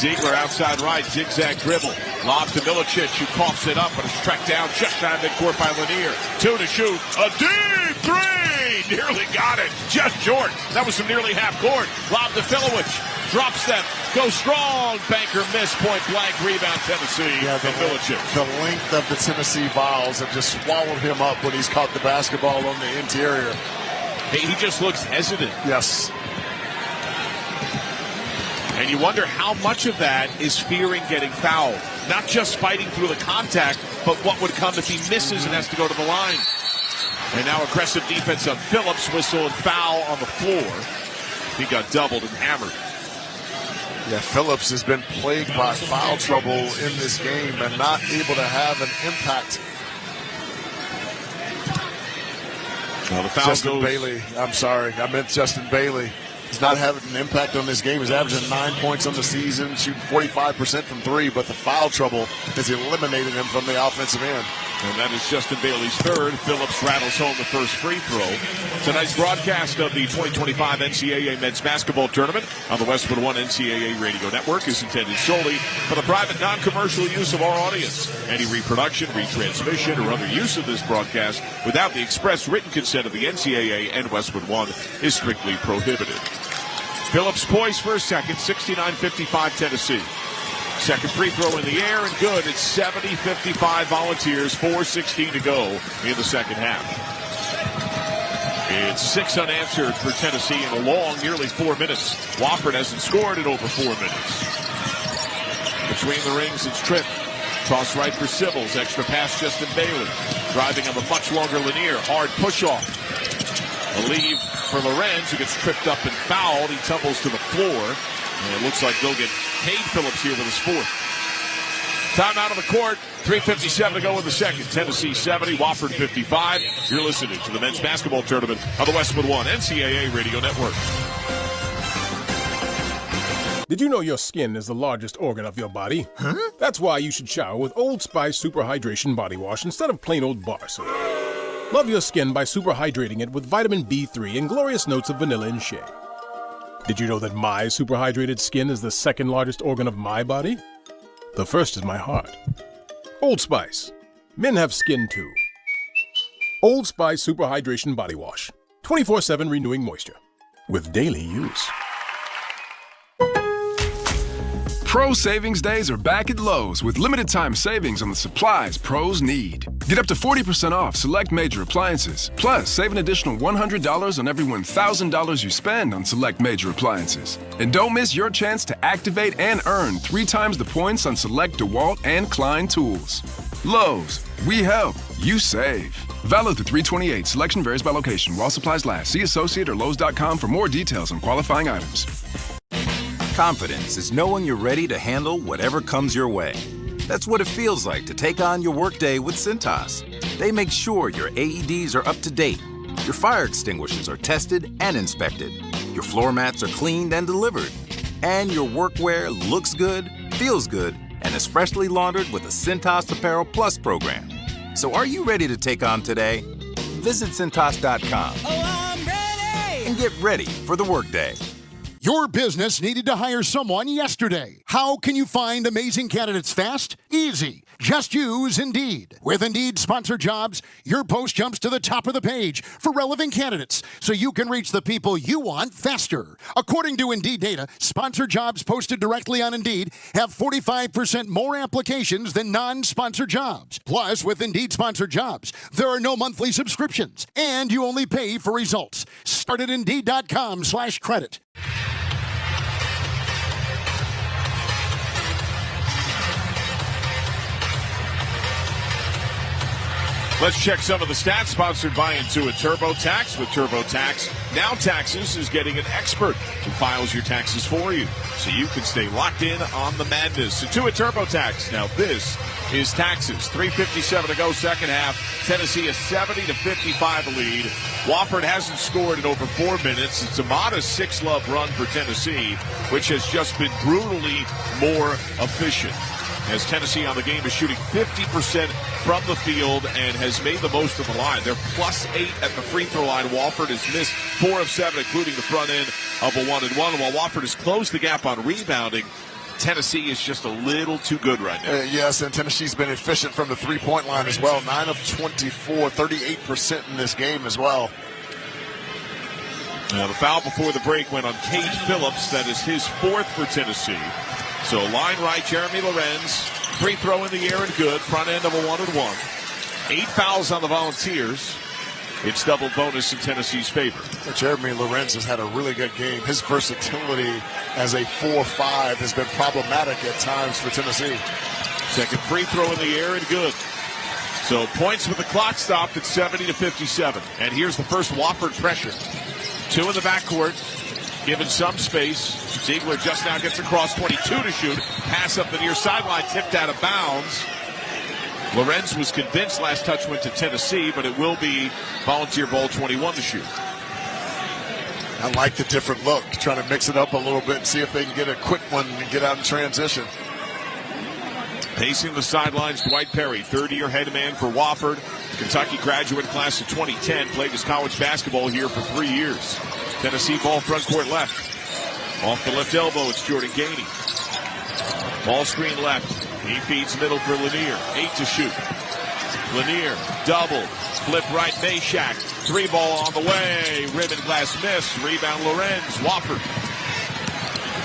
Ziegler outside right, zigzag dribble. Lob to Milicic, who coughs it up, but is tracked down just shy of midcourt by Lanier. 2 to shoot. A deep 3! Nearly got it. Just short. That was from nearly half court. Lob to Filowich. Drop step. Go strong. Banker miss. Point blank. Rebound Tennessee. Yeah, the length of the Tennessee Vols have just swallowed him up when he's caught the basketball on the interior. Hey, he just looks hesitant. Yes. And you wonder how much of that is fearing getting fouled. Not just fighting through the contact, but what would come if he misses and has to go to the line. And now aggressive defense on Phillips. Whistle and foul on the floor. He got doubled and hammered. Yeah, Phillips has been plagued by foul trouble in this game and not able to have an impact. Well, the foul Justin Bailey. I'm sorry. I meant Justin Bailey. He's not having an impact on this game. He's averaging 9 points on the season, shooting 45% from three, but the foul trouble has eliminated him from the offensive end. And that is Justin Bailey's third. Phillips rattles home the first free throw. Tonight's broadcast of the 2025 NCAA Men's Basketball Tournament on the Westwood One NCAA Radio Network is intended solely for the private, non-commercial use of our audience. Any reproduction, retransmission, or other use of this broadcast without the express written consent of the NCAA and Westwood One is strictly prohibited. Phillips poised for a second, 69-55 Tennessee. Second free throw in the air and good. It's 70-55 Volunteers, 4:16 to go in the second half. It's 6 unanswered for Tennessee in a long, nearly 4 minutes. Wofford hasn't scored in over 4 minutes. Between the rings, it's Tripp. Toss right for Sybil's. Extra pass, Justin Bailey. Driving on the much longer Lanier. Hard push-off. A leave for Lorenz, who gets tripped up and fouled. He tumbles to the floor. And it looks like they'll get Cade Phillips here with his fourth. Timeout on the court. 3:57 to go in the second. Tennessee 70, Wofford 55. You're listening to the Men's Basketball Tournament on the Westwood One NCAA Radio Network. Did you know your skin is the largest organ of your body? Huh? That's why you should shower with Old Spice Super Hydration Body Wash instead of plain old bar soap. Love your skin by super hydrating it with vitamin B3 and glorious notes of vanilla and shea. Did you know that my super hydrated skin is the second largest organ of my body? The first is my heart. Old Spice. Men have skin too. Old Spice Super Hydration Body Wash. 24/7 renewing moisture. With daily use. Pro Savings Days are back at Lowe's with limited time savings on the supplies pros need. Get up to 40% off select major appliances. Plus, save an additional $100 on every $1,000 you spend on select major appliances. And don't miss your chance to activate and earn 3 times the points on select DeWalt and Klein tools. Lowe's, we help, you save. Valid through 3/28. Selection varies by location. While supplies last. See associate or Lowe's.com for more details on qualifying items. Confidence is knowing you're ready to handle whatever comes your way. That's what it feels like to take on your workday with Cintas. They make sure your AEDs are up to date, your fire extinguishers are tested and inspected, your floor mats are cleaned and delivered, and your workwear looks good, feels good, and is freshly laundered with the Cintas Apparel Plus program. So are you ready to take on today? Visit Cintas.com and get ready for the workday. Your business needed to hire someone yesterday. How can you find amazing candidates fast? Easy. Just use Indeed. With Indeed Sponsored Jobs, your post jumps to the top of the page for relevant candidates so you can reach the people you want faster. According to Indeed data, sponsored jobs posted directly on Indeed have 45% more applications than non-sponsored jobs. Plus, with Indeed Sponsored Jobs, there are no monthly subscriptions, and you only pay for results. Start at Indeed.com/credit. Let's check some of the stats sponsored by Intuit TurboTax. With TurboTax, now Taxes is getting an expert who files your taxes for you so you can stay locked in on the madness. Intuit TurboTax. Now this is Taxes. 3:57 to go, second half. Tennessee a 70-55 lead. Wofford hasn't scored in over 4 minutes. It's a modest 6-love run for Tennessee, which has just been brutally more efficient. As Tennessee on the game is shooting 50% from the field and has made the most of the line. They're +8 at the free throw line. Wofford has missed 4 of 7, including the front end of a 1-and-1. While Wofford has closed the gap on rebounding, Tennessee is just a little too good right now. Yes, and Tennessee's been efficient from the three-point line as well. 9 of 24, 38% in this game as well. Now the foul before the break went on Cade Phillips. That is his 4th for Tennessee. So line right, Jeremy Lorenz. Free throw in the air and good. Front end of a 1-and-1. 8 fouls on the Volunteers. It's double bonus in Tennessee's favor. Jeremy Lorenz has had a really good game. His versatility as a 4-5 has been problematic at times for Tennessee. Second free throw in the air and good. So points with the clock stopped at 70-57. And here's the first Wofford pressure. 2 in the backcourt. given some space. Ziegler just now gets across 22 to shoot. Pass up the near sideline, tipped out of bounds. Lorenz was convinced last touch went to Tennessee, but it will be volunteer ball 21 to shoot. I like the different look, trying to mix it up a little bit and see if they can get a quick one and get out in transition. Pacing the sidelines, Dwight Perry, third-year head man for Wofford. Kentucky graduate class of 2010, played his college basketball here for 3 years. Tennessee ball front court left. Off the left elbow, it's Jordan Gainey. Ball screen left. He feeds middle for Lanier. 8 to shoot. Lanier, double. Flip right, Meshack. 3 ball on the way. Rim and glass miss. Rebound Lorenz. Wofford.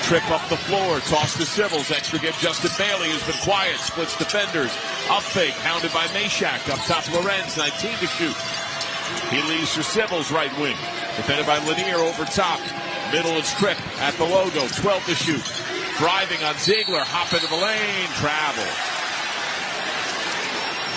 Trip up the floor. Toss to Sybils. Extra give Justin Bailey, who's been quiet. Splits defenders. Up fake. Hounded by Meshack. Up top Lorenz. 19 to shoot. He leaves for Sybils, right wing. Defended by Lanier over top. Middle is Tripp at the logo. 12 to shoot. Driving on Ziegler. Hop into the lane. Travel.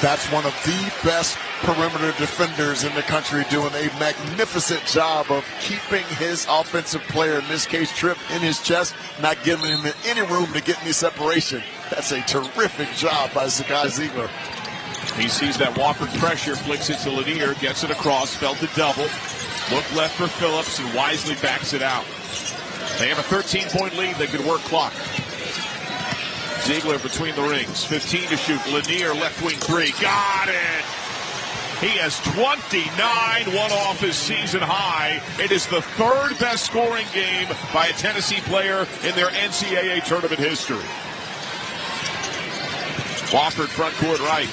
That's one of the best perimeter defenders in the country, doing a magnificent job of keeping his offensive player, in this case Tripp, in his chest, not giving him any room to get any separation. That's a terrific job by Zakai Ziegler. He sees that Wofford pressure, flicks it to Lanier, gets it across, felt a double. Look left for Phillips and wisely backs it out. They have a 13-point lead. They could work clock. Ziegler between the rings. 15 to shoot. Lanier left wing 3. Got it! He has 29, one off his season high. It is the third best scoring game by a Tennessee player in their NCAA tournament history. Wofford front court right.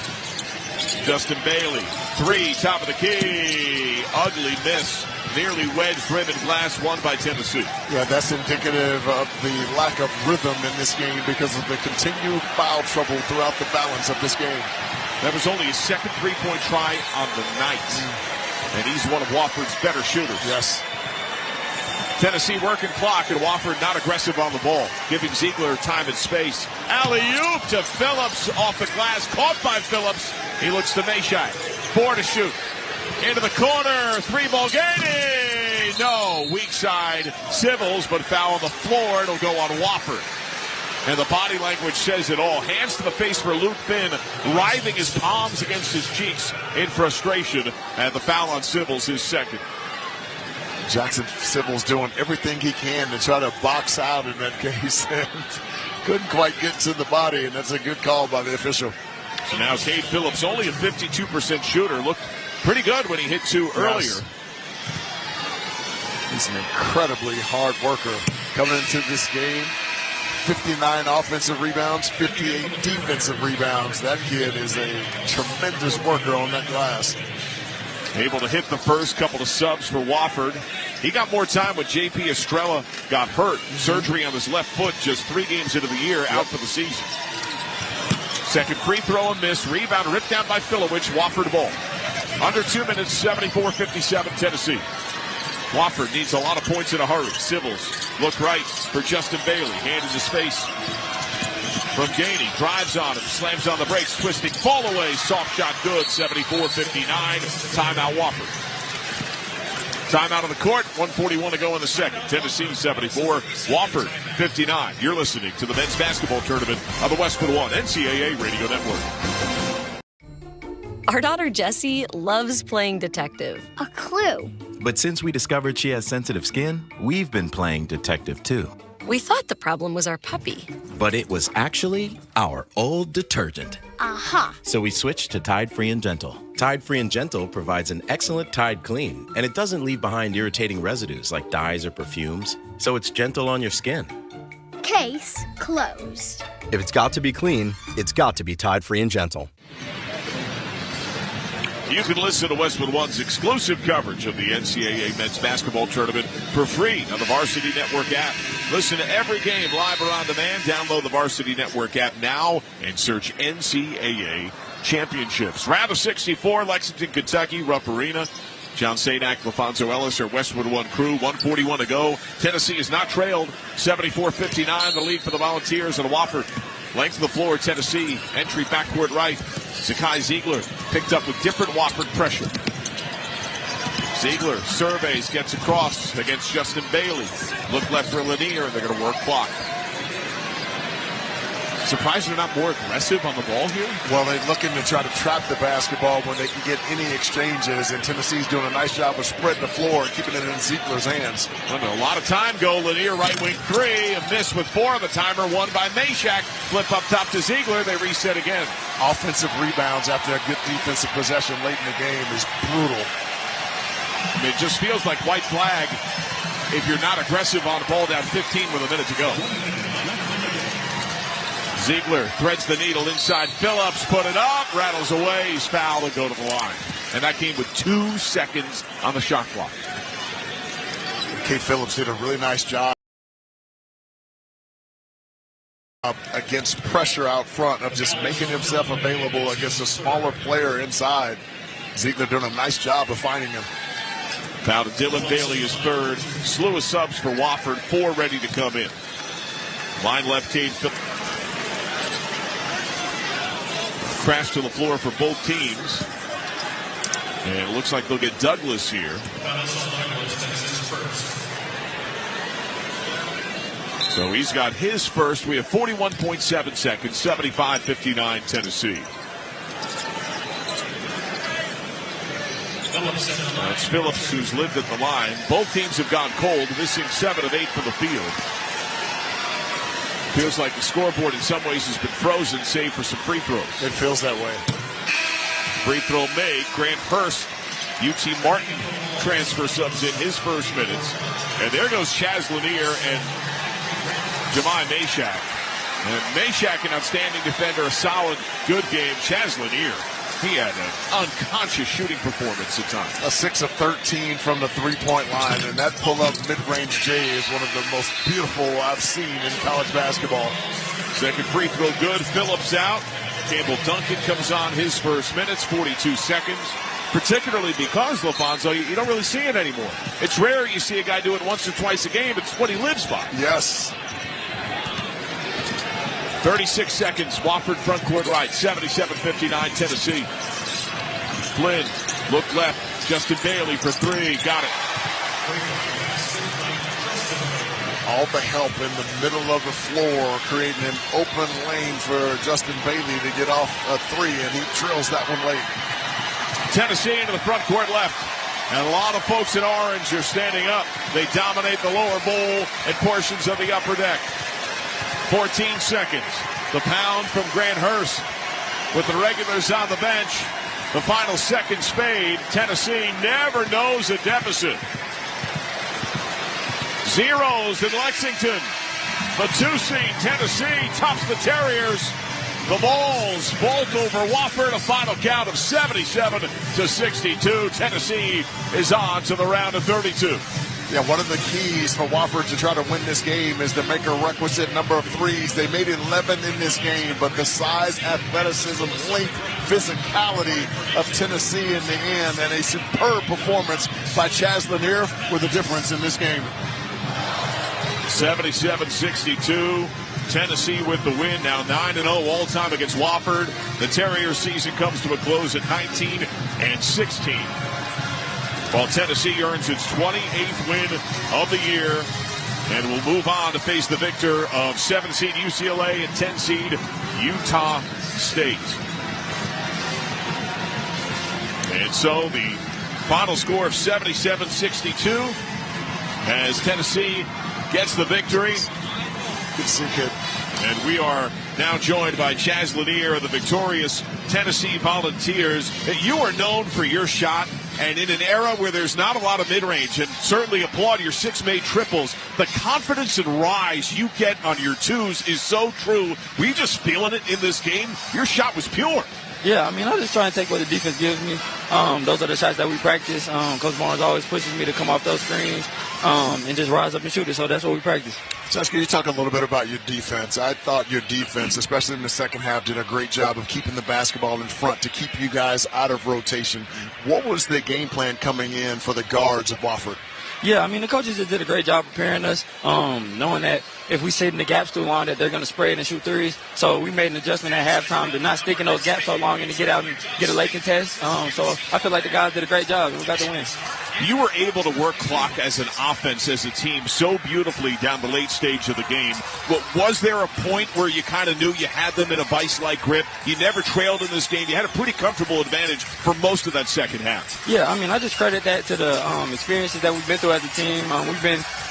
Justin Bailey. 3, top of the key. Ugly miss. Nearly wedged rim and glass, won by Tennessee. Yeah, that's indicative of the lack of rhythm in this game because of the continued foul trouble throughout the balance of this game. That was only his second three-point try on the night. And he's one of Wofford's better shooters. Yes. Tennessee working clock, and Wofford not aggressive on the ball, giving Ziegler time and space. Alley-oop to Phillips off the glass, caught by Phillips. He looks to Meshack. 4 to shoot. Into the corner, 3-ball Gainey. No, weak side, Sybils, but foul on the floor. It'll go on Wofford. And the body language says it all. Hands to the face for Luke Finn, writhing his palms against his cheeks in frustration. And the foul on Sybils, his second. Jackson Sybils doing everything he can to try to box out in that case. And couldn't quite get to the body, and that's a good call by the official. So now Cade Phillips, only a 52% shooter. Looked pretty good when he hit 2 earlier. Yes. He's an incredibly hard worker coming into this game. 59 offensive rebounds, 58 defensive rebounds. That kid is a tremendous worker on that glass. Able to hit the first couple of subs for Wofford. He got more time when J.P. Estrella got hurt. Surgery on his left foot just 3 games into the year, out for the season. Second free throw and miss. Rebound ripped down by Filowich. Wofford ball. Under 2 minutes, 74-57 Tennessee. Wofford needs a lot of points in a hurry. Sybils look right for Justin Bailey. Hand in his face from Gainey. Drives on him. Slams on the brakes. Twisting. Fall away. Soft shot good. 74-59. Timeout Wofford. Timeout on the court. 1:41 to go in the second. Tennessee 74. Wofford 59. You're listening to the men's basketball tournament of the Westwood One NCAA Radio Network. Our daughter Jessie loves playing detective. A clue. But since we discovered she has sensitive skin, we've been playing detective too. We thought the problem was our puppy. But it was actually our old detergent. Aha. So we switched to Tide Free and Gentle. Tide Free and Gentle provides an excellent Tide clean, and it doesn't leave behind irritating residues like dyes or perfumes, so it's gentle on your skin. Case closed. If it's got to be clean, it's got to be Tide Free and Gentle. You can listen to Westwood One's exclusive coverage of the NCAA men's basketball tournament for free on the Varsity Network app. Listen to every game live or on demand. Download the Varsity Network app now and search NCAA Championships. Round of 64, Lexington, Kentucky, Rupp Arena. John Sadak, LaFonso Ellis, our Westwood One crew. 1:41 to go. Tennessee is not trailed. 74-59, the lead for the Volunteers and Wofford. Length of the floor, Tennessee. Entry backcourt right. Zakai Ziegler picked up with different Wofford pressure. Ziegler surveys, gets across against Justin Bailey. Look left for Lanier, and they're going to work clock. Surprised they're not more aggressive on the ball here? Well, they're looking to try to trap the basketball when they can get any exchanges, and Tennessee's doing a nice job of spreading the floor and keeping it in Ziegler's hands. Under a lot of time go. Lanier right wing three, a miss with 4 on the timer, won by Meshack. Flip up top to Ziegler, they reset again. Offensive rebounds after a good defensive possession late in the game is brutal. It just feels like white flag if you're not aggressive on the ball down 15 with a minute to go. Ziegler threads the needle inside. Phillips put it up, rattles away. He's fouled and go to the line. And that came with 2 seconds on the shot clock. Kate Phillips did a really nice job against pressure out front of just making himself available against a smaller player inside. Ziegler doing a nice job of finding him. Foul to Dylan Bailey is third. Slew of subs for Wofford. 4 ready to come in. Line left, Kate Phillips. Crash to the floor for both teams. And it looks like they'll get Douglas here. So he's got his first. We have 41.7 seconds, 75-59 Tennessee. It's Phillips who's lived at the line. Both teams have gone cold, missing 7 of 8 from the field. Feels like the scoreboard in some ways has been frozen, save for some free throws. It feels that way. Free throw made. Grant Hurst, UT Martin transfer subs in his first minutes. And there goes Chaz Lanier and Jemai Meshack. And Meshack, an outstanding defender, a solid, good game. Chaz Lanier, he had an unconscious shooting performance at times. A 6 of 13 from the three-point line, and that pull-up mid-range J is one of the most beautiful I've seen in college basketball. Second free throw good. Phillips out. Campbell Duncan comes on his first minutes, 42 seconds. Particularly because, LaFonso, you don't really see it anymore. It's rare you see a guy do it once or twice a game. It's what he lives by. Yes. 36 seconds, Wofford front court right, 77-59 Tennessee. Flynn, look left, Justin Bailey for 3, got it. All the help in the middle of the floor, creating an open lane for Justin Bailey to get off a 3, and he drills that one late. Tennessee into the front court left. And a lot of folks in orange are standing up. They dominate the lower bowl and portions of the upper deck. 14 seconds. The pound from Grant Hurst with the regulars on the bench. The final seconds fade. Tennessee never knows a deficit. Zeros in Lexington. The 2 seed Tennessee tops the Terriers. The Vols vault over Wofford, a final count of 77-62. Tennessee is on to the round of 32. Yeah, one of the keys for Wofford to try to win this game is to make a requisite number of threes. They made 11 in this game, but the size, athleticism, length, physicality of Tennessee in the end, and a superb performance by Chaz Lanier were the difference in this game. 77-62. Tennessee with the win, now 9-0 all-time against Wofford. The Terrier season comes to a close at 19-16. While Tennessee earns its 28th win of the year and will move on to face the victor of 7-seed UCLA and 10-seed Utah State. And so the final score of 77-62 as Tennessee gets the victory. Good to see, kid. And we are now joined by Chaz Lanier of the victorious Tennessee Volunteers. You are known for your shot, and in an era where there's not a lot of mid-range, and certainly applaud your 6 made triples, the confidence and rise you get on your 2s is so true. Were you just feeling it in this game? Your shot was pure. Yeah, I mean, I just try and take what the defense gives me. Those are the shots that we practice. Coach Barnes always pushes me to come off those screens and just rise up and shoot it, so that's what we practice. Josh, can you talk a little bit about your defense? I thought your defense, especially in the second half, did a great job of keeping the basketball in front to keep you guys out of rotation. What was the game plan coming in for the guards of Wofford? Yeah, I mean, the coaches just did a great job preparing us, knowing that if we sit in the gaps too long that they're going to spray it and shoot threes. So we made an adjustment at halftime to not stick in those gaps so long and to get out and get a late contest. So I feel like the guys did a great job and we got the win. You were able to work clock as an offense, as a team, so beautifully down the late stage of the game. But was there a point where you kind of knew you had them in a vice-like grip? You never trailed in this game. You had a pretty comfortable advantage for most of that second half. Yeah, I mean, I just credit that to the experiences that we've been through as a team.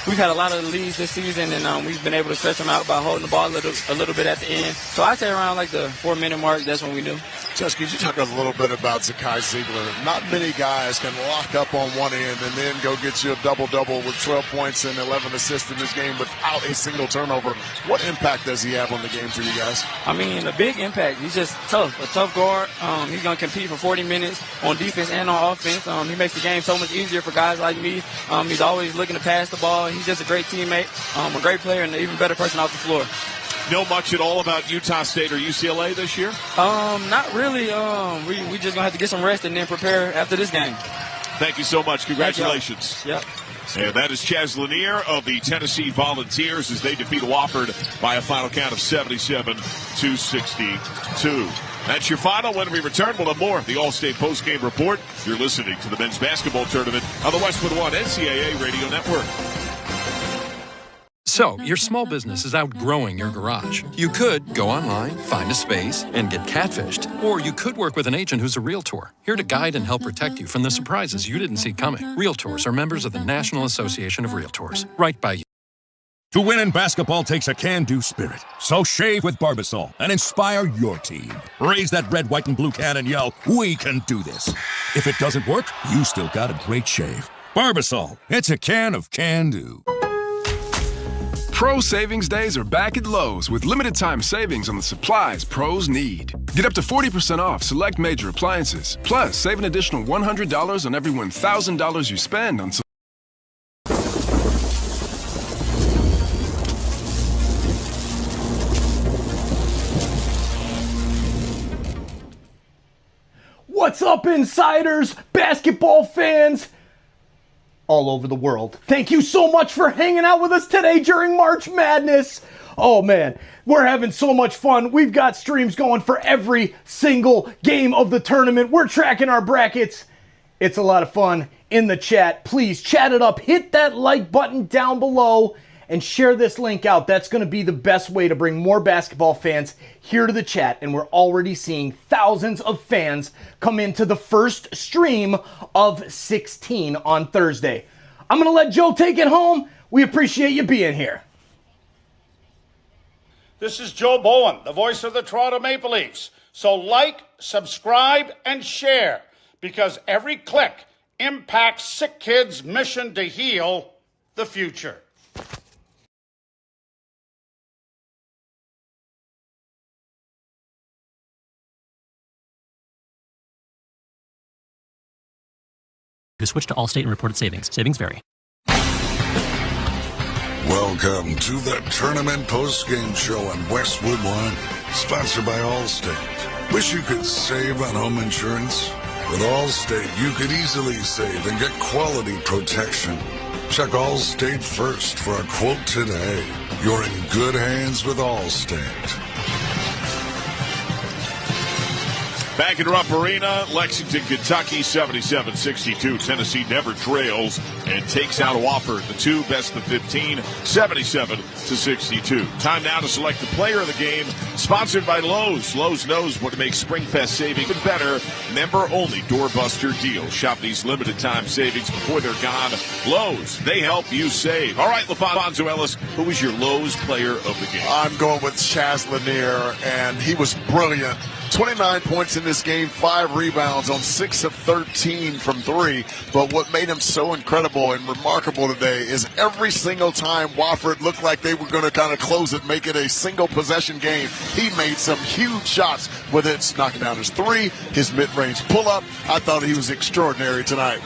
We've had a lot of leads this season, and we've been able to stretch them out by holding the ball a little bit at the end. So I'd say around like the 4-minute mark, that's when we knew. Jess, could you talk a little bit about Zakai Ziegler? Not many guys can lock up on one end and then go get you a double-double with 12 points and 11 assists in this game without a single turnover. What impact does he have on the game for you guys? I mean, a big impact. He's just tough, a tough guard. He's going to compete for 40 minutes on defense and on offense. He makes the game so much easier for guys like me. He's always looking to pass the ball. He's just a great teammate, a great player, and an even better person off the floor. Know much at all about Utah State or UCLA this year? Not really. We just going to have to get some rest and then prepare after this game. Thank you so much. Congratulations. Yep. And that is Chaz Lanier of the Tennessee Volunteers as they defeat Wofford by a final count of 77-62. That's your final. When we return, we'll have more of the All-State Postgame Report. You're listening to the men's basketball tournament on the Westwood One NCAA Radio Network. So, your small business is outgrowing your garage. You could go online, find a space, and get catfished. Or you could work with an agent who's a realtor, here to guide and help protect you from the surprises you didn't see coming. Realtors are members of the National Association of Realtors. Right by you. To win in basketball takes a can-do spirit. So shave with Barbasol and inspire your team. Raise that red, white, and blue can and yell, "We can do this." If it doesn't work, you still got a great shave. Barbasol, it's a can of can-do. Pro Savings Days are back at Lowe's with limited time savings on the supplies pros need. Get up to 40% off select major appliances. Plus, save an additional $100 on every $1,000 you spend on What's up, insiders, basketball fans all over the world? Thank you so much for hanging out with us today during March Madness. Oh man, we're having so much fun. We've got streams going for every single game of the tournament. We're tracking our brackets. It's a lot of fun in the chat. Please chat it up. Hit that like button down below and share this link out. That's going to be the best way to bring more basketball fans here to the chat. And we're already seeing thousands of fans come into the first stream of 16 on Thursday. I'm going to let Joe take it home. We appreciate you being here. This is Joe Bowen, the voice of the Toronto Maple Leafs. So like, subscribe, and share, because every click impacts SickKids' mission to heal the future. To switch to Allstate and reported savings. Savings vary. Welcome to the Tournament Post-Game Show on Westwood One, sponsored by Allstate. Wish you could save on home insurance? With Allstate, you could easily save and get quality protection. Check Allstate first for a quote today. You're in good hands with Allstate. Back in Rupp Arena, Lexington, Kentucky, 77-62. Tennessee never trails and takes out Wofford, the two best of 15, 77-62. Time now to select the player of the game, sponsored by Lowe's. Lowe's knows what makes SpringFest savings even better. Member-only doorbuster deals. Shop these limited-time savings before they're gone. Lowe's, they help you save. All right, LaFonso Ellis, who is your Lowe's player of the game? I'm going with Chaz Lanier, and he was brilliant. 29 points in this game, 5 rebounds on 6 of 13 from 3. But what made him so incredible and remarkable today is every single time Wofford looked like they were going to kind of close it, make it a single possession game, he made some huge shots, whether it's knocking down his 3, his mid-range pull-up. I thought he was extraordinary tonight.